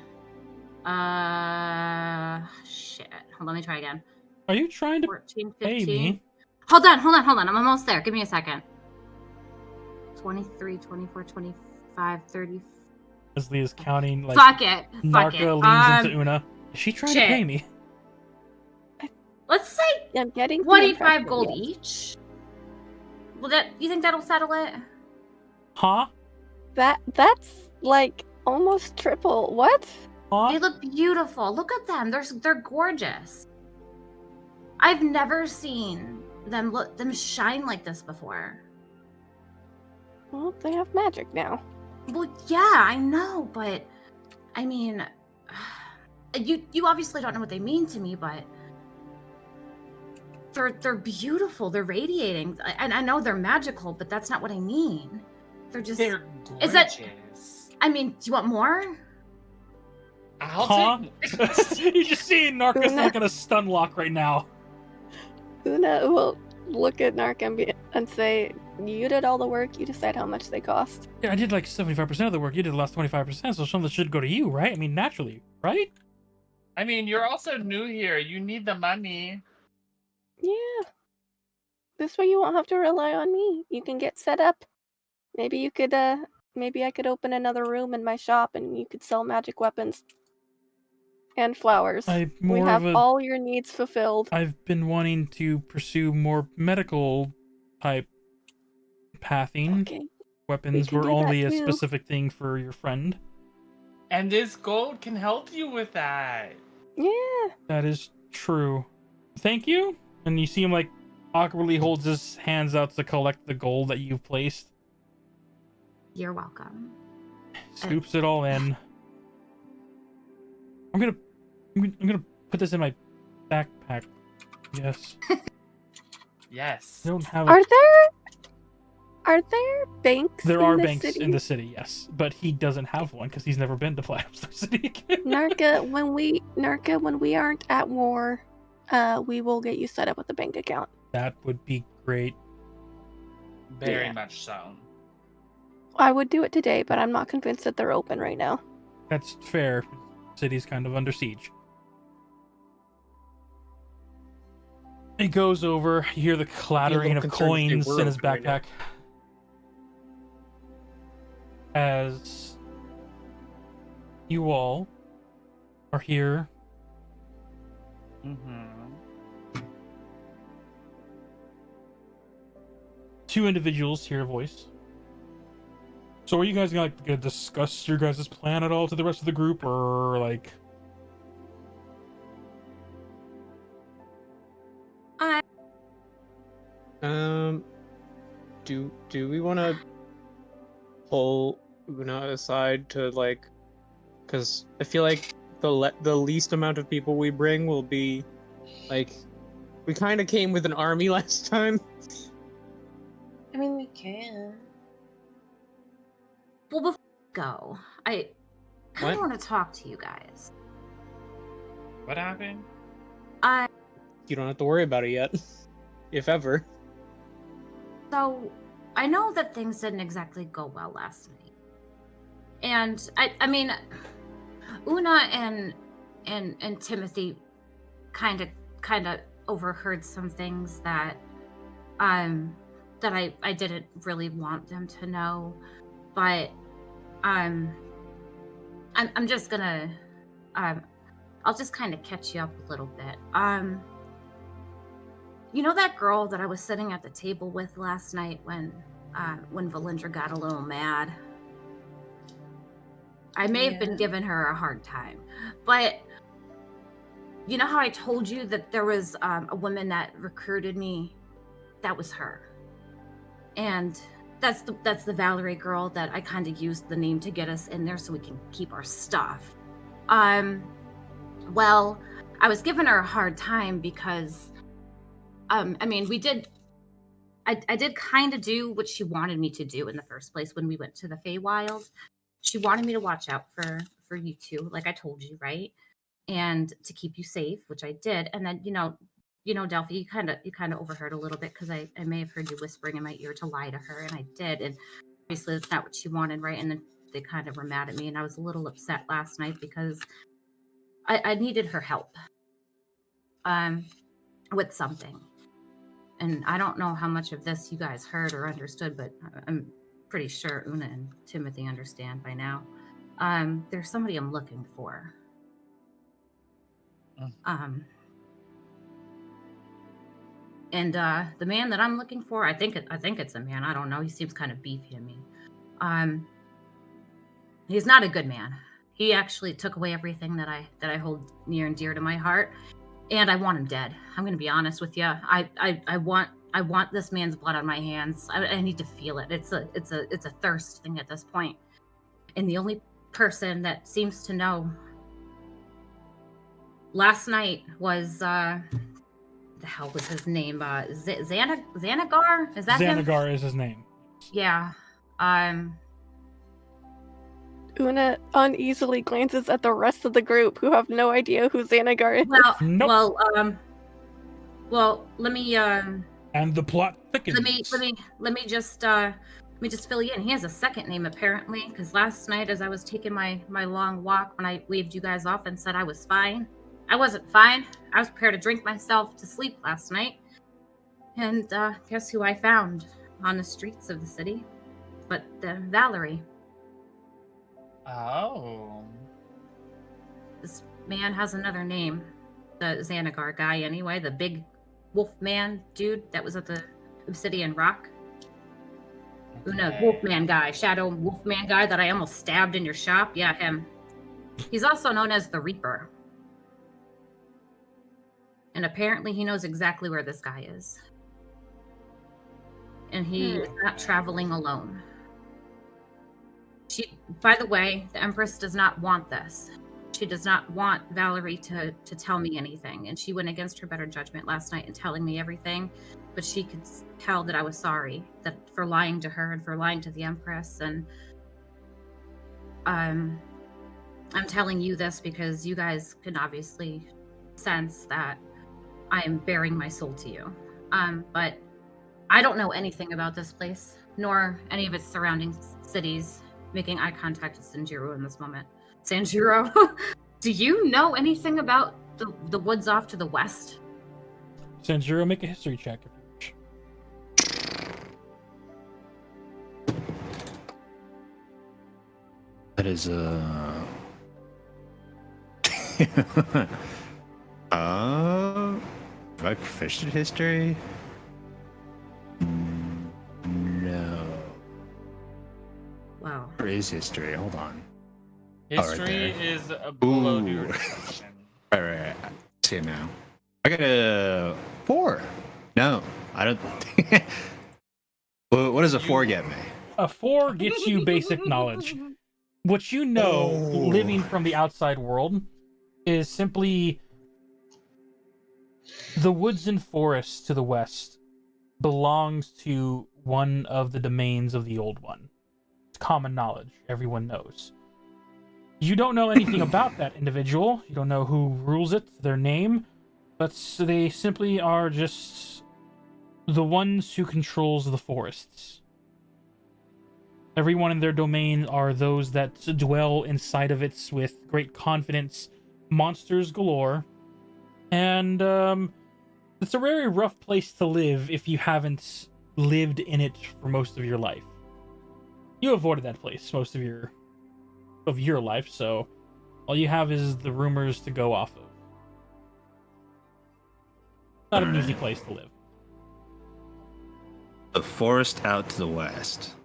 Shit. Hold on, let me try again. Are you trying to 14, pay 15. me? Hold on. I'm almost there. Give me a second. 23, 24, 25, 30. Leslie is counting like Fuck it. Narca leans into Una. Is she trying to pay me? Let's say I'm getting 25 gold each. Will you think that'll settle it? Huh? That's almost triple. What? Huh? They look beautiful. Look at them. They're gorgeous. I've never seen them shine like this before. Well, they have magic now. Well, yeah, I know, but I mean, you obviously don't know what they mean to me, but they're beautiful. They're radiating, and I know they're magical, but that's not what I mean. They're gorgeous. Is that? I mean, do you want more? I'll take. You just see Narca's like in a stun lock right now. Una will look at Narca and say, you did all the work, you decide how much they cost. Yeah, I did 75% of the work. You did the last 25%, so some of this should go to you, right? I mean, naturally, right? I mean, you're also new here. You need the money. Yeah. This way you won't have to rely on me. You can get set up. Maybe you could, maybe I could open another room in my shop and you could sell magic weapons. And flowers. We have all your needs fulfilled. I've been wanting to pursue more medical type pathing. Okay. Weapons were only a specific thing for your friend. And this gold can help you with that. Yeah. That is true. Thank you. And you see him awkwardly holds his hands out to collect the gold that you've placed. You're welcome. Scoops it all in. I'm gonna put this in my backpack. Yes. Yes. I don't have. Are there Are there banks There in are the banks city? in the city, yes, but he doesn't have one because he's never been to Platinum Star City. Narca, when we aren't at war, we will get you set up with a bank account. That would be great. Very Yeah. much so. I would do it today, but I'm not convinced that they're open right now. That's fair. City's kind of under siege. He goes over. You hear the clattering of concerned if they coins were in his open right now. backpack. As you all are here, Mm-hmm. two individuals hear a voice. So are you guys gonna discuss your guys' plan at all to the rest of the group, or like? Do we want to pull Una aside to like, because I feel like the least amount of people we bring will be like, we kind of came with an army last time. I mean, we can. Well, before we go, I kind of What? want to talk to you guys. What happened? You don't have to worry about it yet, if ever. So, I know that things didn't exactly go well last night. And I mean, Una and Timothy kind of overheard some things that I didn't really want them to know, but I'm just gonna I'll just kind of catch you up a little bit. You know that girl that I was sitting at the table with last night when Valindra got a little mad? I may have been Yeah. giving her a hard time, but you know how I told you that there was a woman that recruited me? That was her. And that's the Valerie girl that I kind of used the name to get us in there so we can keep our stuff. Well, I was giving her a hard time because I mean, I did kind of do what she wanted me to do in the first place when we went to the Feywild. She wanted me to watch out for you two, like I told you, right? And to keep you safe, which I did. And then, you know, Delphi, you kind of overheard a little bit because I may have heard you whispering in my ear to lie to her, and I did. And obviously, that's not what she wanted, right? And then they kind of were mad at me, and I was a little upset last night because I needed her help, with something. And I don't know how much of this you guys heard or understood, but I'm pretty sure Una and Timothy understand by now. There's somebody I'm looking for. And the man that I'm looking for, I think it's a man. I don't know. He seems kind of beefy to me. He's not a good man. He actually took away everything that I hold near and dear to my heart, and I want him dead. I'm going to be honest with you. I want this man's blood on my hands. I need to feel it. It's a thirst thing at this point. And the only person that seems to know last night was the hell was his name? Xanagar? Is that him? Xanagar is his name. Yeah. Una uneasily glances at the rest of the group who have no idea who Xanagar is. Well, Nope. well, let me And the plot thickens. let me just fill you in. He has a second name apparently, because last night as I was taking my long walk, when I waved you guys off and said I was fine, I wasn't fine. I was prepared to drink myself to sleep last night. And guess who I found on the streets of the city? But Valerie. Oh. This man has another name. The Xanagar guy anyway, the big wolfman dude that was at the Obsidian Rock. No, Wolfman guy, Shadow Wolfman guy that I almost stabbed in your shop. Yeah, him. He's also known as the Reaper. And apparently he knows exactly where this guy is. And he is not traveling alone. By the way, the Empress does not want this. She does not want Valerie to tell me anything, and she went against her better judgment last night in telling me everything. But she could tell that I was sorry that for lying to her and for lying to the Empress. And I'm telling you this because you guys can obviously sense that I am bearing my soul to you. But I don't know anything about this place, nor any of its surrounding cities. Making eye contact with Sanjiro in this moment. Sanjiro, do you know anything about the woods off to the west? Sanjiro, make a history check if you wish. That is do I proficient history? No. Wow. Where is history? Hold on. History there. is below Ooh. your perception. Right. See it now. I got a 4. No, I don't. What does a 4 get me? A 4 gets you basic knowledge. What you know, living from the outside world, is simply the woods and forests to the west belongs to one of the domains of the old one. It's common knowledge. Everyone knows. You don't know anything about that individual. You don't know who rules it, their name, but they simply are just the ones who controls the forests. Everyone in their domain are those that dwell inside of it with great confidence, monsters galore, and it's a very rough place to live if you haven't lived in it for most of your life. You avoided that place most of your life, so all you have is the rumors to go off of. Not an easy place to live. The forest out to the west.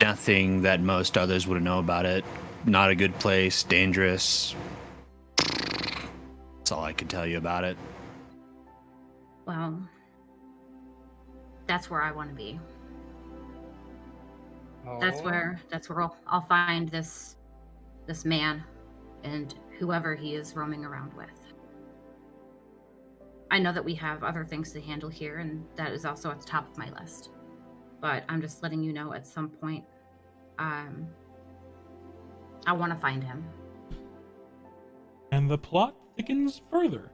Nothing that most others would know about it. Not a good place, dangerous. That's all I can tell you about it. Well, that's where I want to be. That's where I'll find this man and whoever he is roaming around with. I know that we have other things to handle here, and that is also at the top of my list. But I'm just letting you know at some point, I want to find him. And the plot thickens further.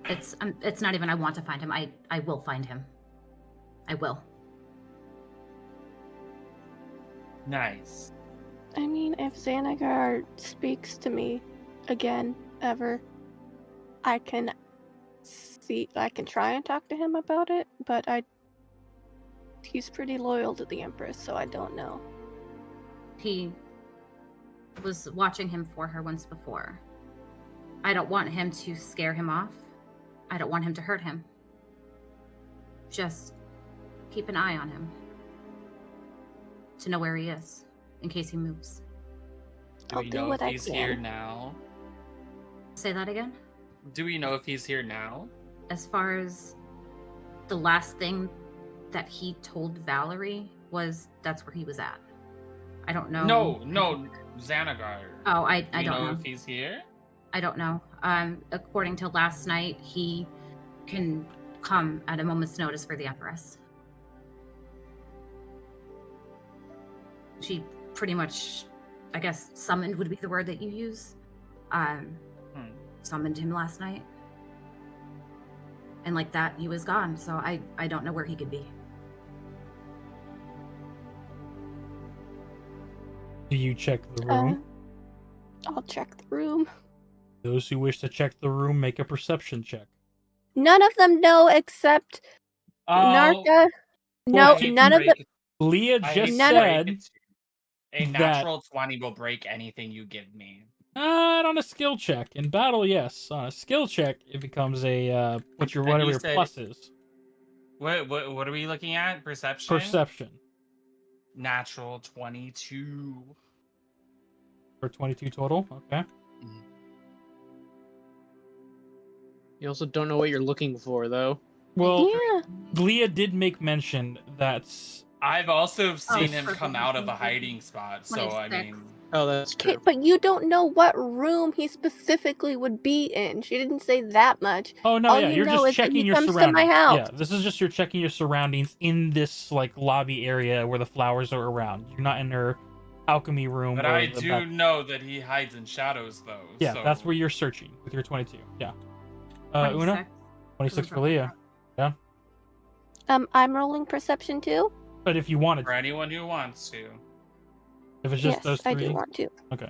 It's not even I want to find him. I will find him. I will. Nice. I mean, if Xanagar speaks to me again, ever, I can try and talk to him about it, but he's pretty loyal to the Empress, so I don't know. He was watching him for her once before. I don't want him to scare him off. I don't want him to hurt him. Just keep an eye on him. To know where he is, in case he moves. Do we know if he's here now? Say that again? Do we know if he's here now? As far as the last thing that he told Valerie was that's where he was at. I don't know. No, Xanagar. Oh, I Do you don't know if he's here? I don't know. According to last night, he can come at a moment's notice for the Empress. She pretty much, I guess, summoned would be the word that you use. Summoned him last night. And like that, he was gone. So I don't know where he could be. Do you check the room? I'll check the room. Those who wish to check the room, make a perception check. None of them know except Narca. No, none of them. Leah just said a natural 20 will break anything you give me. Not on a skill check. In battle, yes. On a skill check, it becomes a whatever your plus is. What are we looking at? Perception? Perception. Natural 22. For 22 total? Okay. You also don't know what you're looking for, though. Well, Yeah. Leah did make mention that I've also seen him perfect. come out of a hiding spot, so I 26. mean, Oh, that's Okay, true. but you don't know what room he specifically would be in. She didn't say that much. Oh no, All yeah, you you're know just is that he checking your comes to my surroundings. house. Yeah, this is just you're checking your surroundings in this like lobby area where the flowers are around. You're not in her alchemy room. but or I the do back... know that he hides in shadows, though. Yeah, so... that's where you're searching with your 22. Yeah. 26. Una, 26 for Leah. Yeah, I'm rolling perception too. but if you wanted For to, anyone who wants to. if it's just Yes, those I three. do want to. Okay.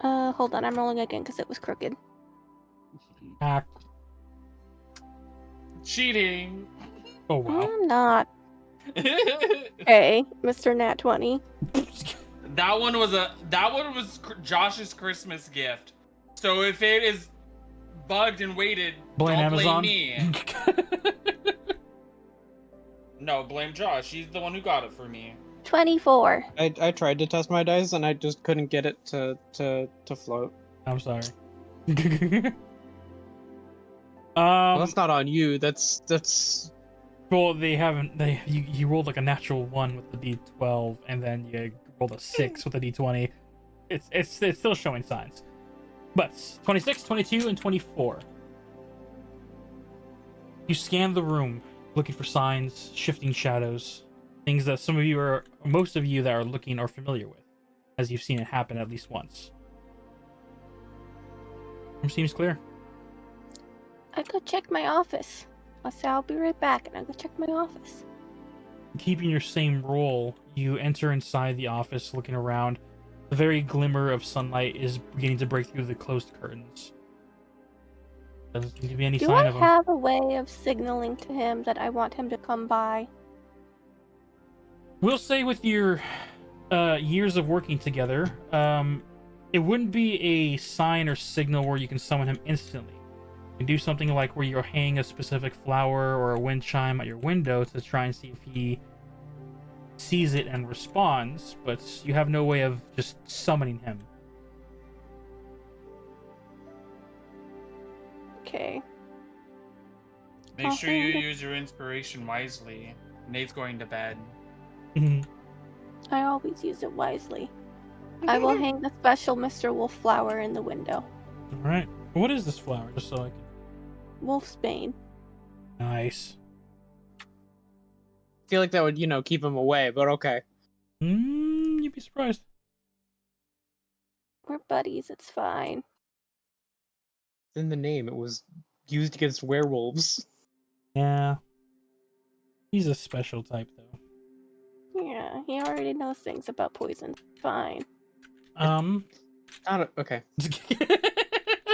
Hold on, I'm rolling again because it was crooked. Hack. Cheating! Oh wow. I'm not. Hey, Mr. Nat 20. That one was Josh's Christmas gift. So if it is bugged and weighted, Blame don't Amazon. blame me. No, blame Josh. He's the one who got it for me. 24. I tried to test my dice and I just couldn't get it to float. I'm sorry. Well, that's not on you. That's. Well, they haven't. You rolled like a natural 1 with the D12, and then you rolled a 6 with the D20. It's still showing signs. But 26, 22, and 24. You scan the room, looking for signs, shifting shadows, things that most of you that are looking are familiar with, as you've seen it happen at least once. Room seems clear. I go check my office. I'll say I'll be right back, and I'll go check my office. Keeping your same role, you enter inside the office, looking around. The very glimmer of sunlight is beginning to break through the closed curtains. Doesn't seem to be any Do sign I of him. have a way of signaling to him that I want him to come by? We'll say with your years of working together, it wouldn't be a sign or signal where you can summon him instantly. You can do something like where you're hanging a specific flower or a wind chime at your window to try and see if he sees it and responds, but you have no way of just summoning him. Okay. Make sure you Okay. use your inspiration wisely. Nate's going to bed. I always use it wisely. I will hang the special Mr. Wolf flower in the window. Alright. What is this flower? Just so I can... Wolf's Bane. Nice. Feel like that would keep him away, but okay. You'd be surprised. We're buddies, it's fine. In the name, it was used against werewolves. Yeah. He's a special type, though. Yeah, he already knows things about poison. Fine. Okay.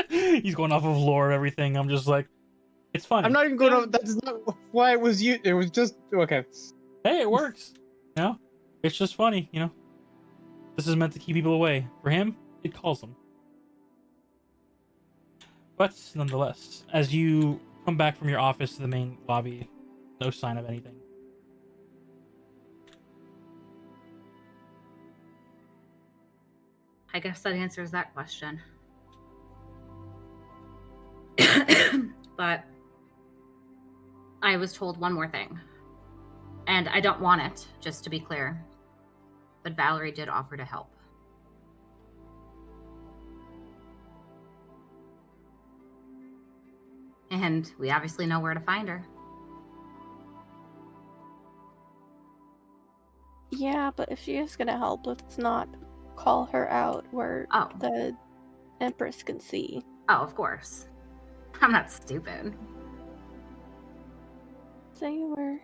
He's going off of lore and everything. I'm just like, it's funny. I'm not even going to. That's not why it was used. It was just okay. Hey, it works. It's just funny. This is meant to keep people away. For him, it calls them. But nonetheless, as you come back from your office to the main lobby, no sign of anything. I guess that answers that question. But I was told one more thing. And I don't want it, just to be clear. But Valerie did offer to help. And we obviously know where to find her. Yeah, but if she is gonna help, let's not call her out where Oh. the Empress can see. Oh, of course. I'm not stupid. So you were.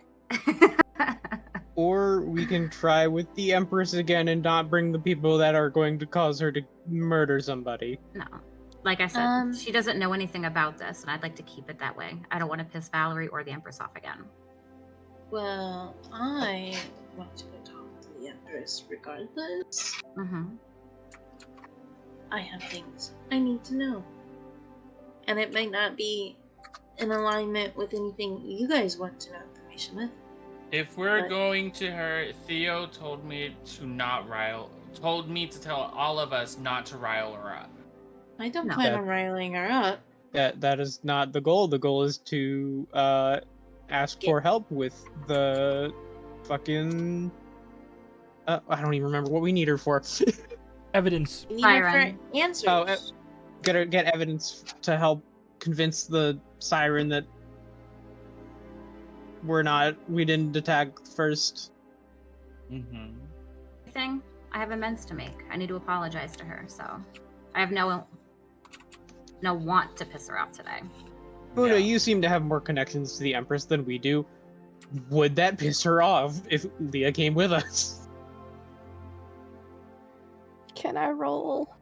Or we can try with the Empress again and not bring the people that are going to cause her to murder somebody. No. Like I said, she doesn't know anything about this, and I'd like to keep it that way. I don't want to piss Valerie or the Empress off again. Well, I want to go talk to the Empress regardless. Mm-hmm. I have things I need to know. And it might not be in alignment with anything you guys want to know information with. If we're But- going to her, Theo told me to tell all of us not to rile her up. I don't No. plan That- on riling her up. That is not the goal. The goal is to ask for help with the fucking. I don't even remember what we need her for. Evidence. We need her Siren. for answers. Oh, get evidence to help convince the siren that we didn't attack first. Mm-hmm. Thing. I have amends to make. I need to apologize to her, so I have no want to piss her off today. Una, you seem to have more connections to the Empress than we do. Would that piss her off if Leah came with us? Can I roll?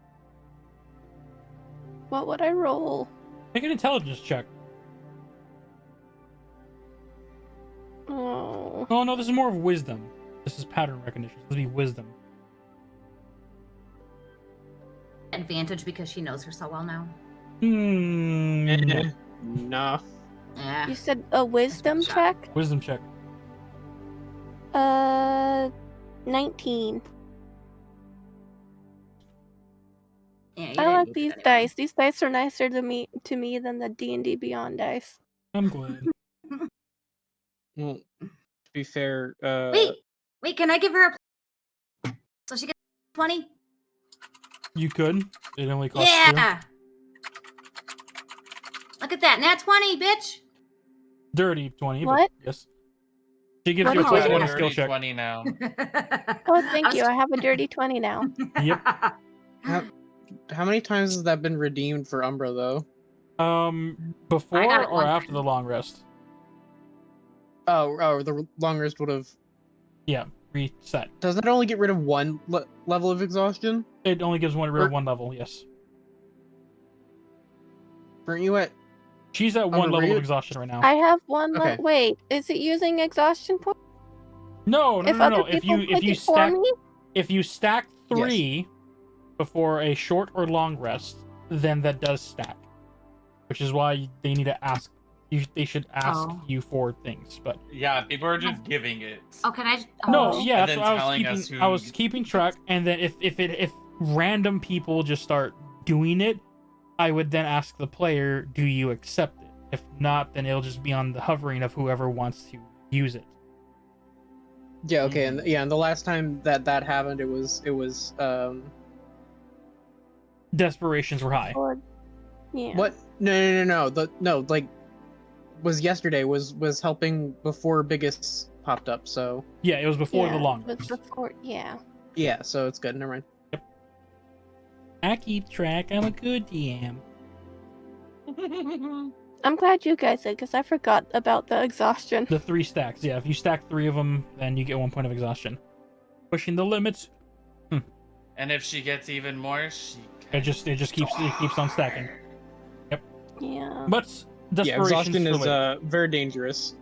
What would I roll? Make an intelligence check. Oh. Oh no, this is more of wisdom. This is pattern recognition. This would be wisdom. Advantage because she knows her so well now. No. Nah. Yeah. You said a wisdom shot. check? Wisdom check. 19. Yeah, you I didn't like need these that dice. These dice are nicer to me than the D&D Beyond dice. I'm glad. Well, to be fair, Wait, can I give her a so she gets 20? You could. It only costs 2. Yeah. Look at that, nat 20, bitch. Dirty 20. What? But yes. She gives What you a is plus it? 1 Dirty skill check. 20 now. Oh, thank you. I have a dirty 20 now. Yep. how many times has that been redeemed for Umbra though? I Before got it or one after time. the long rest? Oh, the long rest would have. Yeah, reset. Does that only get rid of one level of exhaustion? It only gives one level, yes. Weren't you at? She's at one Umbra, level were of you- exhaustion right now. I have one. Okay. Wait, is it using exhaustion points? No. If other If people you take it for stack me? if you stack 3 before a short or long rest, then that does stack. Which is why they need to ask. They should ask Oh. you for things, but Yeah, people are just giving it. Oh, can I? no, Oh. yeah, And that's then what I was telling keeping. us who I was keeping track, and then if random people just start doing it, I would then ask the player, "Do you accept it?" If not, then it'll just be on the hovering of whoever wants to use it. Yeah. Okay. And the last time that happened, it was Desperations were high. Or, yeah. what? No. Like was yesterday was helping before Biggest popped up. So Yeah, it was before the long it was rest. before, yeah. yeah. So it's good. Never mind. I keep track. I'm a good DM. I'm glad you guys did, because I forgot about the exhaustion. The 3 stacks. Yeah, if you stack 3 of them, then you get 1 point of exhaustion. Pushing the limits. And if she gets even more, It just keeps on stacking. Yeah. But Yeah. desperations Exhaustion for is later. very dangerous.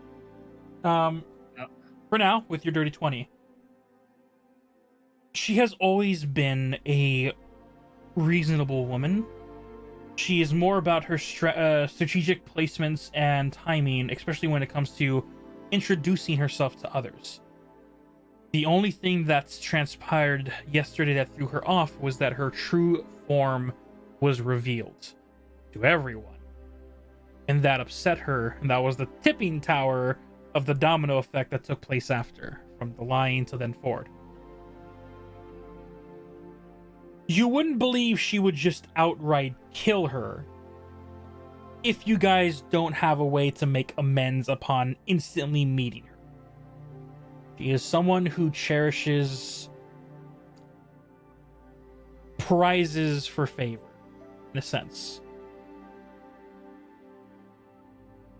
For now, with your dirty 20, she has always been a reasonable woman. She is more about her strategic placements and timing, especially when it comes to introducing herself to others. The only thing that's transpired yesterday that threw her off was that her true form was revealed to everyone. And that upset her, and that was the tipping tower of the domino effect that took place after, from the lying to then forward. You wouldn't believe she would just outright kill her if you guys don't have a way to make amends upon instantly meeting her. She is someone who cherishes prizes for favor, in a sense.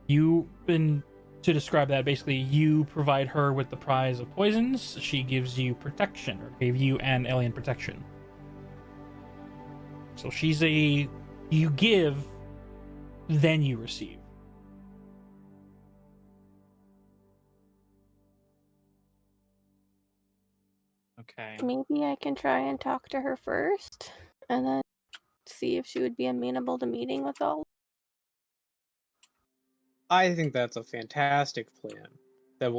To describe that, basically, you provide her with the prize of poisons, she gives you protection, or gave you an alien protection. So she's you give, then you receive. Okay. Maybe I can try and talk to her first, and then see if she would be amenable to meeting with all. I think that's a fantastic plan that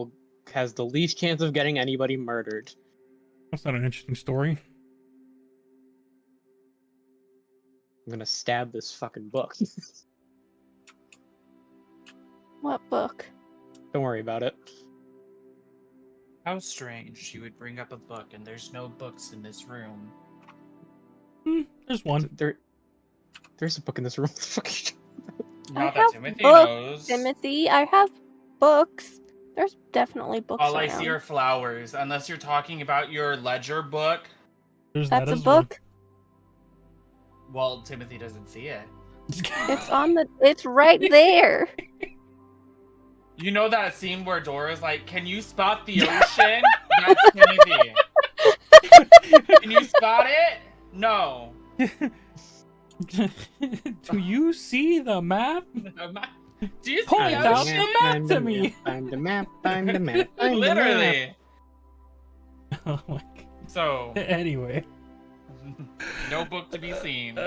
has the least chance of getting anybody murdered. That's not an interesting story. I'm gonna stab this fucking book. What book? Don't worry about it. How strange you would bring up a book and there's no books in this room. There's one. There's a book in this room. What the fuck are you Now I that have Timothy books, knows. Timothy, I have books. There's definitely books All I around. see are flowers, unless you're talking about your ledger book. There's That's that a as well. book. Well, Timothy doesn't see it. It's right there. You know that scene where Dora's like, "Can you spot the ocean?" That's Timothy. Can you spot it? No. Do you see the map? Do you see Point the out ocean? the map to me. Find the map. Find the map. Find the map. Literally. Oh my god. So, Anyway. no book to be seen.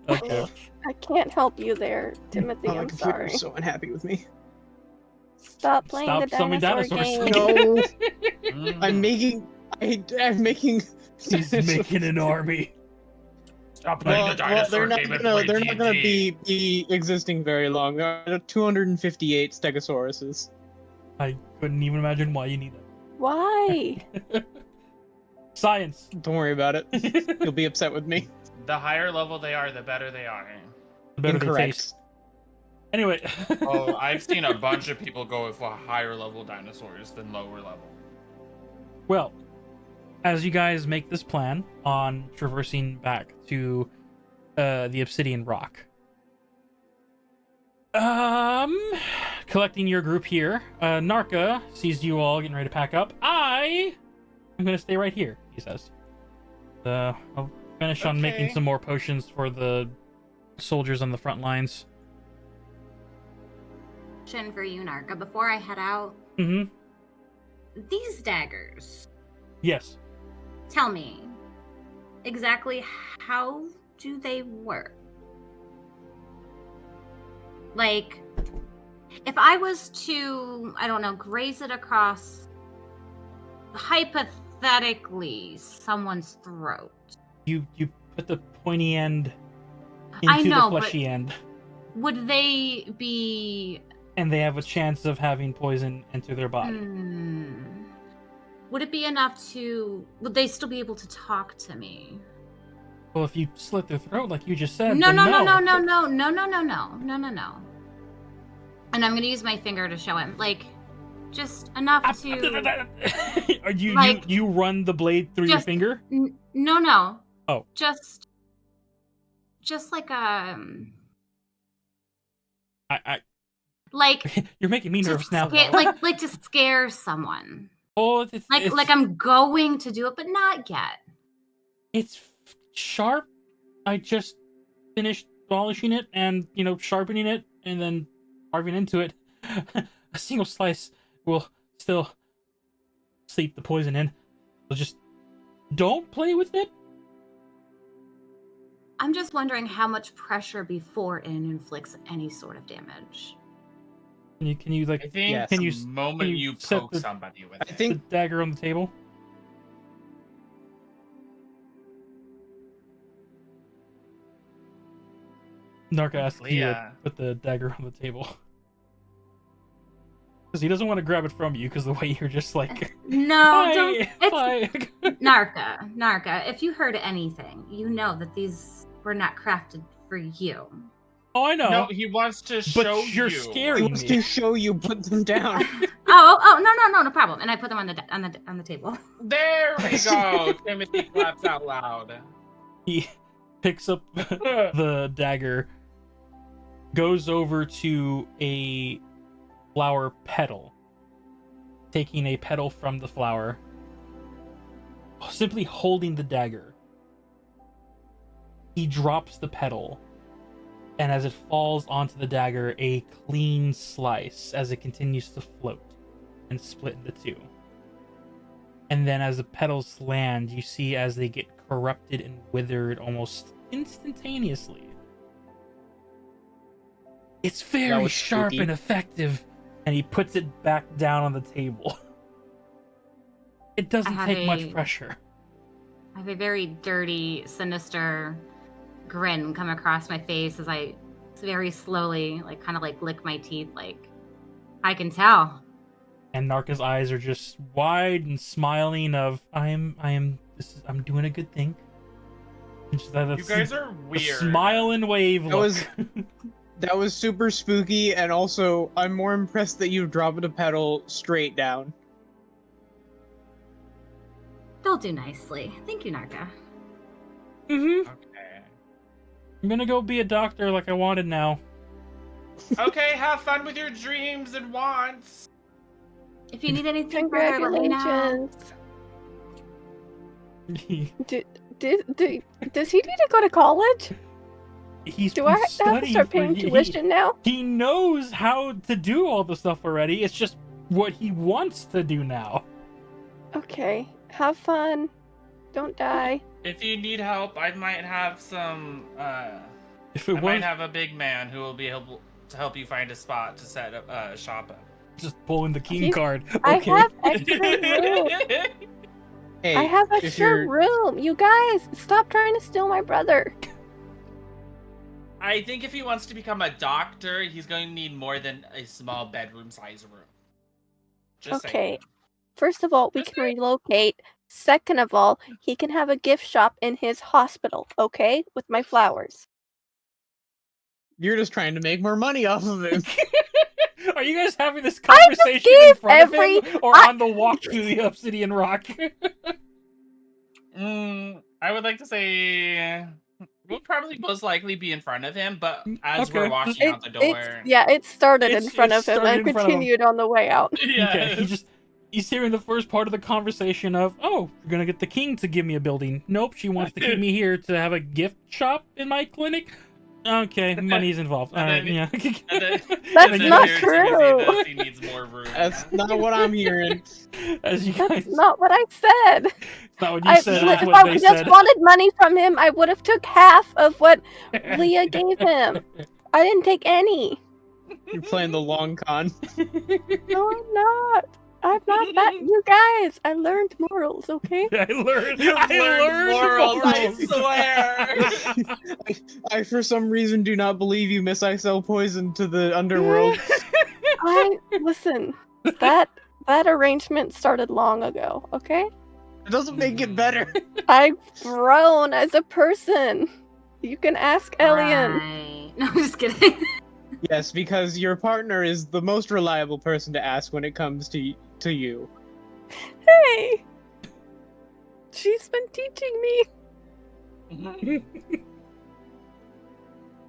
Okay. I can't help you there, Timothy. Oh, my I'm computer's sorry. so unhappy with me. Stop playing Stop the summoning dinosaur dinosaurs. game. No, I'm making. I'm making. He's making an army. Stop playing the dinosaur they're not game and gonna. play They're not gonna D&D. be existing very long. There are 258 Stegosauruses. I couldn't even imagine why you need that. Why? Science. Don't worry about it. You'll be upset with me. The higher level they are, the better they are. The better they Incorrect. taste. Anyway. Oh, I've seen a bunch of people go with higher level dinosaurs than lower level. Well, as you guys make this plan on traversing back to the Obsidian Rock, collecting your group here, Narca sees you all getting ready to pack up. I'm gonna stay right here, he says. I'll finish on making Okay. some more potions for the soldiers on the front lines. Question for you, Narka, before I head out. Mm-hmm. These daggers, Yes. tell me, exactly how do they work? Like, if I was to, I don't know, graze it across, hypothetically, someone's throat. You put the pointy end I into know, the but fleshy end, would they be... and they have a chance of having poison enter their body. Would it be enough to... Would they still be able to talk to me? Well, if you slit their throat like you just said, No. then And I'm gonna use my finger to show him. Like, just enough to... Are you like, you run the blade through your just- finger? No. Oh. Just like I like you're making me to nervous now. scare, like to scare someone. Oh, it's Like I'm going to do it, but not yet. it's sharp. I just finished polishing it and sharpening it and then carving into it. A single slice will still sleep the poison in. So just don't play with it. I'm just wondering how much pressure before it inflicts any sort of damage. Can you I think Yes. Can the you- moment can you you set poke the- somebody with I it. think the dagger on the table? Narca asks you to Yeah. put the dagger on the table. Because he doesn't want to grab it from you, because the way you're just like... No, "Hi, don't. It's hi." Narca. If you heard anything, you know that these were not crafted for you. Oh, I know. No, he wants to but show you're you. he scaring wants me. to show you. Put them down. No problem. And I put them on the table. There we go. Timothy claps out loud. He picks up the dagger, goes over to a flower petal, taking a petal from the flower, simply holding the dagger. He drops the petal, and as it falls onto the dagger, a clean slice as it continues to float and split into two. And then as the petals land, you see as they get corrupted and withered almost instantaneously. It's very was sharp spooky. and effective, and he puts it back down on the table. It doesn't have take much a- pressure. I have a very dirty, sinister grin come across my face as I very slowly, kind of lick my teeth. Like, I can tell. And Narca's eyes are just wide and smiling of I'm doing a good thing. And just You guys are a weird. smile and wave look. That was super spooky, and also I'm more impressed that you dropped the pedal straight down. They'll do nicely. Thank you, Narca. Mm-hmm. Okay. I'm gonna go be a doctor like I wanted now. Okay, have fun with your dreams and wants. If you need anything further, let me know. Congratulations. Does he need to go to college? Do I have to studying start for- paying tuition now? He knows how to do all the stuff already. It's just what he wants to do now. Okay. Have fun. Don't die. If you need help, I might have some. If it I might was have a big man who will be able to help you find a spot to set up shop at. just pulling the king He's- card, I okay. have extra room. Hey, I have if extra you're- room. You guys, stop trying to steal my brother. I think if he wants to become a doctor, he's going to need more than a small bedroom size room. Just Okay. saying. First of all, we can relocate. Second of all, he can have a gift shop in his hospital, okay? With my flowers. You're just trying to make more money off of him. Are you guys having this conversation in gave front of him or I- on the walk to the obsidian rock? I would like to say we'll probably most likely be in front of him, but as Okay. we're walking out the door, It started in It's- front it of him started and in front of him. continued on the way out. Okay, he's hearing the first part of the conversation of, oh, you're gonna get the king to give me a building. Nope, she wants to keep me here to have a gift shop in my clinic. Okay, money's involved. And then- Yeah. That's then not here true. Timothy knows he needs more room. That's not what I'm hearing. As you guys, That's not what I said. it's not what you said. It's If what I they just said. wanted money from him, I would have took half of what Leah gave him. I didn't take any. You're playing the long con. No, I'm not. I'm not that. You guys, I learned morals, okay? I learned. You've I learned morals, I morals. I, for some reason, do not believe you, Miss. I sell poison to the underworld. Listen. That arrangement started long ago, okay? It doesn't make it better. I've grown as a person. You can ask Elian. Right. No, I'm just kidding. Yes, because your partner is the most reliable person to ask when it comes to you. Hey! She's been teaching me.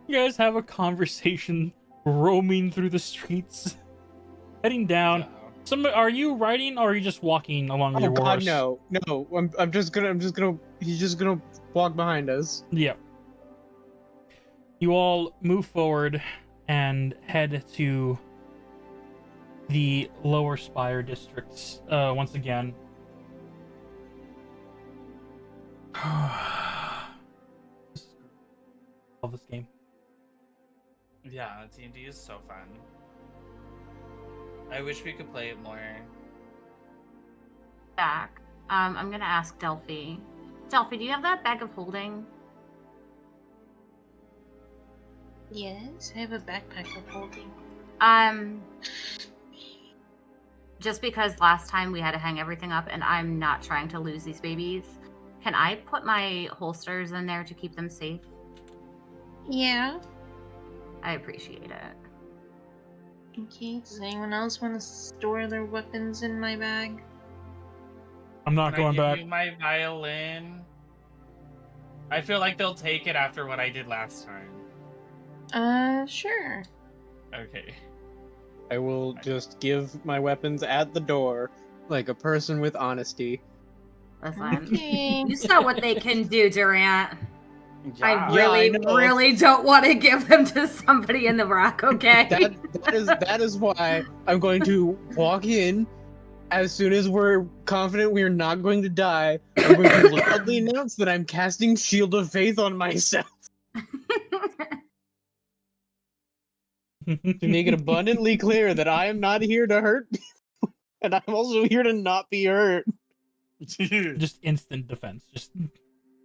You guys have a conversation roaming through the streets, heading down. Are you riding or are you just walking along with Oh your God, horse? no! I'm just gonna. He's just gonna walk behind us. Yep. You all move forward and head to the lower spire districts once again. Love this game. Yeah, D&D is so fun. I wish we could play it more. Back. I'm gonna ask Delphi. Delphi, do you have that bag of holding? Yes, I have a backpack of holding. Just because last time we had to hang everything up and I'm not trying to lose these babies, can I put my holsters in there to keep them safe? Yeah. I appreciate it. Okay, does anyone else want to store their weapons in my bag? I'm not Can I going give back. you my violin? I feel like they'll take it after what I did last time. Sure. Okay. I will just give my weapons at the door, like a person with honesty. Listen, Okay. you saw what they can do, Durant. I Yeah. really, I know. really don't want to give them to somebody in the rock, okay? That is why I'm going to walk in as soon as we're confident we are not going to die. I'm going to loudly announce that I'm casting Shield of Faith on myself to make it abundantly clear that I am not here to hurt people, and I'm also here to not be hurt. Just instant defense. Just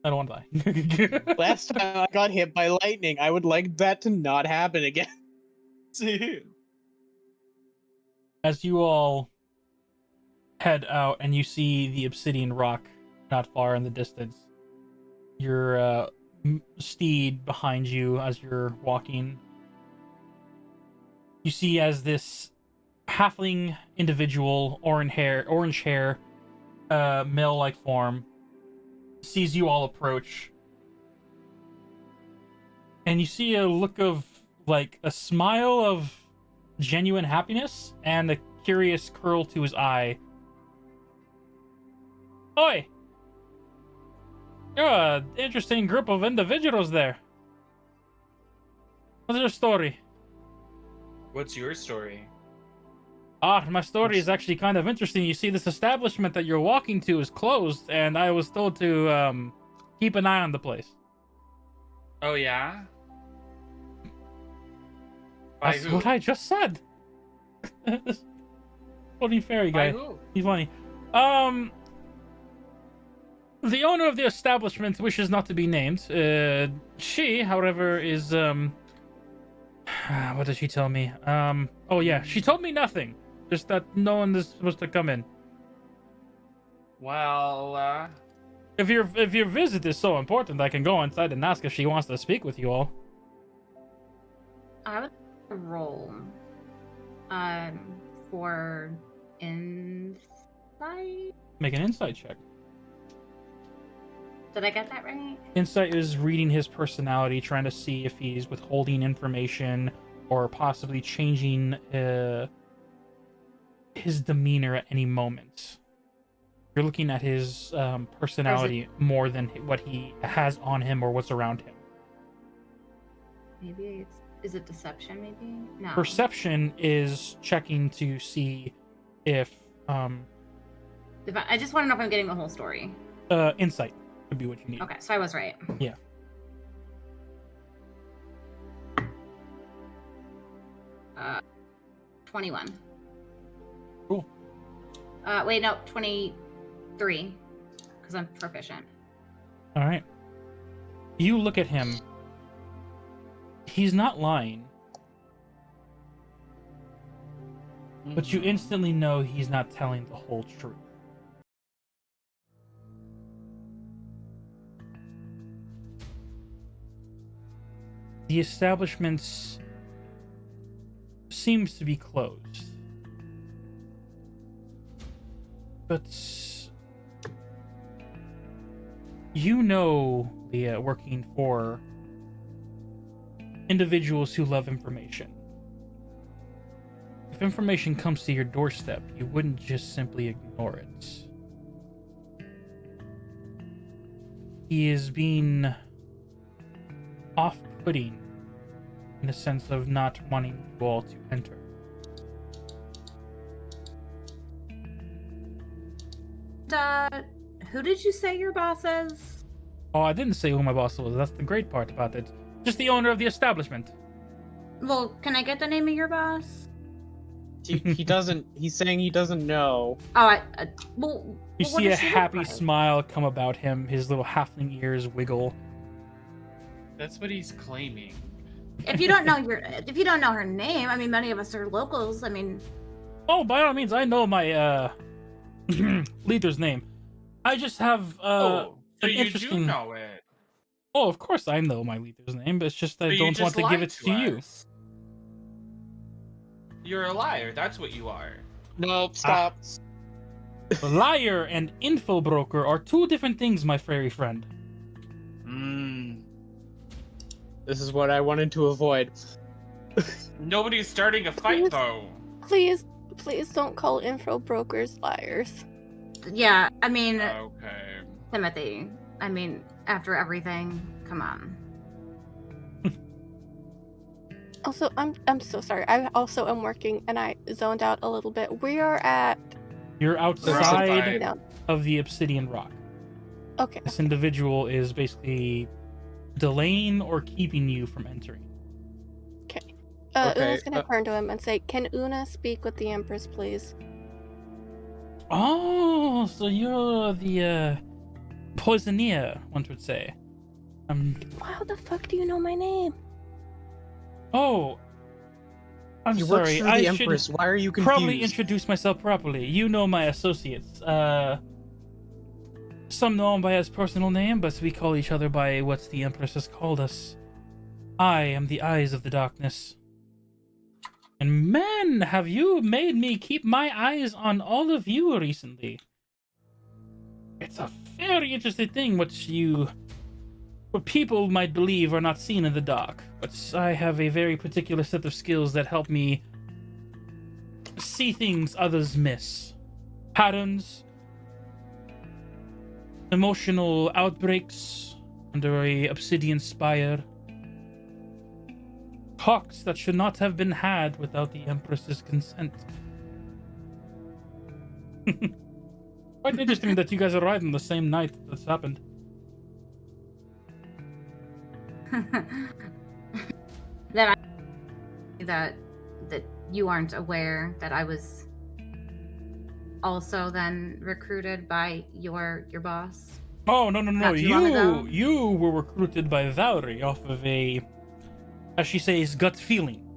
I don't want to die. Last time I got hit by lightning, I would like that to not happen again. as you all head out and you see the obsidian rock not far in the distance, your steed behind you as you're walking, you see as this halfling individual, orange hair, male-like form, sees you all approach, and you see a look of, like, a smile of genuine happiness and a curious curl to his eye. Oi! You're an interesting group of individuals there. What's your story? What's your story? My story is actually kind of interesting. You see, this establishment that you're walking to is closed, and I was told to keep an eye on the place. Oh yeah? By That's who? what I just said. This floating fairy guy. By who? He's funny. The owner of the establishment wishes not to be named. She, however, is what did she tell me? Oh yeah, she told me nothing. Just that no one is supposed to come in. Well, If your visit is so important, I can go inside and ask if she wants to speak with you all. I would roll for insight. Make an insight check. Did I get that right? Insight is reading his personality, trying to see if he's withholding information or possibly changing his demeanor at any moment. You're looking at his personality more than what he has on him or what's around him. Maybe is it deception? Maybe no. Perception is checking to see if I just want to know if I'm getting the whole story. insight would be what you need. Okay, so I was right. Yeah. Uh, 21. Cool. Wait, no, 23, because I'm proficient. All right. You look at him. He's not lying. But you instantly know he's not telling the whole truth. The establishment seems to be closed. But you know, Leah, working for individuals who love information. If information comes to your doorstep, you wouldn't just simply ignore it. He is being off-putting in the sense of not wanting you all to enter. Who did you say your boss is? Oh, I didn't say who my boss was. That's the great part about it. Just the owner of the establishment. Well, can I get the name of your boss? He doesn't. He's saying he doesn't know. Oh, well. You what see a does she look happy like? smile come about him. His little halfling ears wiggle. That's what he's claiming. If you don't know her name, I mean, many of us are locals. I mean, Oh, by all means, I know my leader's name. I just have So an you do interesting. know it. Oh, of course I know my leader's name, but it's just I But you don't want just to give lied it to you. us. You're a liar. That's what you are. No, stop. Liar and info broker are two different things, my fairy friend. This is what I wanted to avoid. Nobody's starting a fight, Please. though. Please don't call info brokers liars. yeah. I mean, Okay. Timothy. I mean, after everything, come on. Also, I'm so sorry. I also am working and I zoned out a little bit. We are at You're outside. outside you know. of the obsidian rock. Okay. This individual is basically delaying or keeping you from entering. Okay, Una's gonna turn to him and say, "Can Una speak with the Empress, please?" Oh, so you're the poisoneer, one would say. How the fuck do you know my name? Oh, I'm He works sorry. for the I Empress. should Why are you confused? probably introduce myself properly. You know my associates. Some know him by his personal name, but we call each other by what the Empress has called us. I am the eyes of the darkness. And man, have you made me keep my eyes on all of you recently. It's a very interesting thing what people might believe are not seen in the dark, but I have a very particular set of skills that help me see things others miss. Patterns, emotional outbreaks under a obsidian spire, talks that should not have been had without the Empress's consent. Quite interesting that you guys arrived on the same night this happened. that you aren't aware that I was also then recruited by your boss. Oh, no. Not too long ago. You were recruited by Valerie off of a, as she says, gut feeling.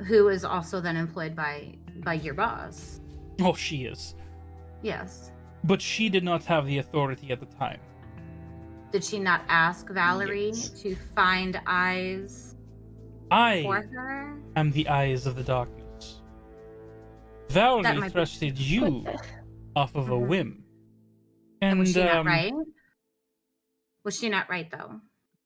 Who is also then employed by your boss. Oh, she is. Yes. But she did not have the authority at the time. Did she not ask Valerie Yes. to find eyes for I her? am the eyes of the darkness. Valerie That might be- trusted you off of a Mhm. whim. And was she not um, right? Was she not right though?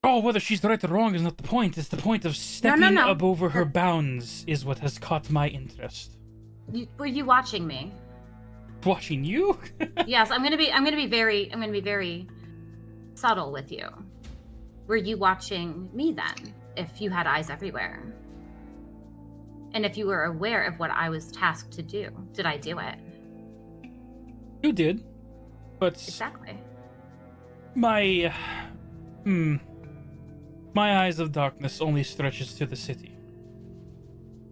Oh, whether she's right or wrong is not the point. It's the point of stepping no. up over her bounds is what has caught my interest. Were you watching me? Watching you? Yes, I'm gonna be very subtle with you. Were you watching me then? If you had eyes everywhere, and if you were aware of what I was tasked to do, did I do it? You did. But Exactly. my eyes of darkness only stretches to the city.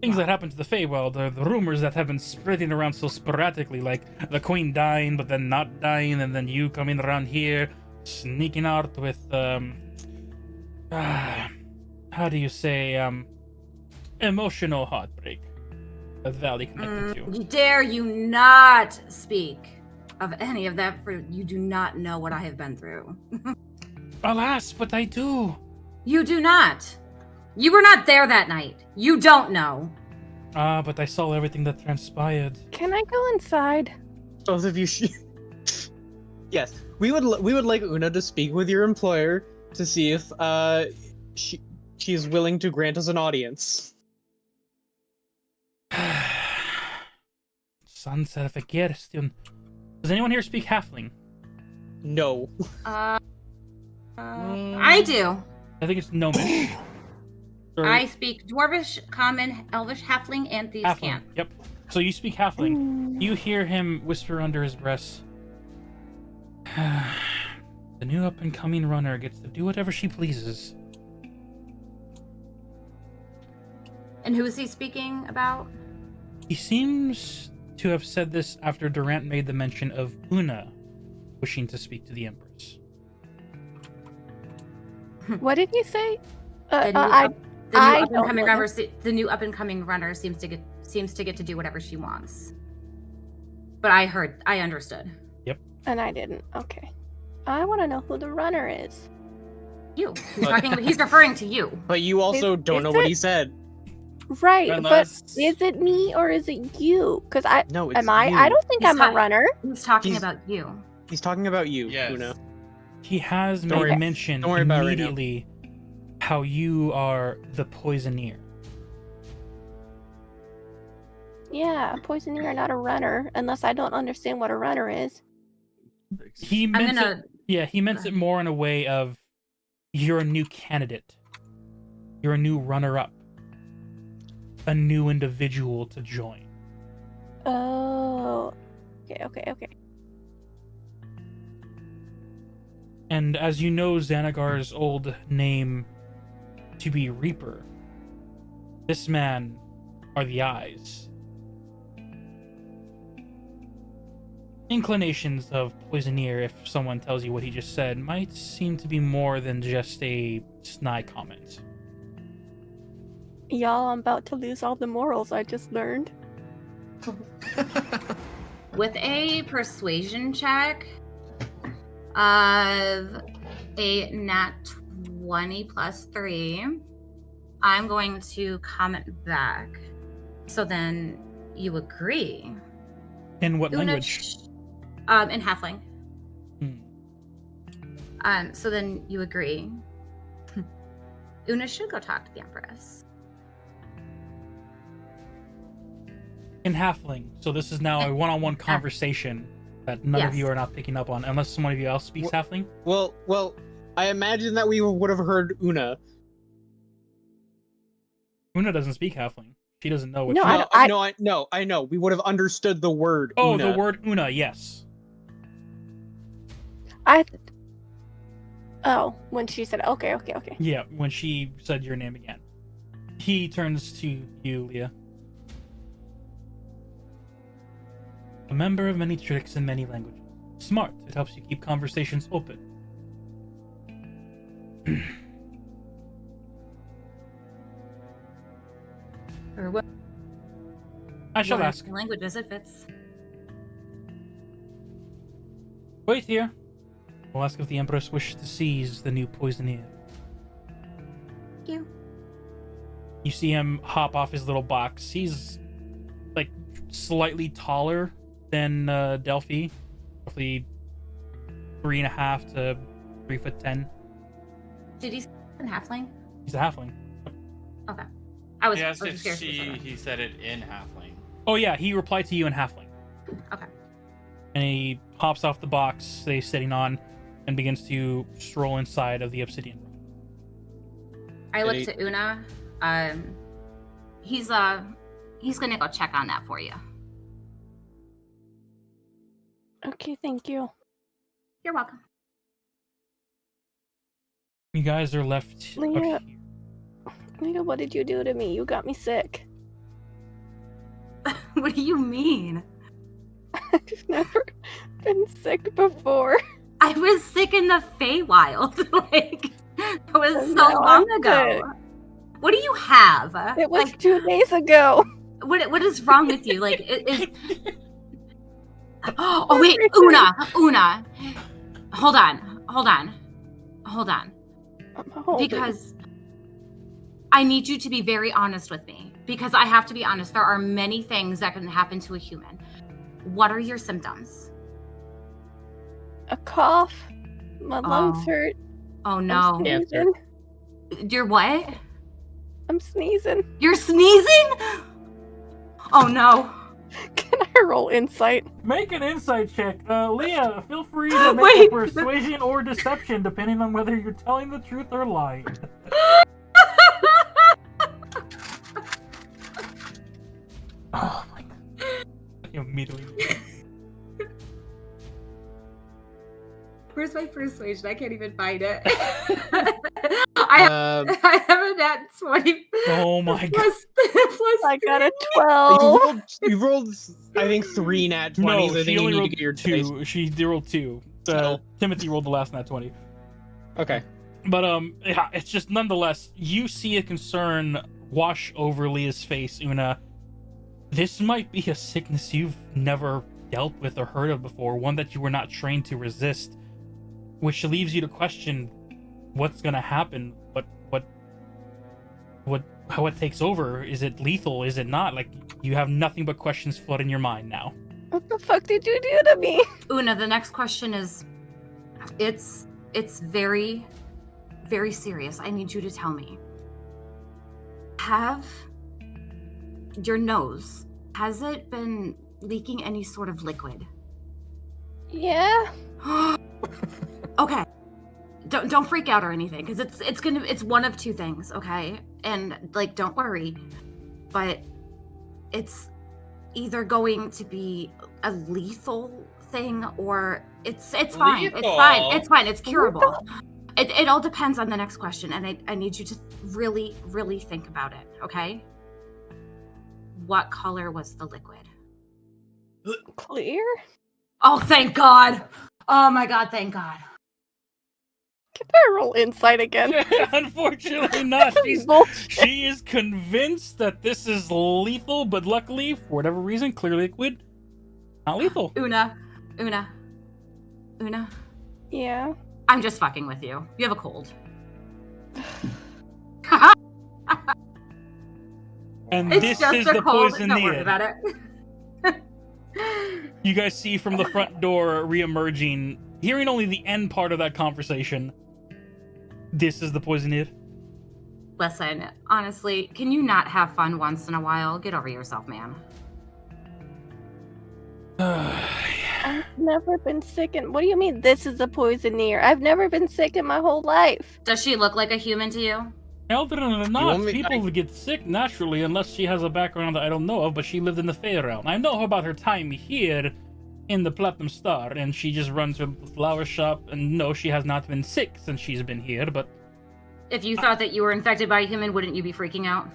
Things that happen to the Feywild are the rumors that have been spreading around so sporadically, like the Queen dying, but then not dying, and then you coming around here, sneaking out with, how do you say, emotional heartbreak that Valley connected to. Dare you not speak of any of that, for you do not know what I have been through. Alas, but I do. You do not. You were not there that night. You don't know. But I saw everything that transpired. Can I go inside? Both of you. Yes, we would like Una to speak with your employer to see if she is willing to grant us an audience. Sunset of a question. Does anyone here speak Halfling? No. I do. I think it's Gnomish. Or I speak Dwarvish, Common, Elvish, Halfling, and Thieves' Halfling. Cant. Yep. So you speak Halfling. You hear him whisper under his breath. The new up-and-coming runner gets to do whatever she pleases. And who is he speaking about? He seems to have said this after Durant made the mention of Una wishing to speak to the Empress. What did you say? The new up-and-coming runner seems to get to do whatever she wants. But I understood. And I didn't. Okay. I want to know who the runner is. You. He's referring to you. But you also don't know what he said. Right, Unless- but is it me or is it you? Because No, it's I you. don't think He's I'm a runner. He's talking He's- about you. He's talking about you, Yes. Una. He has Don't made worry- mention don't worry about it right now. immediately how you are the poisoneer. Yeah, a poisoneer, not a runner, unless I don't understand what a runner is. He I'm meant gonna. he meant it more in a way of you're a new candidate. You're a new runner-up. A new individual to join. Oh. Okay. And as you know Xanagar's old name to be Reaper, this man are the eyes. Inclinations of poisoneer, if someone tells you what he just said, might seem to be more than just a snide comment. Y'all, I'm about to lose all the morals I just learned. With a persuasion check of a nat 20 plus 3, I'm going to comment back. So then you agree. In what Una language? in Halfling. Hmm. So then you agree. Una should go talk to the Empress. In Halfling. So this is now a one-on-one conversation that none of you Yes. are not picking up on, unless someone of you else speaks Halfling. Well, I imagine that we would have heard Una. Una doesn't speak Halfling. She doesn't know what. No, she... I know. We would have understood the word. Oh, Una. the word Una. Yes. Oh, when she said, okay. Yeah, when she said your name again. He turns to you, Leah. A member of many tricks and many languages. Smart. It helps you keep conversations open. Or what I shall ask. languages it fits. Wait here. We'll ask if the Empress wishes to seize the new poisoneer. Thank you. You see him hop off his little box. He's like slightly taller than Delphi, roughly 3.5 to 3'10". Did he say in Halfling? He's a halfling. Okay. I was He asked just if curious. he said it in halfling. Oh yeah, he replied to you in halfling. Okay. And he hops off the box that he's sitting on and begins to stroll inside of the obsidian room. I looked at Una. He's gonna go check on that for you. Okay, thank you. You're welcome. You guys are left out Leah. here. Leah, what did you do to me? You got me sick. What do you mean? I've never been sick before. I was sick in the Feywild. Like, it was And so now long I'm ago. sick. What do you have? It was like, 2 days ago. what is wrong with you? Like, is oh wait, Everything. Una. Hold on. I'm holding. Because I need you to be very honest with me. Because I have to be honest. There are many things that can happen to a human. What are your symptoms? A cough. My lungs hurt. Oh I'm no. sneezing. You're what? I'm sneezing. You're sneezing? Oh no. Can I roll insight? Make an insight check. Leah, feel free to make Wait. a persuasion or deception depending on whether you're telling the truth or lying. Oh my god. I immediately. Where's my persuasion? I can't even find it. I have a nat 20. Oh my god. Plus I got a 12. You rolled, I think, 3 nat 20s. No, I she think only you need rolled to get your 2. dice. She rolled 2. Timothy rolled the last nat 20. Okay. But yeah, it's just nonetheless, you see a concern wash over Leah's face, Una. This might be a sickness you've never dealt with or heard of before, one that you were not trained to resist, which leaves you to question what's gonna happen, what takes over. Is it lethal? Is it not? Like, you have nothing but questions flooding your mind now. What the fuck did you do to me? Una, the next question is, it's very, very serious. I need you to tell me. Have your nose, has it been leaking any sort of liquid? Yeah. Okay. Don't freak out or anything, because it's one of two things, okay? And like, don't worry, but it's either going to be a lethal thing or it's fine. It's fine. It's curable. It all depends on the next question, and I need you to really, really think about it, okay? What color was the liquid? Clear? Oh, thank God. Oh my God, thank God. Can I roll insight again? Unfortunately not. Bullshit. She is convinced that this is lethal, but luckily, for whatever reason, clear liquid, not lethal. Una. Yeah. I'm just fucking with you. You have a cold. And It's this just is a the cold. Don't worry poisoneer. about it. You guys see from the front door re-emerging, hearing only the end part of that conversation. This is the poisoneer. Listen, honestly, can you not have fun once in a while? Get over yourself, man. I've never been sick in. What do you mean this is a poisoneer? I've never been sick in my whole life. Does she look like a human to you? Elder than want not, me- people get sick naturally unless she has a background that I don't know of, but she lived in the Fey realm. I know about her time here in the Platinum Star, and she just runs her flower shop, and no, she has not been sick since she's been here, but If you thought that you were infected by a human, wouldn't you be freaking out?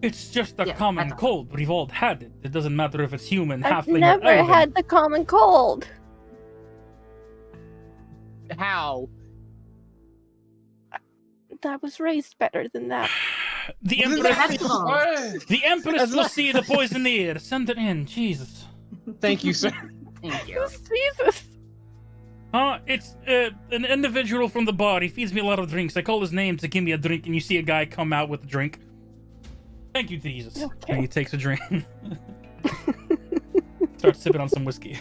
it's just a Yeah, common that's all. cold. We've all had it. It doesn't matter if it's human, I've halfling, never or elven. had the common cold. How? I was raised better than that. The This is Empress, Respectable. the Empress That's will not- see the poisoneer. Send it in, Jesus. Thank you, sir. Thank you. Jesus. It's an individual from the bar. He feeds me a lot of drinks. I call his name to give me a drink, and you see a guy come out with a drink. Thank you, Jesus. Okay. And he takes a drink. Starts sipping on some whiskey.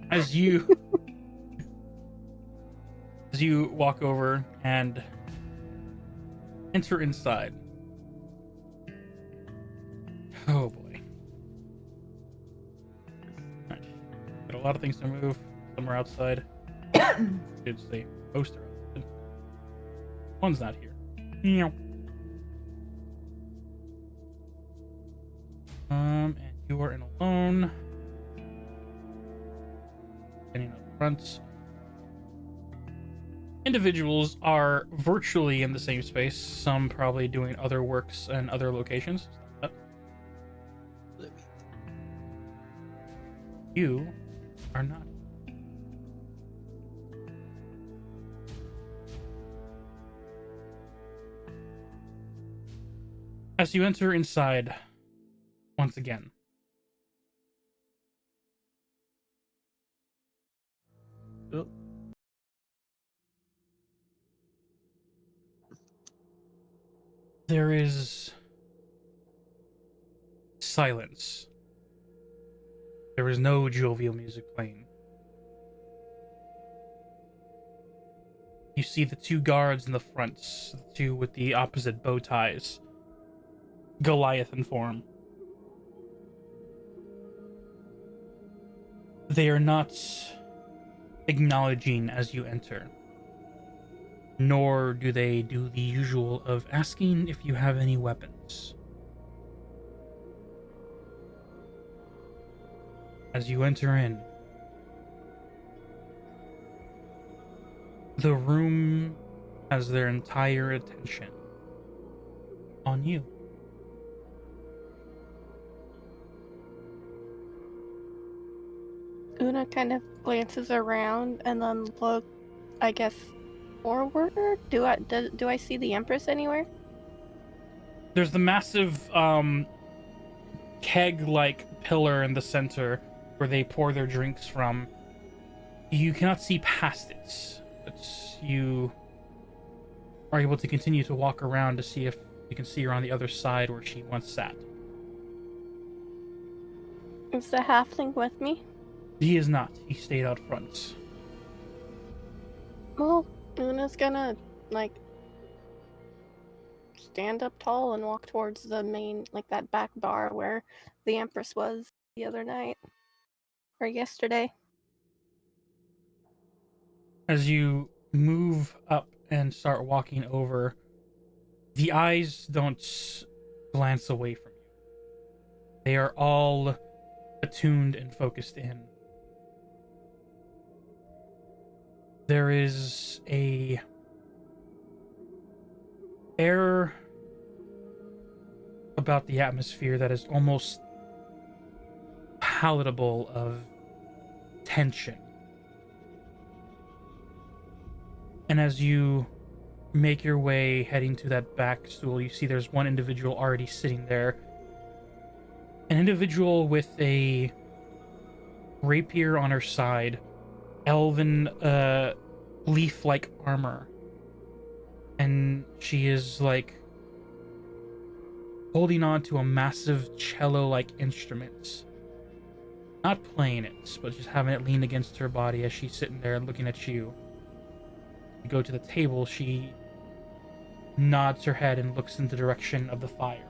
As you walk over and enter inside. Oh boy. Alright. Got a lot of things to move. Some are outside. Should say most are outside. One's not here. Meow. And you are in alone. Getting up front. Individuals are virtually in the same space, some probably doing other works and other locations. You are not. As you enter inside, once again, Oh. there is silence. There is no jovial music playing. You see the two guards in the front, the two with the opposite bow ties, Goliath in form. They are not acknowledging as you enter, nor do they do the usual of asking if you have any weapons. As you enter in, the room has their entire attention on you. Una kind of glances around and then look, I guess, forward. Do I see the Empress anywhere? There's the massive keg-like pillar in the center where they pour their drinks from. You cannot see past it, but you are able to continue to walk around to see if you can see her on the other side where she once sat. Is the halfling with me? He is not. He stayed out front. Well, Una's gonna, like, stand up tall and walk towards the main, like, that back bar where the Empress was the other night. Or yesterday. As you move up and start walking over, the eyes don't glance away from you. They are all attuned and focused in. There is a air about the atmosphere that is almost palatable of tension. And as you make your way heading to that back stool, you see there's one individual already sitting there. An individual with a rapier on her side, elven leaf-like armor. And she is like holding on to a massive cello-like instrument. Not playing it, but just having it leaned against her body as she's sitting there looking at you. You go to the table, she nods her head and looks in the direction of the fire.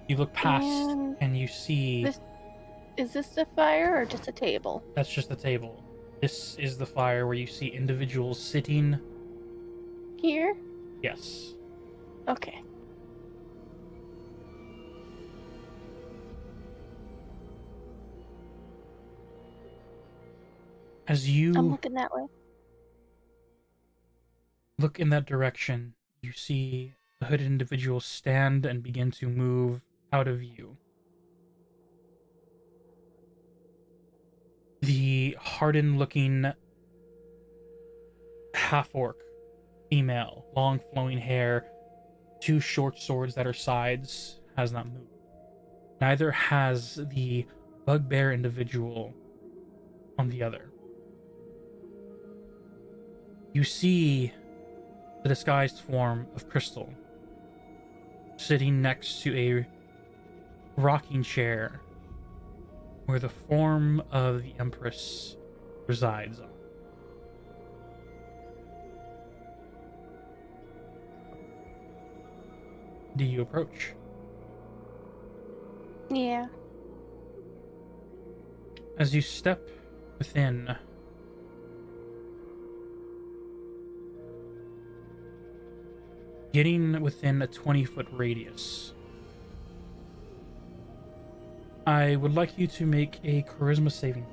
You look past and you see... Is this the fire or just a table? That's just the table. This is the fire where you see individuals sitting... Here? Yes. Okay. As you I'm looking that way. look in that direction, you see the hooded individuals stand and begin to move out of view. The hardened-looking half-orc female, long flowing hair, two short swords at her sides, has not moved. Neither has the bugbear individual on the other. You see the disguised form of Crystal sitting next to a rocking chair where the form of the Empress resides on. Do you approach? Yeah. As you step within, getting within a 20-foot radius, I would like you to make a charisma saving.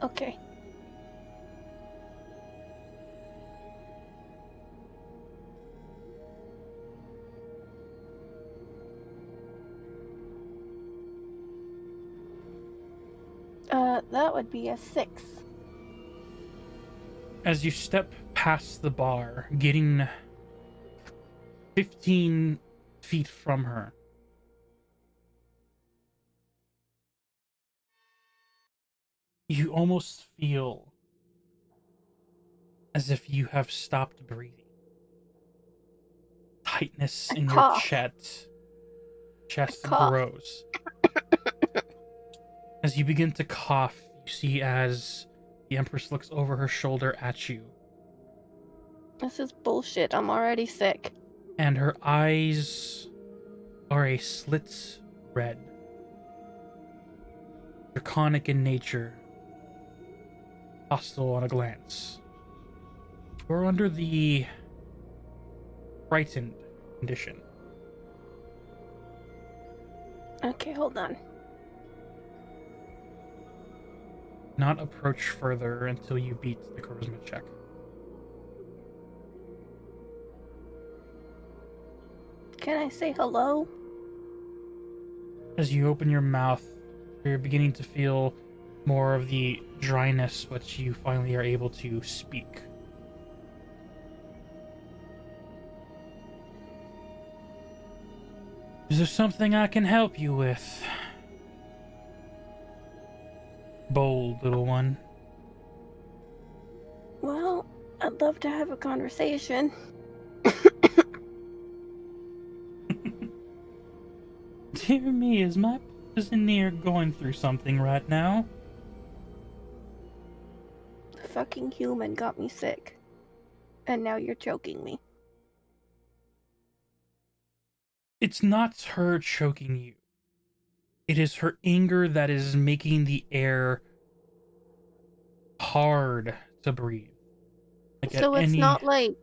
Okay. That would be a 6. As you step past the bar, getting 15 feet from her, you almost feel as if you have stopped breathing. Tightness in your cough. chest Cough. grows. As you begin to cough, you see as the Empress looks over her shoulder at you. This is bullshit. I'm already sick. And her eyes are a slit red. Draconic in nature. Hostile on a glance. You're under the frightened condition. Okay, hold on. Not approach further until you beat the charisma check. Can I say hello? As you open your mouth, you're beginning to feel more of the dryness, but you finally are able to speak. Is there something I can help you with? Bold little one. Well, I'd love to have a conversation. Dear me, is my cousin near going through something right now? The fucking human got me sick. And now you're choking me. It's not her choking you. It is her anger that is making the air hard to breathe. Like So it's not like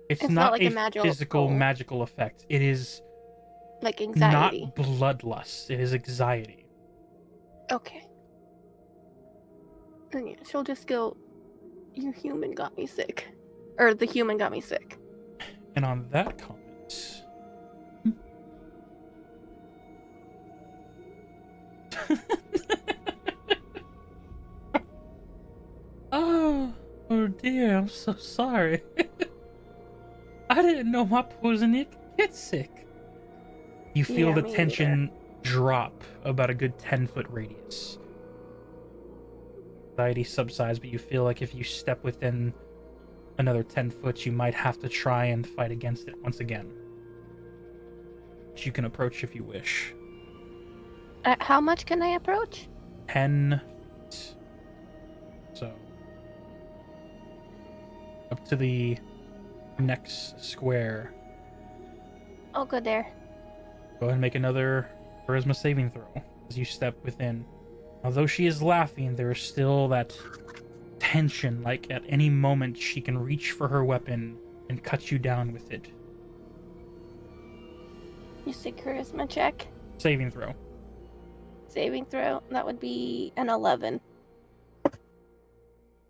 it's not like a a physical magical effect. It is like anxiety. not bloodlust. It is anxiety. Okay. And yeah, she'll just go, "Your human got me sick," or "The human got me sick." And on that comment, dear, I'm so sorry. I didn't know my poison could get sick. You feel Yeah, the me tension drop about a good 10-foot radius. Anxiety subsides, but you feel like if you step within another 10 foot, you might have to try and fight against it once again. Which you can approach if you wish. How much can I approach? 10 feet. So, up to the next square. I'll go there. Go ahead and make another charisma saving throw as you step within. Although she is laughing, there is still that tension, like at any moment she can reach for her weapon and cut you down with it. You say charisma check. Saving throw. Saving throw. That would be an 11.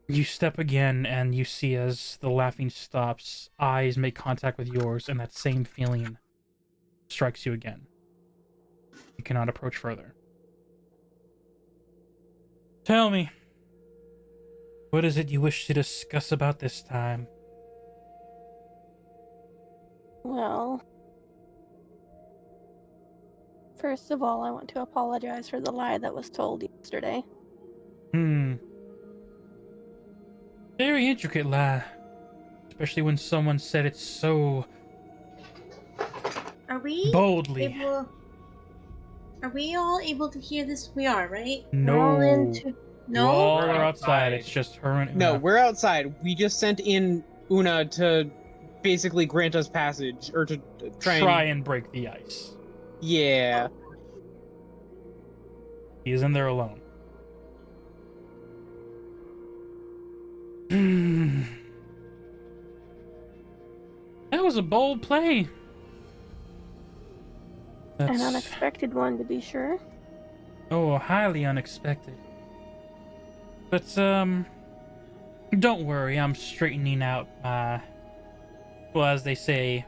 You step again and you see as the laughing stops, eyes make contact with yours, and that same feeling strikes you again. You cannot approach further. Tell me, what is it you wish to discuss about this time? Well, first of all, I want to apologize for the lie that was told yesterday. Very intricate lie. Especially when someone said it so Are we boldly. able? Are we all able to hear this? We are, right? No. We're all into. You No. all We're are outside. outside. It's just her and Una. No, we're outside. We just sent in Una to basically grant us passage or to try and break the ice. Yeah. He is in there alone. That was a bold play. An unexpected one, to be sure. Oh, highly unexpected. But, don't worry, I'm straightening out my, well, as they say,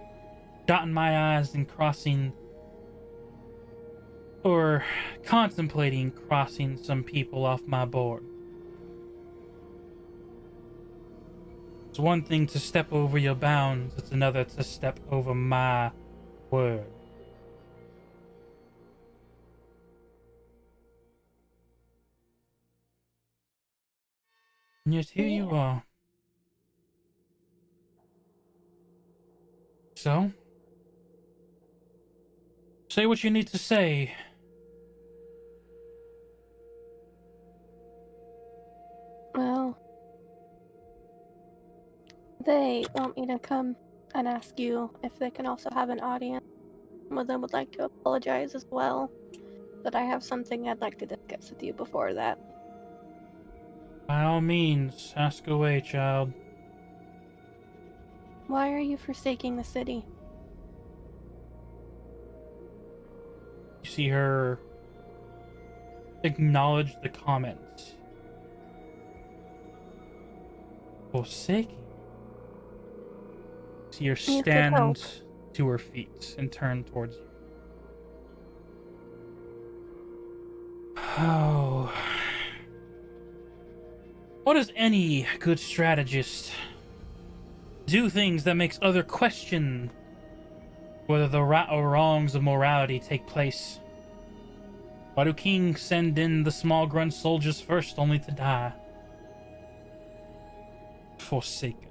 dotting my I's and crossing, or contemplating crossing some people off my board. It's one thing to step over your bounds, it's another to step over my word. And yet here you are. So? Say what you need to say. Well, they want me to come and ask you if they can also have an audience. Some of them would like to apologize as well, but I have something I'd like to discuss with you before that. By all means, ask away, child. Why are you forsaking the city? You see her acknowledge the comment. Forsaking. See her You could stand help. to her feet and turn towards you. Oh. What does any good strategist do? Things that makes other question whether the right or wrongs of morality take place. Why do kings send in the small grunt soldiers first, only to die? Forsaken.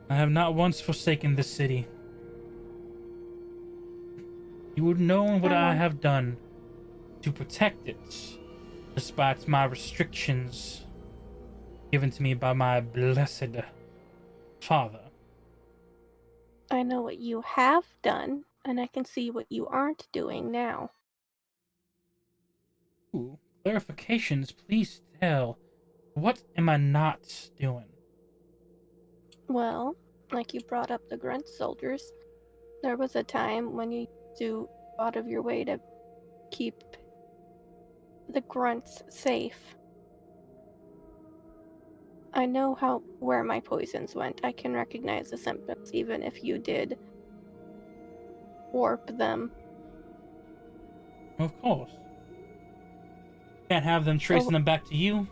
I have not once forsaken this city. You would know what I have done to protect it, despite my restrictions given to me by my blessed father. I know what you have done, and I can see what you aren't doing now. Ooh, clarifications, please tell. What am I not doing? Well, like you brought up the grunt soldiers, there was a time when you used to go out of your way to keep the grunts safe. I know where my poisons went. I can recognize the symptoms, even if you did warp them. Of course. Can't have them tracing them back to you.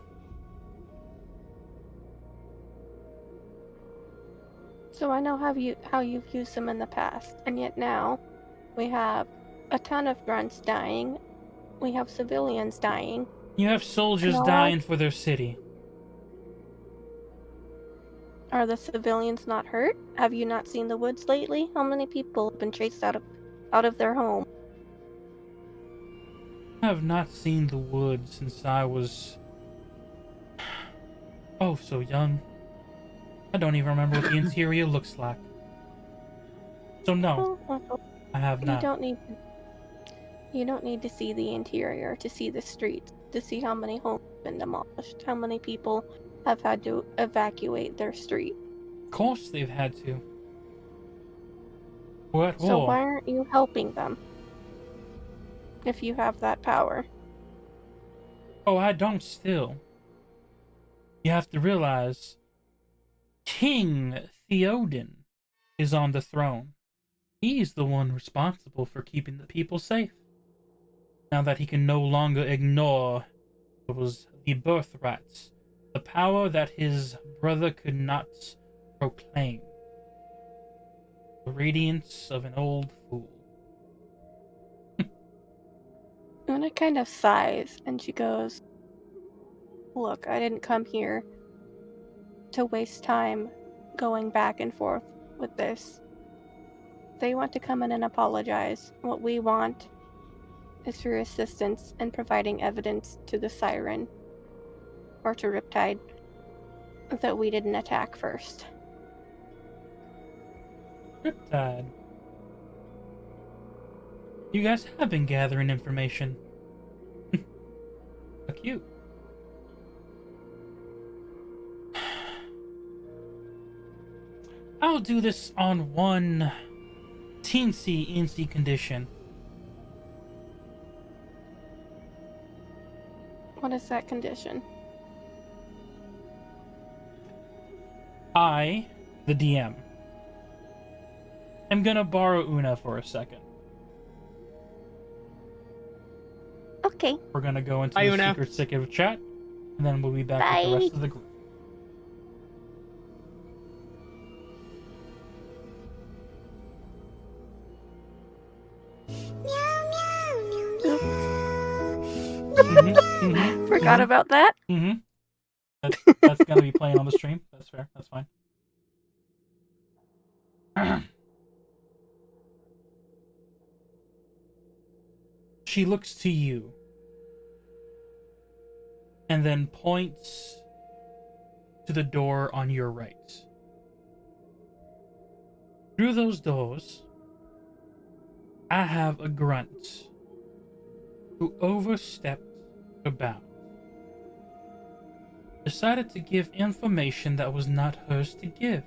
So I know how you've used them in the past, and yet now we have a ton of grunts dying. We have civilians dying. You have soldiers No, dying for their city. Are the civilians not hurt? Have you not seen the woods lately? How many people have been chased out of their home? I have not seen the woods since I was... oh, so young. I don't even remember what the interior looks like. So no, Oh, well, I have you not. you don't need to see the interior to see the streets, to see how many homes have been demolished, how many people have had to evacuate their street. Of course they've had to. We're at So war. why aren't you helping them? If you have that power. Oh, I don't still. You have to realize, King Theoden is on the throne. He's the one responsible for keeping the people safe. Now that he can no longer ignore those the birthrights, the power that his brother could not proclaim. The radiance of an old fool. Una kind of sighs and she goes, "Look, I didn't come here to waste time going back and forth with this. They want to come in and apologize. What we want is for assistance in providing evidence to the Siren or to Riptide that we didn't attack first." Riptide. You guys have been gathering information. How cute. I'll do this on one teensy condition. What is that condition? I, the DM, am gonna borrow Una for a second. Okay. We're gonna go into Bye, the Una. secret chat, and then we'll be back with the Bye. rest of the group. Forgot about that. That's gonna be playing on the stream. That's fair. That's fine. She looks to you and then points to the door on your right. Through those doors, I have a grunt who overstepped her bounds. Decided to give information that was not hers to give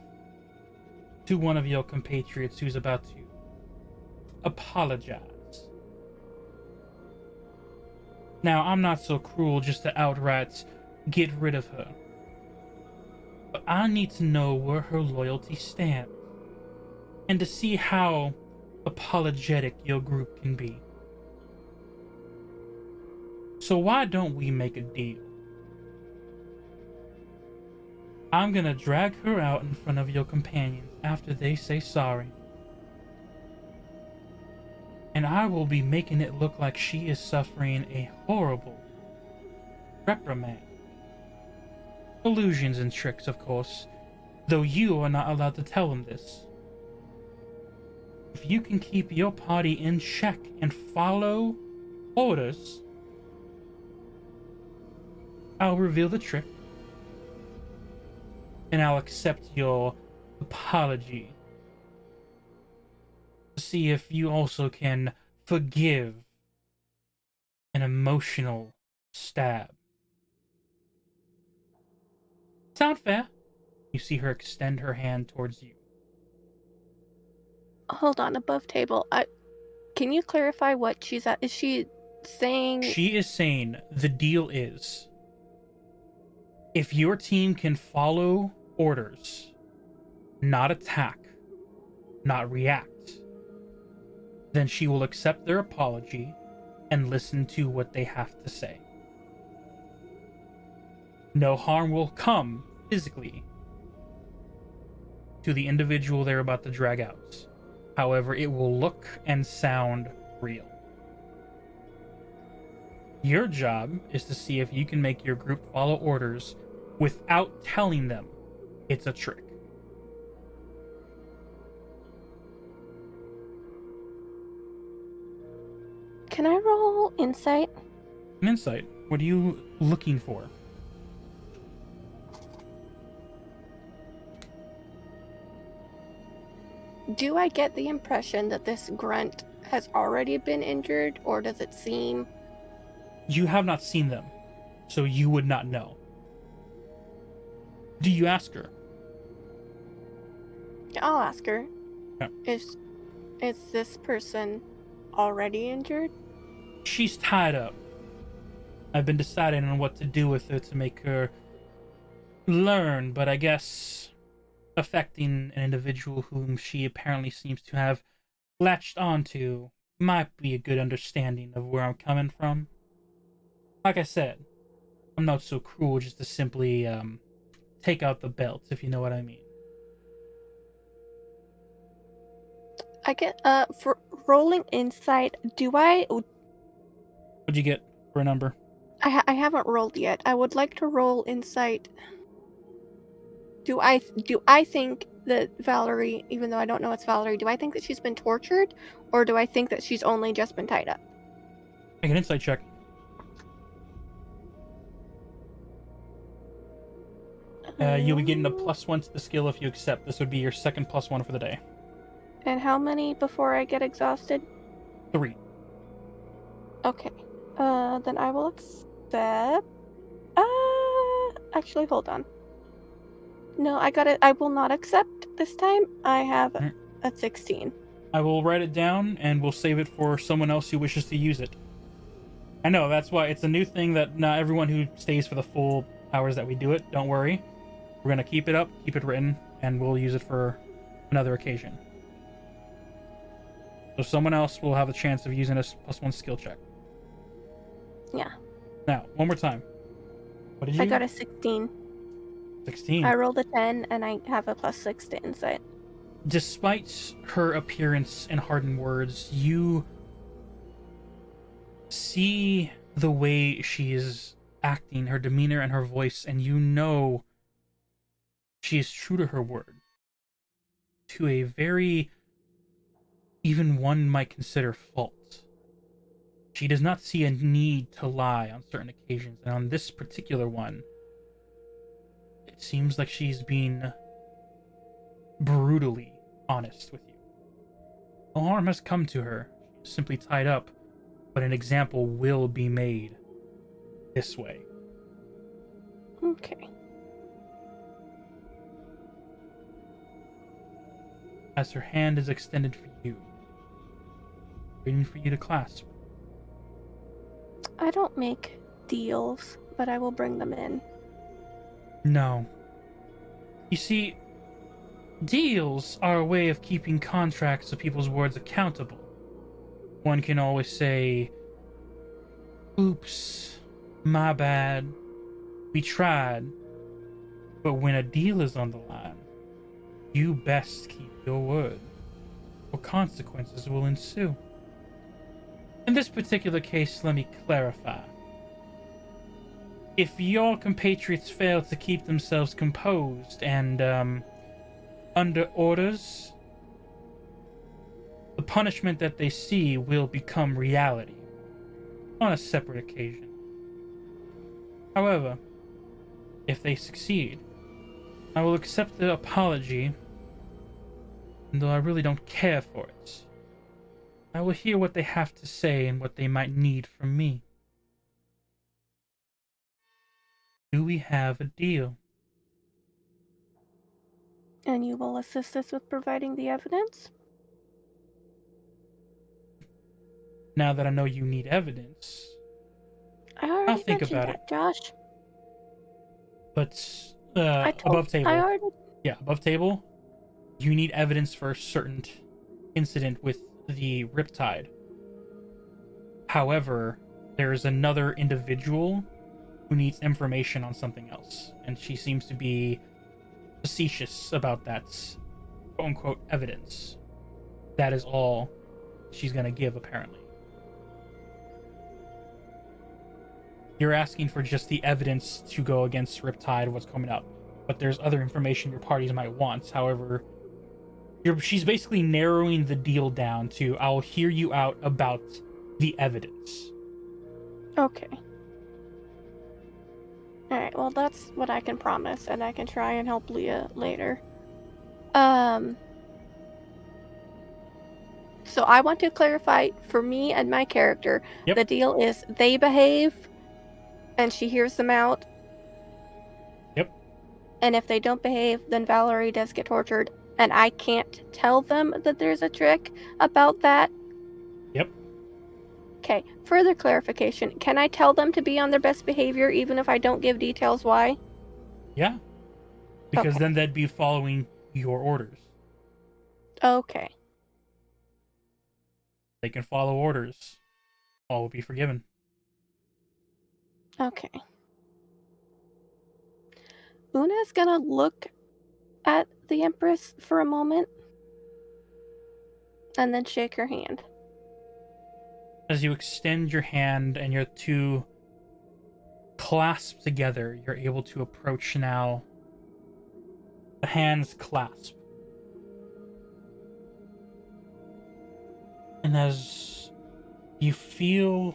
to one of your compatriots who's about to apologize. Now, I'm not so cruel just to outright get rid of her, but I need to know where her loyalty stands and to see how apologetic your group can be. So why don't we make a deal? I'm gonna drag her out in front of your companions after they say sorry. And I will be making it look like she is suffering a horrible reprimand. Illusions and tricks, of course, though you are not allowed to tell them this. If you can keep your party in check and follow orders, I'll reveal the trick, and I'll accept your apology to see if you also can forgive an emotional stab. Sound fair? You see her extend her hand towards you. Hold on, above table. Can you clarify what she's at? Is she saying... She is saying the deal is, if your team can follow orders, not attack, not react, then she will accept their apology and listen to what they have to say. No harm will come physically to the individual they're about to drag out. However, it will look and sound real. Your job is to see if you can make your group follow orders without telling them it's a trick. Can I roll insight? An insight. What are you looking for? Do I get the impression that this grunt has already been injured, or does it seem... You have not seen them, so you would not know. Do you ask her? I'll ask her. Yeah. Is this person already injured? She's tied up. I've been deciding on what to do with her to make her learn, but I guess affecting an individual whom she apparently seems to have latched onto might be a good understanding of where I'm coming from. Like I said, I'm not so cruel just to simply take out the belt, if you know what I mean. I get for rolling insight. What'd you get for a number? I haven't rolled yet. I would like to roll insight. Do I think that Valerie, even though I don't know it's Valerie, do I think that she's been tortured, or do I think that she's only just been tied up? Make an insight check. You'll be getting a +1 to the skill if you accept. This would be your second +1 for the day. And how many before I get exhausted? 3. Okay. Then I will accept. Actually, hold on. No, I got it. I will not accept this time. I have a 16. I will write it down and we'll save it for someone else who wishes to use it. I know, that's why it's a new thing that not everyone who stays for the full hours that we do it. Don't worry. We're going to keep it up, keep it written, and we'll use it for another occasion. So someone else will have a chance of using a +1 skill check. Yeah. Now, one more time. What did you? I got a 16. 16. I rolled a 10, and I have a +6 to insight. Despite her appearance and hardened words, you see the way she is acting, her demeanor and her voice, and you know she is true to her word. To a very, even one might consider, fault. She does not see a need to lie on certain occasions, and on this particular one, it seems like she's being brutally honest with you. No harm has come to her. She's simply tied up, but an example will be made this way. Okay. As her hand is extended for you, waiting for you to clasp. I don't make deals, but I will bring them in. No. You see, deals are a way of keeping contracts of people's words accountable. One can always say, oops, my bad, we tried. But when a deal is on the line, you best keep your word, or consequences will ensue. In this particular case, let me clarify. If your compatriots fail to keep themselves composed and under orders, the punishment that they see will become reality on a separate occasion. However, if they succeed, I will accept the apology, and though I really don't care for it, I will hear what they have to say and what they might need from me. Do we have a deal? And you will assist us with providing the evidence? Now that I know you need evidence, I already I'll think mentioned about that, Josh. but above table, you need evidence for a certain incident with the Riptide. However, there's another individual who needs information on something else, and she seems to be facetious about that quote-unquote evidence. That is all she's going to give, apparently. You're asking for just the evidence to go against Riptide, what's coming up. But there's other information your parties might want. However, she's basically narrowing the deal down to, I'll hear you out about the evidence. Okay. Alright, well that's what I can promise, and I can try and help Leah later. So I want to clarify for me and my character, Yep. the deal is they behave, and she hears them out. Yep. And if they don't behave, then Valerie does get tortured, and I can't tell them that there's a trick about that. Yep. Okay, further clarification. Can I tell them to be on their best behavior even if I don't give details why? Yeah. Because Okay. then they'd be following your orders. Okay. They can follow orders. All will be forgiven. Okay. Una's gonna look at the Empress for a moment and then shake her hand. As you extend your hand and your two clasp together, you're able to approach now. The hands clasp. And as you feel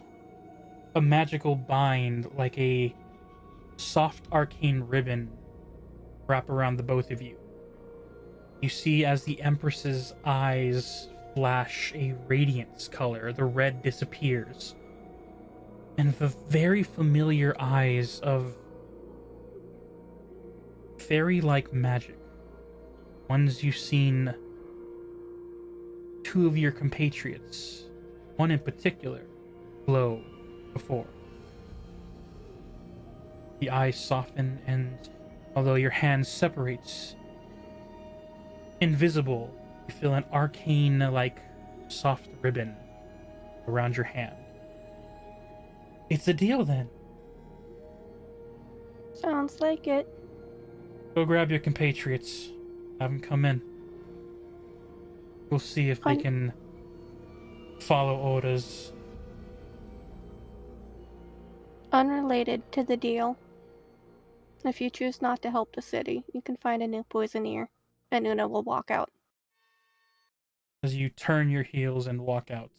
a magical bind, like a soft arcane ribbon, wrap around the both of you, you see as the Empress's eyes flash a radiance color, the red disappears, and the very familiar eyes of fairy-like magic, ones you've seen two of your compatriots, one in particular, glow before. The eyes soften, and although your hand separates, invisible, you feel an arcane-like soft ribbon around your hand. It's a deal, then. Sounds like it. Go grab your compatriots. Have them come in. We'll see if they can follow orders. Unrelated to the deal. If you choose not to help the city, you can find a new poisoneer, and Una will walk out. As you turn your heels and walk out.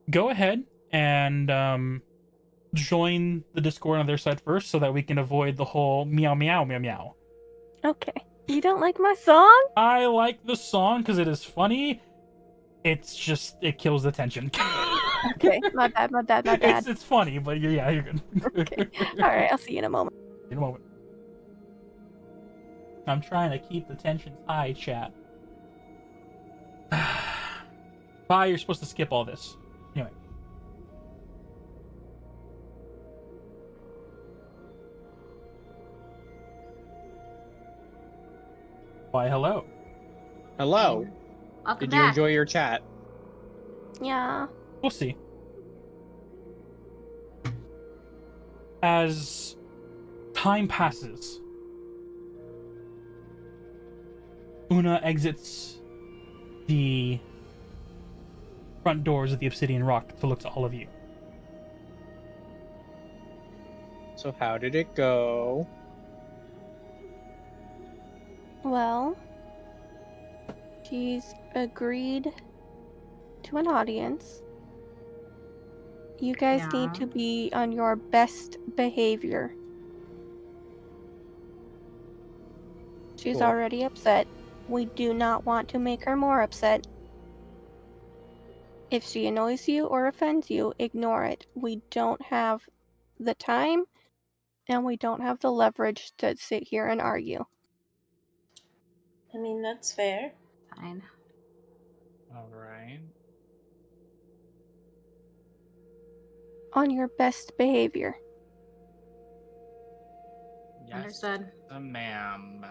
Go ahead and join the Discord on their side first so that we can avoid the whole meow meow meow meow. Okay. You don't like my song? I like the song because it is funny. It's just, it kills the tension. Okay, my bad. It's funny, but yeah, you're good. Okay. Alright, I'll see you in a moment. In a moment. I'm trying to keep the tensions high, chat. Bye, you're supposed to skip all this. Anyway. Why, hello. Hello. Welcome Did you back. enjoy your chat? Yeah. We'll see. As time passes, Una exits the front doors of the Obsidian Rock to look to all of you. So how did it go? Well, she's agreed to an audience. You guys Yeah. need to be on your best behavior. She's Cool. already upset. We do not want to make her more upset. If she annoys you or offends you, ignore it. We don't have the time, and we don't have the leverage to sit here and argue. I mean, that's fair. Fine. All right. On your best behavior. Yes, Understood. ma'am.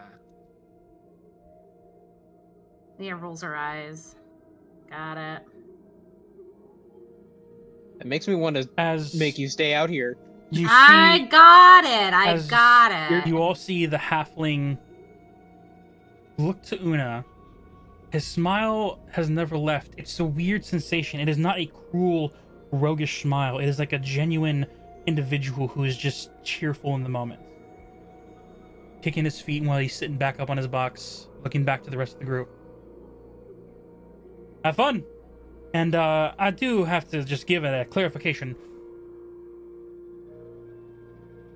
Leah rolls her eyes. Got it. It makes me want to As make you stay out here. you I see, got it. I as got it. you all see the halfling look to Una. His smile has never left. It's a weird sensation. It is not a cruel, roguish smile. It is like a genuine individual who is just cheerful in the moment. Kicking his feet while he's sitting back up on his box, looking back to the rest of the group. Have fun! And I do have to just give it a clarification.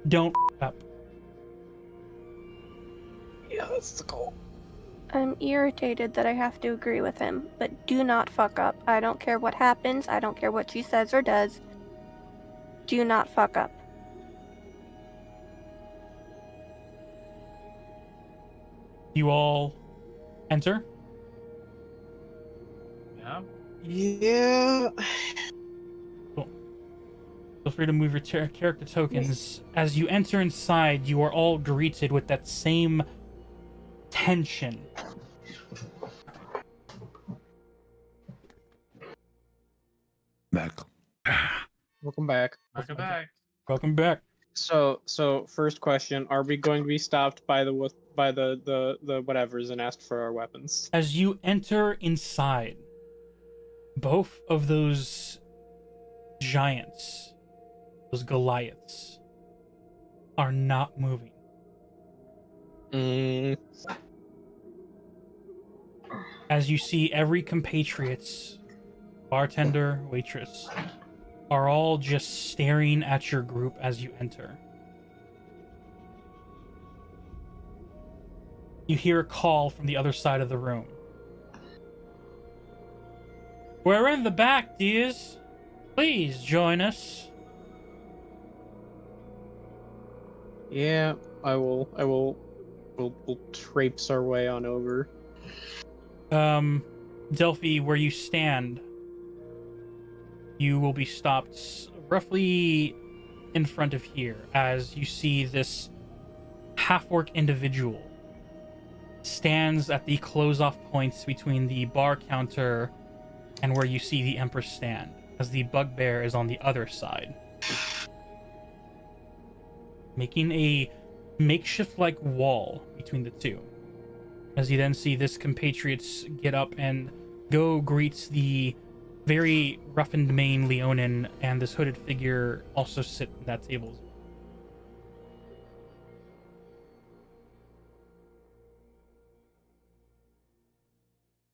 Don't up. Yeah, that's the goal. I'm irritated that I have to agree with him, but do not fuck up. I don't care what happens. I don't care what she says or does. Do not fuck up. You all enter. Yeah. Yeah. Cool. Feel free to move your character tokens. As you enter inside, you are all greeted with that same tension. Back. Welcome back. Welcome back. Welcome back. So first question: are we going to be stopped by the whatevers and asked for our weapons? As you enter inside, both of those giants, those Goliaths, are not moving. As you see, every compatriots, bartender, waitress, are all just staring at your group as you enter. You hear a call from the other side of the room. We're in the back, dears. Please join us. Yeah, we'll traipse our way on over. Delphi, where you stand, you will be stopped roughly in front of here as you see this half-orc individual stands at the close-off points between the bar counter and where you see the Empress stand, as the bugbear is on the other side, making a makeshift-like wall between the two. As you then see this compatriots get up and go greets the very roughened mane Leonin, and this hooded figure also sit at that table.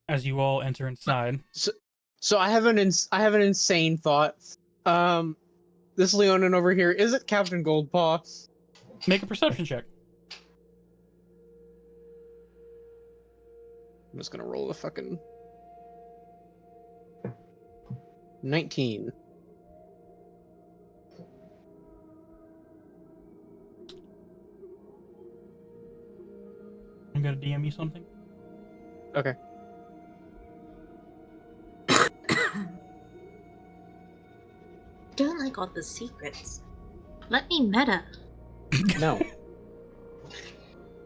As you all enter inside. So I have an insane thought. This Leonin over here, is it Captain Goldpaw? Make a perception check. I'm just gonna roll a fucking 19. I'm gonna DM you something. Okay. Don't like all the secrets. Let me meta. No.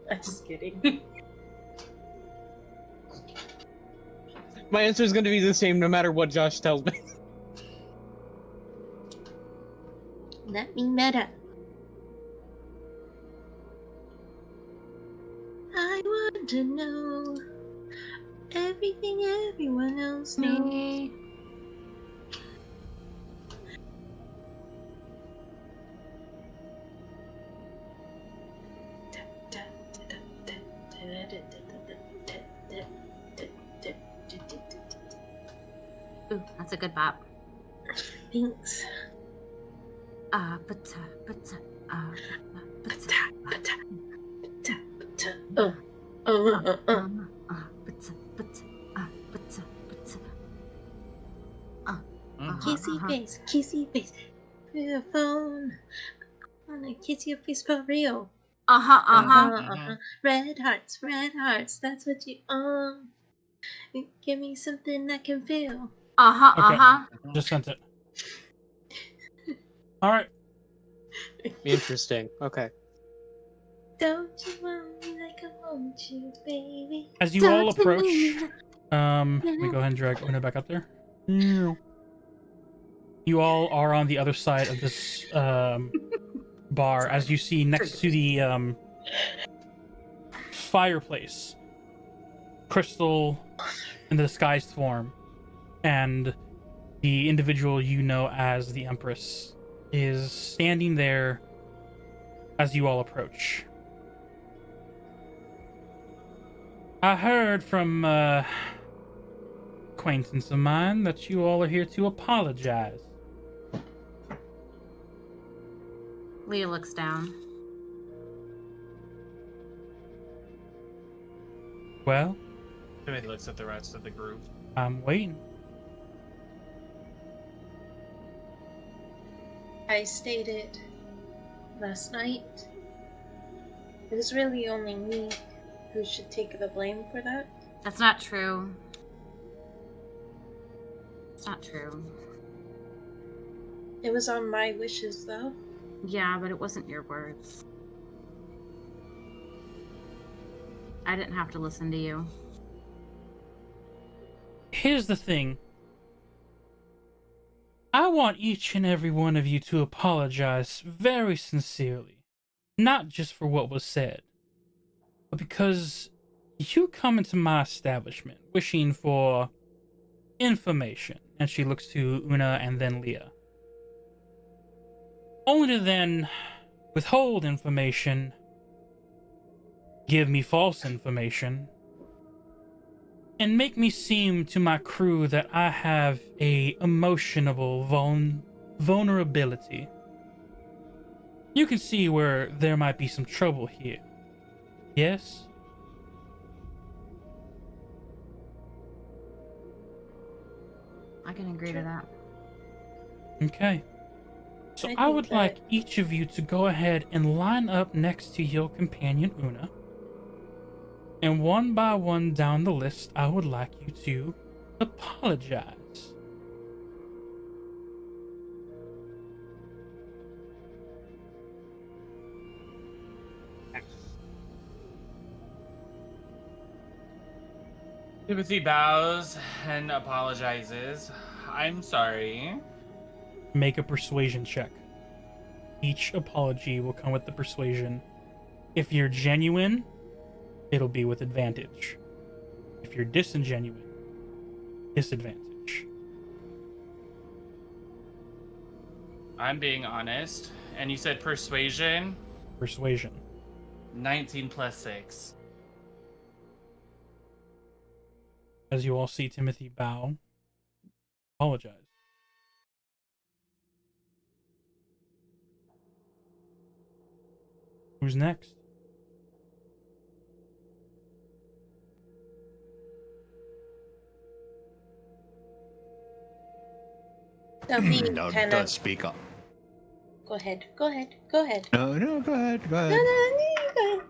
I'm just kidding. My answer is going to be the same no matter what Josh tells me. Let me meta. I want to know everything everyone else knows. Me. Ooh, that's a good bop. Thanks. Kissy face. Your phone. I wanna kiss your face for real. Red hearts. That's what you give me something I can feel. Just sent it. All right. Interesting. Okay. Don't you want me like I want you, baby? As you all approach, let me go ahead and drag Una back up there. You all are on the other side of this bar, as you see next to the fireplace. crystal in the disguised form, and the individual you know as the Empress is standing there as you all approach. I heard from acquaintance of mine that you all are here to apologize. Leah looks down. Well, Timothy looks at the rest of the group. I'm waiting. I stated last night it was really only me who should take the blame for that. That's not true. It's not true. It was on my wishes, though. Yeah, but it wasn't your words. I didn't have to listen to you. Here's the thing. I want each and every one of you to apologize very sincerely. Not just for what was said, but because you come into my establishment wishing for information. And she looks to Una and then Leah. Only to then withhold information, give me false information, and make me seem to my crew that I have a emotional vulnerability. You can see where there might be some trouble here. Yes? I can agree to that. Okay. So I I think would that- like each of you to go ahead and line up next to your companion Una. And one by one down the list, I would like you to apologize. Timothy bows and apologizes. I'm sorry. Make a persuasion check. Each apology will come with the persuasion. If you're genuine, it'll be with advantage. If you're disingenuine, disadvantage. I'm being honest. And you said persuasion? Persuasion. 19 plus 6. As you all see Timothy bow, apologize. Who's next? Duffy Don't, kind don't of. speak up. Go ahead. Go ahead. Go ahead. No, go ahead. Go No, ahead. no, you go.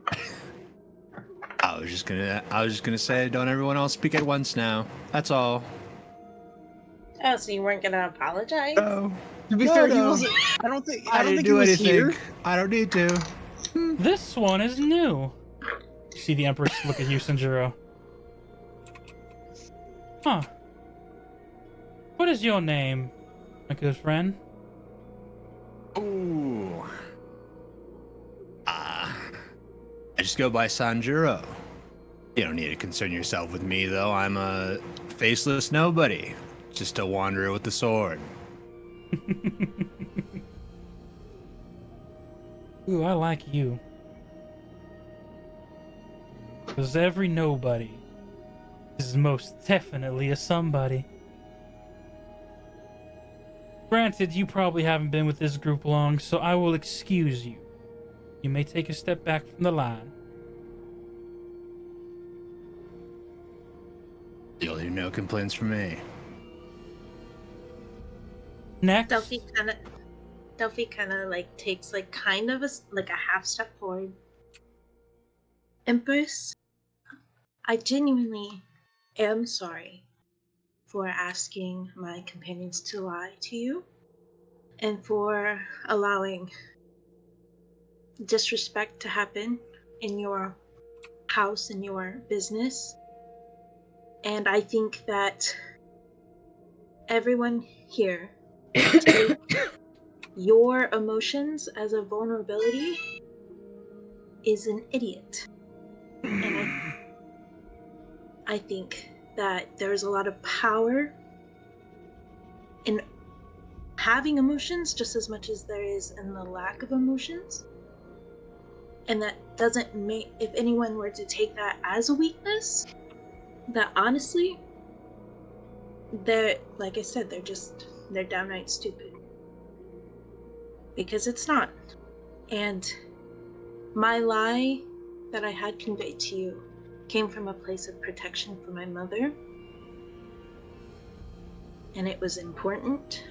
I was just gonna say, don't everyone else speak at once now. That's all. Oh, so you weren't gonna apologize? Oh, To be No, fair, he no. wasn't. I don't think didn't he do was anything. here. I don't need to. This one is new. You see the Empress look at you, Sanjuro. Huh. What is your name, my good friend? Ooh. I just go by Sanjuro. You don't need to concern yourself with me, though. I'm a faceless nobody. Just a wanderer with the sword. Ooh, I like you. Because every nobody is most definitely a somebody. Granted, you probably haven't been with this group long, so I will excuse you. You may take a step back from the line. You'll hear no complaints from me. Next, Duffy kind of like takes like kind of a half step forward. Empress, I genuinely am sorry for asking my companions to lie to you and for allowing disrespect to happen in your house and your business. And I think that everyone here who take your emotions as a vulnerability is an idiot. And I think that there's a lot of power in having emotions just as much as there is in the lack of emotions. And that doesn't make, if anyone were to take that as a weakness, that honestly, they're, like I said, they're downright stupid. Because it's not. And my lie that I had conveyed to you came from a place of protection for my mother. And it was important.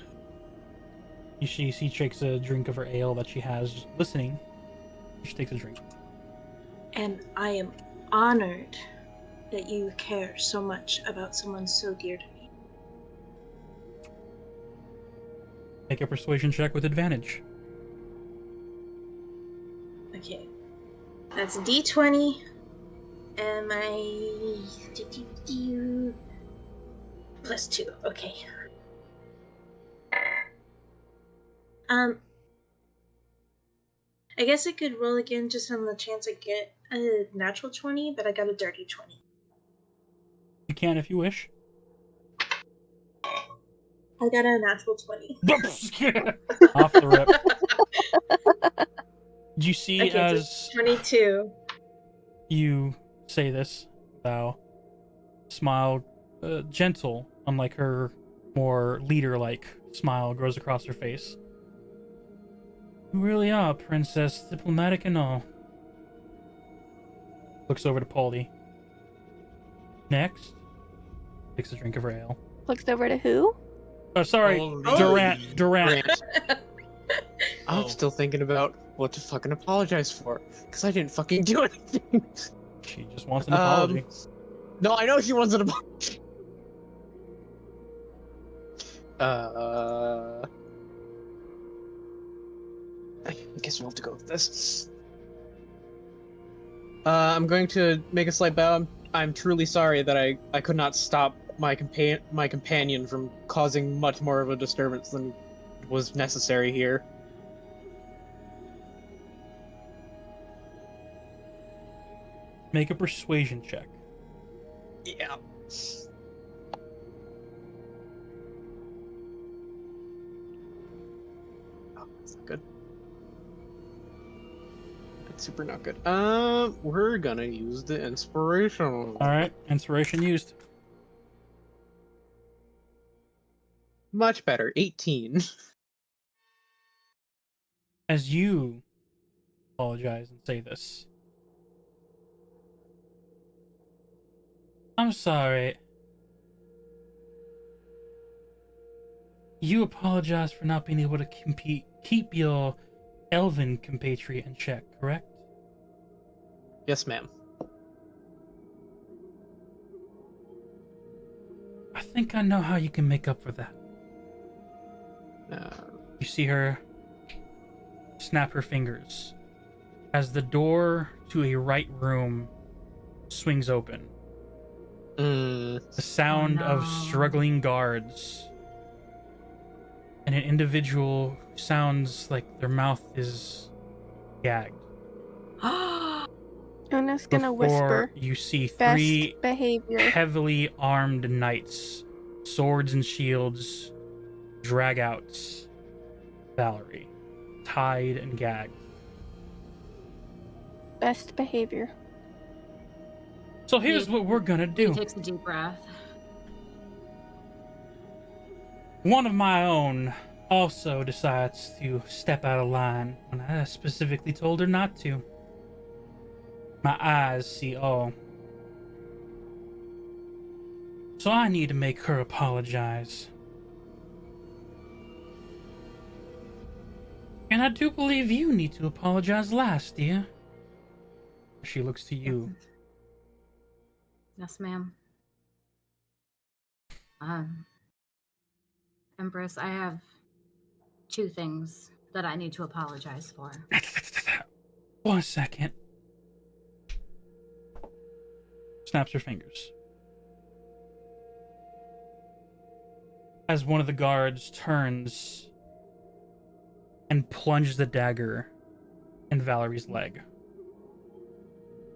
She takes a drink of her ale that she has, just listening. She takes a drink. And I am honored that you care so much about someone so dear to me. Make a persuasion check with advantage. Okay. That's a d20. And my +2. Okay. I guess I could roll again just on the chance I get a natural 20, but I got a dirty 20. You can if you wish. I got a natural 20. Off the rip. Do you see Okay, as so 22. you say this, thou smile, gentle, unlike her more leader-like smile grows across her face. You really are, princess, diplomatic and all. Looks over to Polly. Next, takes a drink of her ale. Looks over to who? Oh, sorry, Holy. Durant. I'm Oh. still thinking about what to fucking apologize for, because I didn't fucking do anything. She just wants an apology. No, I know she wants an apology. I guess we'll have to go with this. I'm going to make a slight bow. I'm truly sorry that I could not stop my companion from causing much more of a disturbance than was necessary here. Make a persuasion check. Yeah. Oh, that's not good. That's super not good. We're gonna use the inspiration. All right, inspiration used. Much better. 18. As you apologize and say this, I'm sorry. You apologize for not being able to keep your elven compatriot in check, correct? Yes, ma'am. I think I know how you can make up for that. You see her snap her fingers as the door to a right room swings open. The sound of struggling guards and an individual who sounds like their mouth is gagged. Una's gonna Before whisper. you see Best three behavior. heavily armed knights, swords and shields, drag out Valerie, tied and gagged. Best behavior. So here's what we're gonna He do. takes a deep breath. One of my own also decides to step out of line when I specifically told her not to. My eyes see all. So I need to make her apologize. And I do believe you need to apologize last, dear. She looks to you. Yes, ma'am. Empress, I have 2 things that I need to apologize for. 1 second. Snaps her fingers. As one of the guards turns and plunges the dagger in Valerie's leg.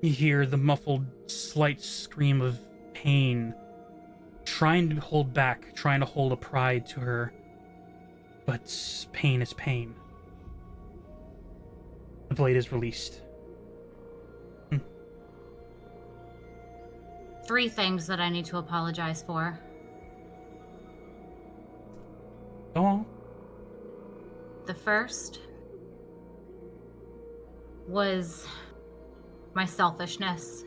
You hear the muffled, slight scream of pain, trying to hold back, trying to hold a pride to her. But pain is pain. The blade is released. 3 things that I need to apologize for. Go on. The first was my selfishness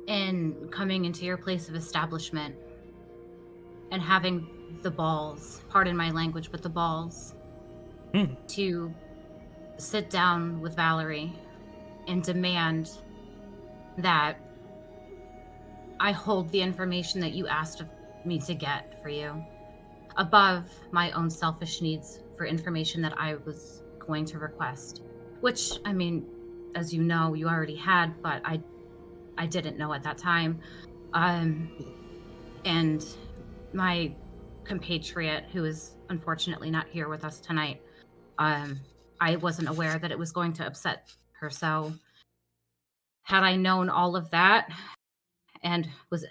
in coming into your place of establishment and having the balls, pardon my language, but the balls to sit down with Valerie and demand that I hold the information that you asked of me to get for you above my own selfish needs for information that I was going to request, which, I mean, as you know, you already had, but I didn't know at that time. And my compatriot, who is unfortunately not here with us tonight, I wasn't aware that it was going to upset her. So had I known all of that and was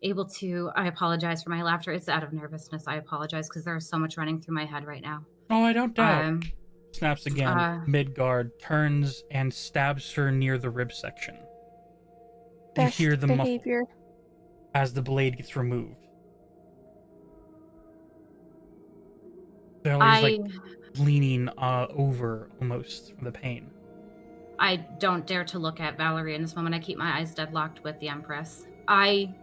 able to, I apologize for my laughter. It's out of nervousness. I apologize because there's so much running through my head right now. Oh, I don't doubt. Snaps again, mid-guard, turns and stabs her near the rib section. Best you hear the behavior. muffle as the blade gets removed. Valerie's like leaning over almost from the pain. I don't dare to look at Valerie in this moment. I keep my eyes deadlocked with the Empress. I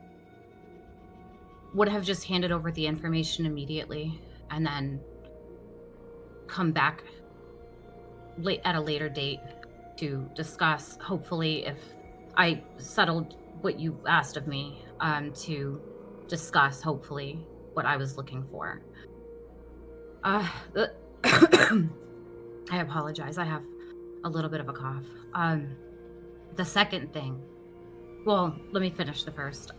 would have just handed over the information immediately and then come back at a later date to discuss, hopefully, if I settled what you asked of me, to discuss, hopefully, what I was looking for. I apologize. I have a little bit of a cough. The second thing, well, let me finish the first.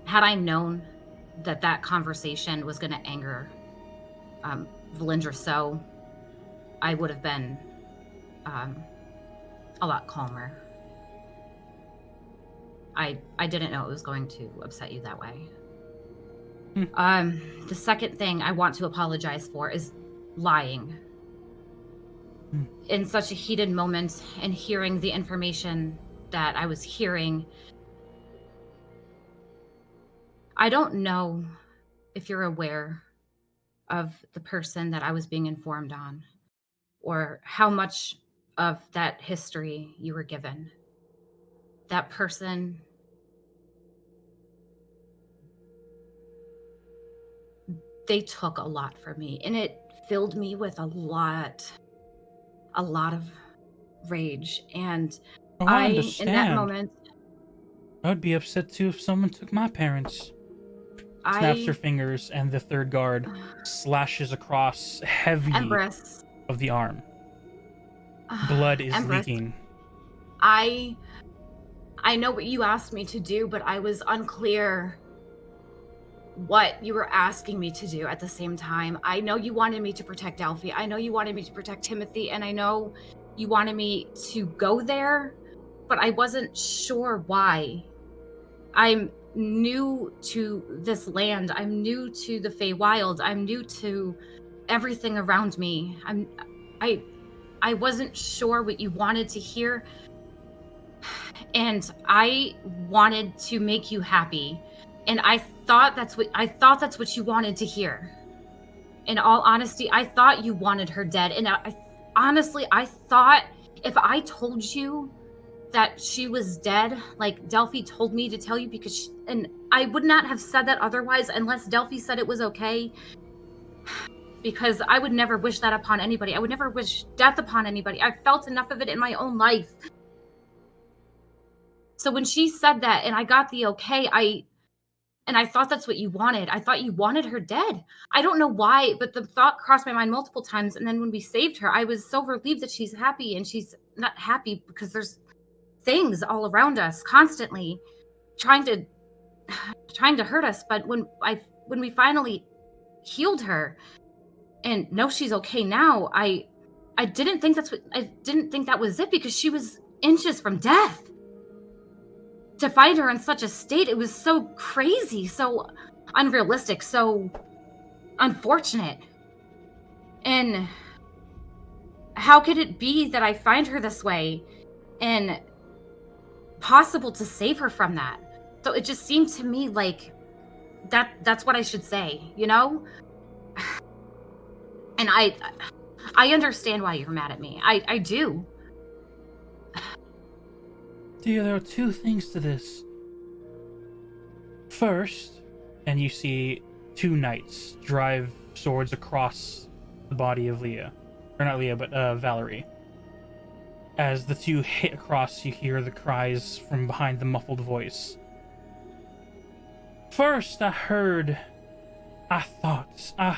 Had I known that conversation was going to anger Valindra so, I would have been a lot calmer. I didn't know it was going to upset you that way. The second thing I want to apologize for is lying. In such a heated moment and hearing the information that I was hearing, I don't know if you're aware of the person that I was being informed on, or how much of that history you were given. That person, they took a lot from me, and it filled me with a lot of rage. And I understand. in that moment, I would be upset too if someone took my parents. Snaps her fingers, and the third guard slashes across heavy Empress of the arm. Blood is Empress, leaking. I know what you asked me to do, but I was unclear what you were asking me to do at the same time. I know you wanted me to protect Alfie. I know you wanted me to protect Timothy, and I know you wanted me to go there, but I wasn't sure why. I'm new to this land. I'm new to the Feywild. I'm new to everything around me. I wasn't sure what you wanted to hear, and I wanted to make you happy, and I thought that's what you wanted to hear. In all honesty, I thought you wanted her dead, and honestly, I thought if I told you that she was dead, like Delphi told me to tell you, and I would not have said that otherwise unless Delphi said it was okay, because I would never wish that upon anybody. I would never wish death upon anybody. I've felt enough of it in my own life. So when she said that and I got the okay, I thought that's what you wanted. I thought you wanted her dead. I don't know why, but the thought crossed my mind multiple times. And then when we saved her, I was so relieved that she's happy, and she's not happy because there's things all around us constantly trying to hurt us. But when we finally healed her and know she's okay now, I didn't think that was it, because she was inches from death. to find her in such a state, it was so crazy, so unrealistic, so unfortunate. And how could it be that I find her this way and possible to save her from that? So it just seemed to me like that's what I should say, you know? And I understand why you're mad at me. I do. Dear, there are two things to this. First, and you see two knights drive swords across the body of Leah. Or not Leah, but Valerie. As the two hit across, you hear the cries from behind the muffled voice. First, I heard... I thought. I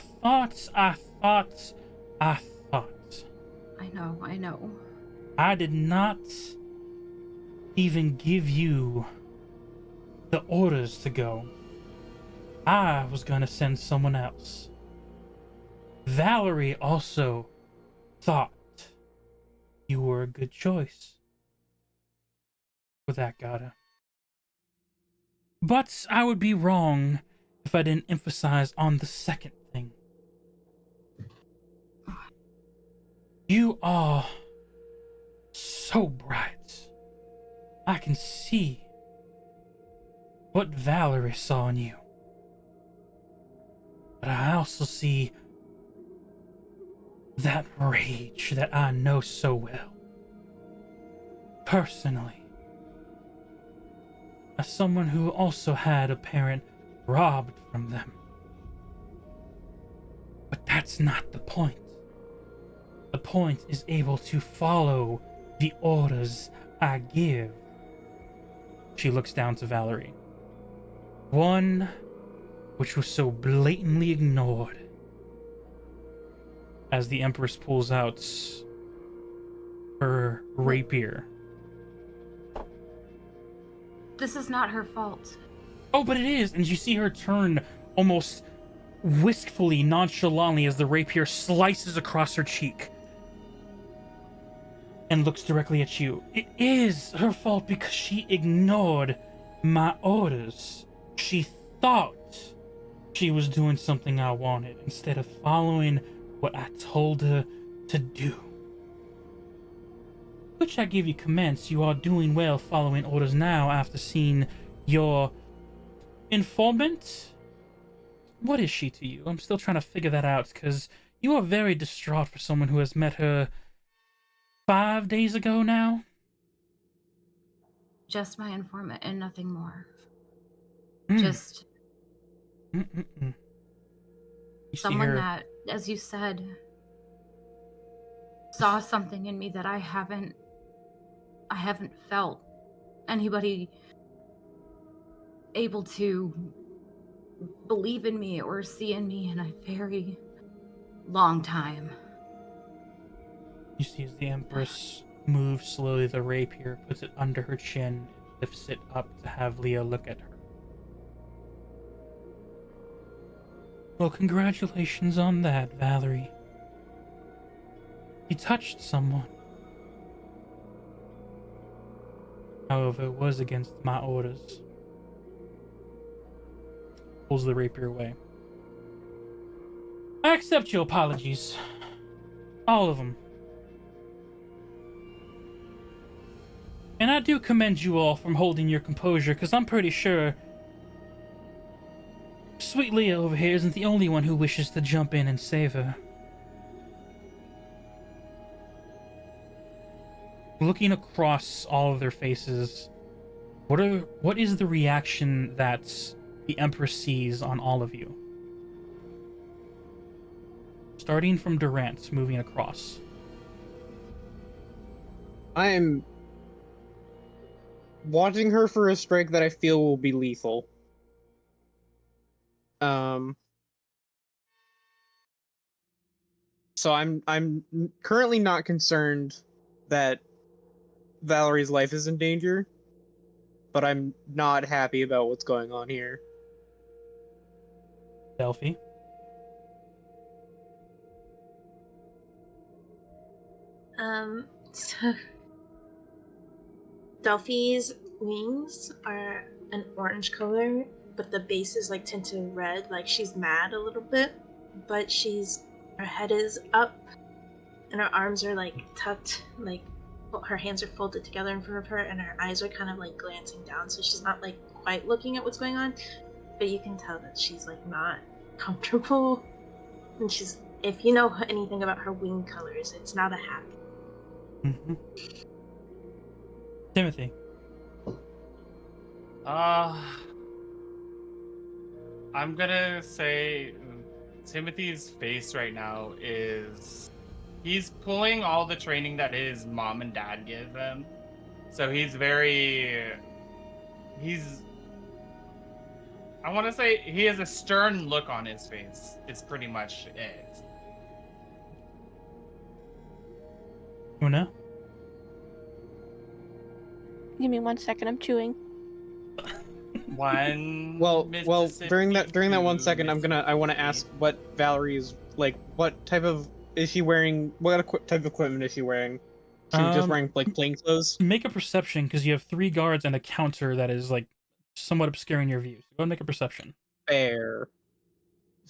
know. I did not even give you the orders to go. I was gonna send someone else. Valerie also thought you were a good choice for that gata. But I would be wrong if I didn't emphasize on the second thing. You are so bright. I can see what Valerie saw in you. But I also see that rage that I know so well. Personally. As someone who also had a parent robbed from them. But that's not the point. The point is able to follow the orders I give. She looks down to Valerie. One which was so blatantly ignored. As the Empress pulls out her rapier. This is not her fault. Oh, but it is! And you see her turn almost wistfully, nonchalantly as the rapier slices across her cheek. And looks directly at you. It is her fault because she ignored my orders. She thought she was doing something I wanted instead of following what I told her to do. Which I give you commends. You are doing well following orders now after seeing your informant. What is she to you? I'm still trying to figure that out because you are very distraught for someone who has met her 5 days ago now. Just my informant and nothing more. Mm. Just You someone that, as you said, saw something in me that I haven't felt anybody able to believe in me or see in me in a very long time. You see as the Empress moves slowly the rapier, puts it under her chin, and lifts it up to have Leah look at her. Well, congratulations on that, Valerie. You touched someone. However, it was against my orders. Pulls the rapier away. I accept your apologies. All of them. And I do commend you all from holding your composure, because I'm pretty sure Sweet Leah over here isn't the only one who wishes to jump in and save her. Looking across all of their faces, what is the reaction that the Empress sees on all of you? Starting from Durant, moving across. I am watching her for a strike that I feel will be lethal. So I'm currently not concerned that Valerie's life is in danger, but I'm not happy about what's going on here. Delphi. So Delphi's wings are an orange color, but the base is like tinted red. Like she's mad a little bit, but her head is up, and her arms are like tucked, like her hands are folded together in front of her, and her eyes are kind of like glancing down. So she's not like quite looking at what's going on, but you can tell that she's like not comfortable. And if you know anything about her wing colors, it's not a happy. Mm-hmm. Timothy. I'm gonna say Timothy's face right now is he's pulling all the training that his mom and dad give him. So I want to say he has a stern look on his face. Is pretty much it. Una? Give me 1 second. I'm chewing. One. Well, Mississippi, during that 1 two second, I want to Mississippi. ask what Valerie's like. What type of is she wearing? What type of equipment is she wearing? She just wearing like plain clothes. Make a perception because you have 3 guards and a counter that is like somewhat obscuring your view. So go and make a perception. Fair.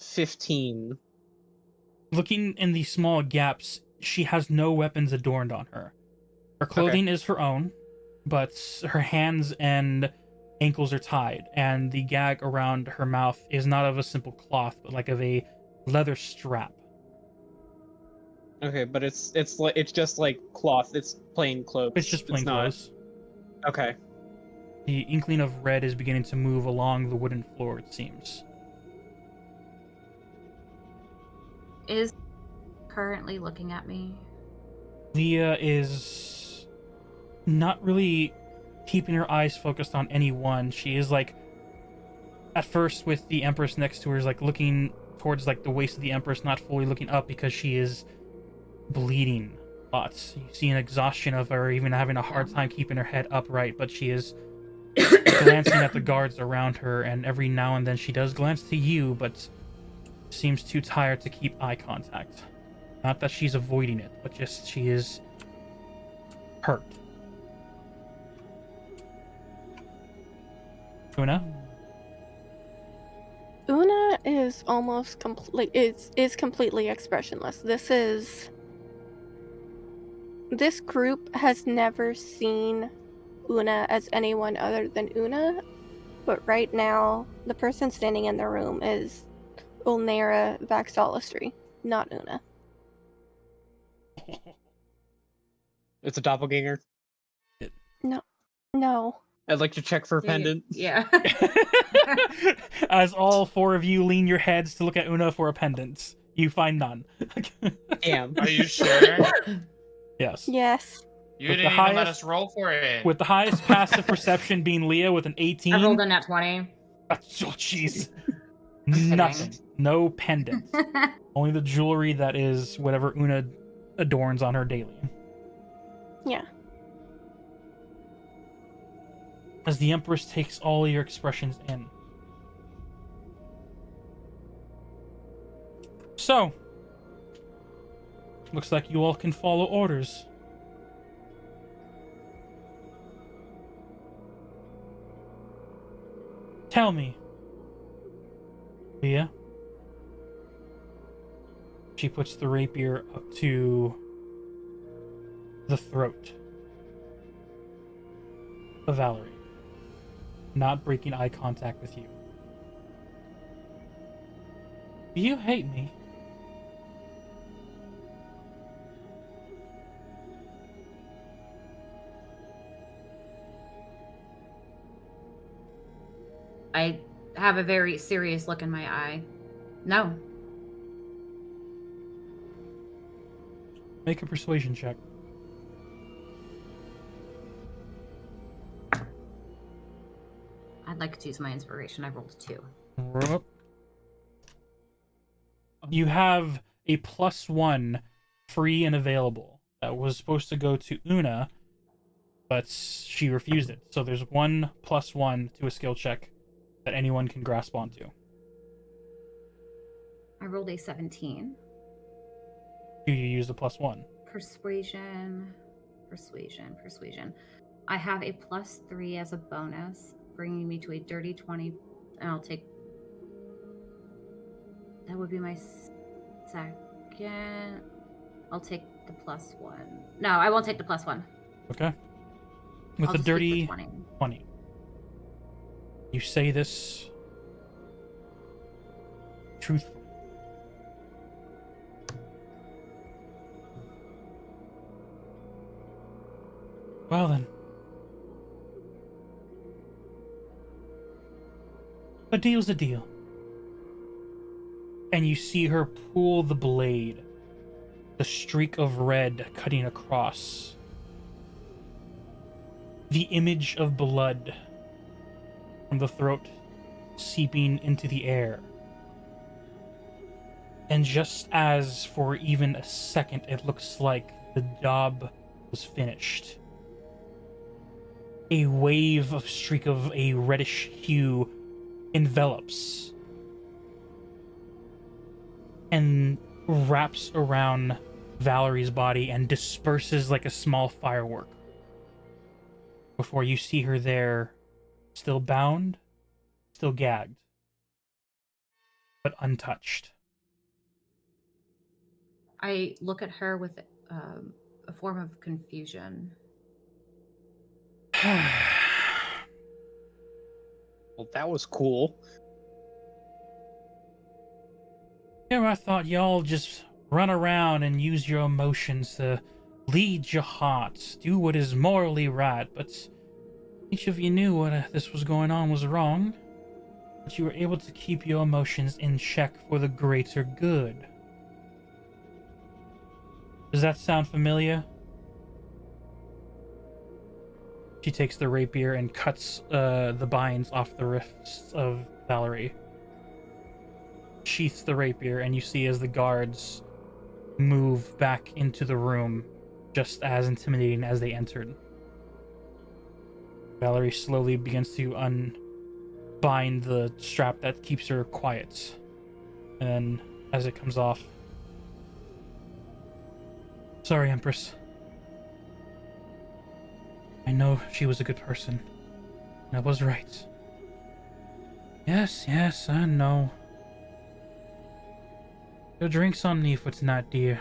15. Looking in the small gaps, she has no weapons adorned on her. Her clothing is her own, but her hands and ankles are tied, and the gag around her mouth is not of a simple cloth, but like of a leather strap. Okay, but it's just like cloth. It's plain clothes. It's just plain clothes. Okay. The inkling of red is beginning to move along the wooden floor, it seems. Is currently looking at me. Leah is not really keeping her eyes focused on anyone. She is like, at first with the Empress next to her, is like looking towards like the waist of the Empress, not fully looking up because she is bleeding lots. You see an exhaustion of her, even having a hard time keeping her head upright, but she is glancing at the guards around her, and every now and then she does glance to you, but seems too tired to keep eye contact. Not that she's avoiding it, but just she is hurt. Una? Una is almost is completely expressionless. This group has never seen Una as anyone other than Una, but right now the person standing in the room is Ulnera Vaxolistry, not Una. It's a doppelganger. No. I'd like to check for a pendant. Yeah. As all 4 of you lean your heads to look at Una for a pendant, you find none. Damn. Are you sure? Yes. Yes. You With the didn't even let highest- us roll for it. With the highest passive perception being Leah with an 18. I rolled a nat 20. Oh, jeez. kidding. Nothing. No pendant. Only the jewelry that is whatever Una adorns on her daily. Yeah. As the Empress takes all your expressions in. So, looks like you all can follow orders. Tell me, Leah. She puts the rapier up to the throat of Valerie, not breaking eye contact with you. Do you hate me? I have a very serious look in my eye. No. Make a persuasion check. I'd like to use my inspiration. I rolled a 2. You have a +1 free and available that was supposed to go to Una, but she refused it. So there's 1 +1 to a skill check that anyone can grasp onto. I rolled a 17. Do you use the +1? Persuasion. I have a +3 as a bonus, bringing me to a dirty 20, and I'll take. That would be my second. I'll take the +1. No, I won't take the +1. Okay. With I'll a just keep the dirty 20. 20. You say this truthfully. Well then. A deal's a deal. And you see her pull the blade, the streak of red cutting across. The image of blood from the throat seeping into the air. And just as for even a second it looks like the job was finished, a wave of streak of a reddish hue envelops and wraps around Valerie's body and disperses like a small firework before you see her there, still bound, still gagged, but untouched. I look at her with a form of confusion. Well, that was cool. Here I thought y'all just run around and use your emotions to lead your hearts, do what is morally right, but each of you knew what this was going on was wrong, but you were able to keep your emotions in check for the greater good. Does that sound familiar? She takes the rapier and cuts the binds off the wrists of Valerie. Sheaths the rapier, and you see as the guards move back into the room, just as intimidating as they entered. Valerie slowly begins to unbind the strap that keeps her quiet. And then, as it comes off, sorry, Empress. I know she was a good person. And I was right. Yes, I know. Your drink's on me for tonight, dear.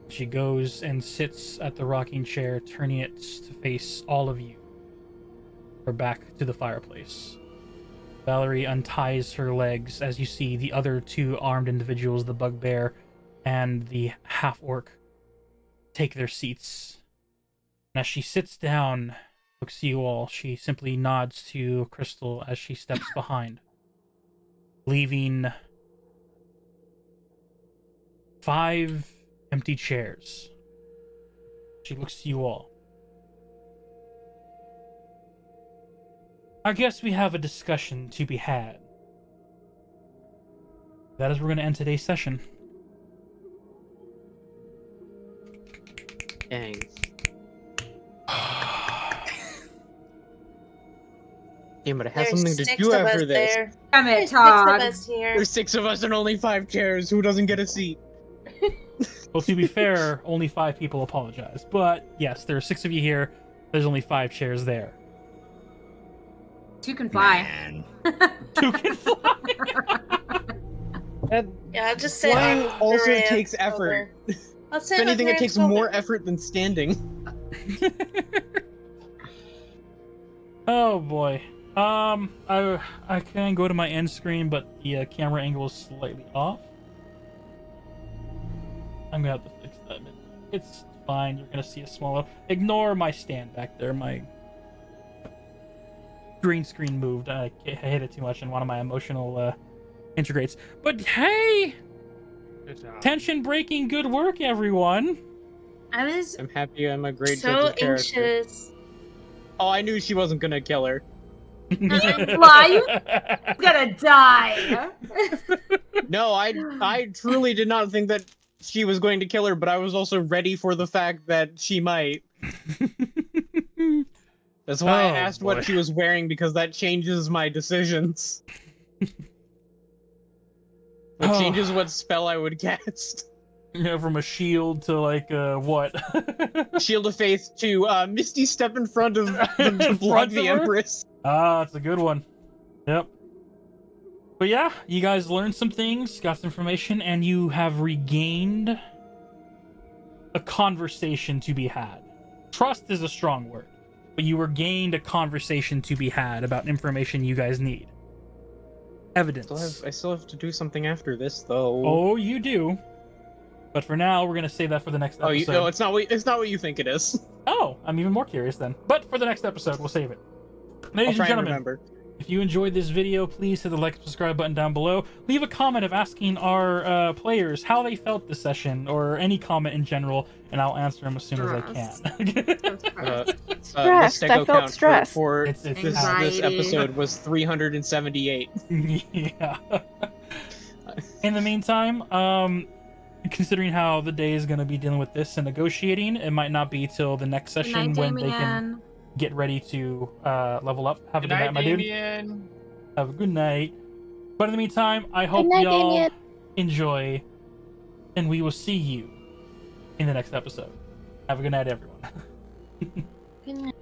She goes and sits at the rocking chair, turning it to face all of you. Her back to the fireplace. Valerie unties her legs as you see the other two armed individuals, the bugbear and the half-orc, take their seats. And as she sits down, looks to you all, she simply nods to Crystal as she steps behind, leaving 5 empty chairs. She looks to you all. I guess we have a discussion to be had. That is where we're going to end today's session. Dang. Damn, but it has There's something to 6 do of us after this. there. Damn it, There's 6 of Todd. us here. There's 6 of us and only 5 chairs. Who doesn't get a seat? Well, to be fair, only 5 people apologize. But yes, there are 6 of you here. There's only 5 chairs there. 2 can fly. Man. 2 can fly. Yeah, I'll just sit Flying on also the ramp takes effort. over. I'll sit If on anything, the it takes ramp more over. effort than standing. Oh boy. I can go to my end screen, but the camera angle is slightly off. I'm gonna have to fix that. It's fine. You're gonna see a smaller. Ignore my stand back there. My green screen moved. I hit it too much, and one of my emotional integrates. But hey, Good job. tension breaking. Good work, everyone. I was I'm happy I'm a great so judge of character. anxious. Oh, I knew she wasn't gonna kill her. Why you gonna die? No, I truly did not think that she was going to kill her, but I was also ready for the fact that she might. That's why I Oh, asked boy. what she was wearing, because that changes my decisions. It Oh. changes what spell I would cast. From a shield to like what? Shield of Faith to Misty step in front of In the front blood of the her? Empress. Ah, that's a good one. Yep. But yeah, you guys learned some things, got some information, and you have regained a conversation to be had. Trust is a strong word, but you regained a conversation to be had about information you guys need. Evidence. I still have to do something after this, though. Oh, you do. But for now, we're gonna save that for the next episode. No, it's not what you think it is. Oh, I'm even more curious then. But for the next episode, we'll save it. Ladies I'll try and gentlemen, and remember. if you enjoyed this video, please hit the like and subscribe button down below. Leave a comment of asking our players how they felt this session, or any comment in general, and I'll answer them as soon as I can. The Stressed. I stego felt count stressed. for It's this Anxiety. episode was 378. Yeah. In the meantime, considering how the day is going to be dealing with this and negotiating, it might not be till the next Good session night, when they can Damien. get ready to level up. Have a Good good night, night, my dude. Damien. Have a good night. But in the meantime, I hope night, y'all Damien. enjoy, and we will see you in the next episode. Have a good night, everyone. Good night.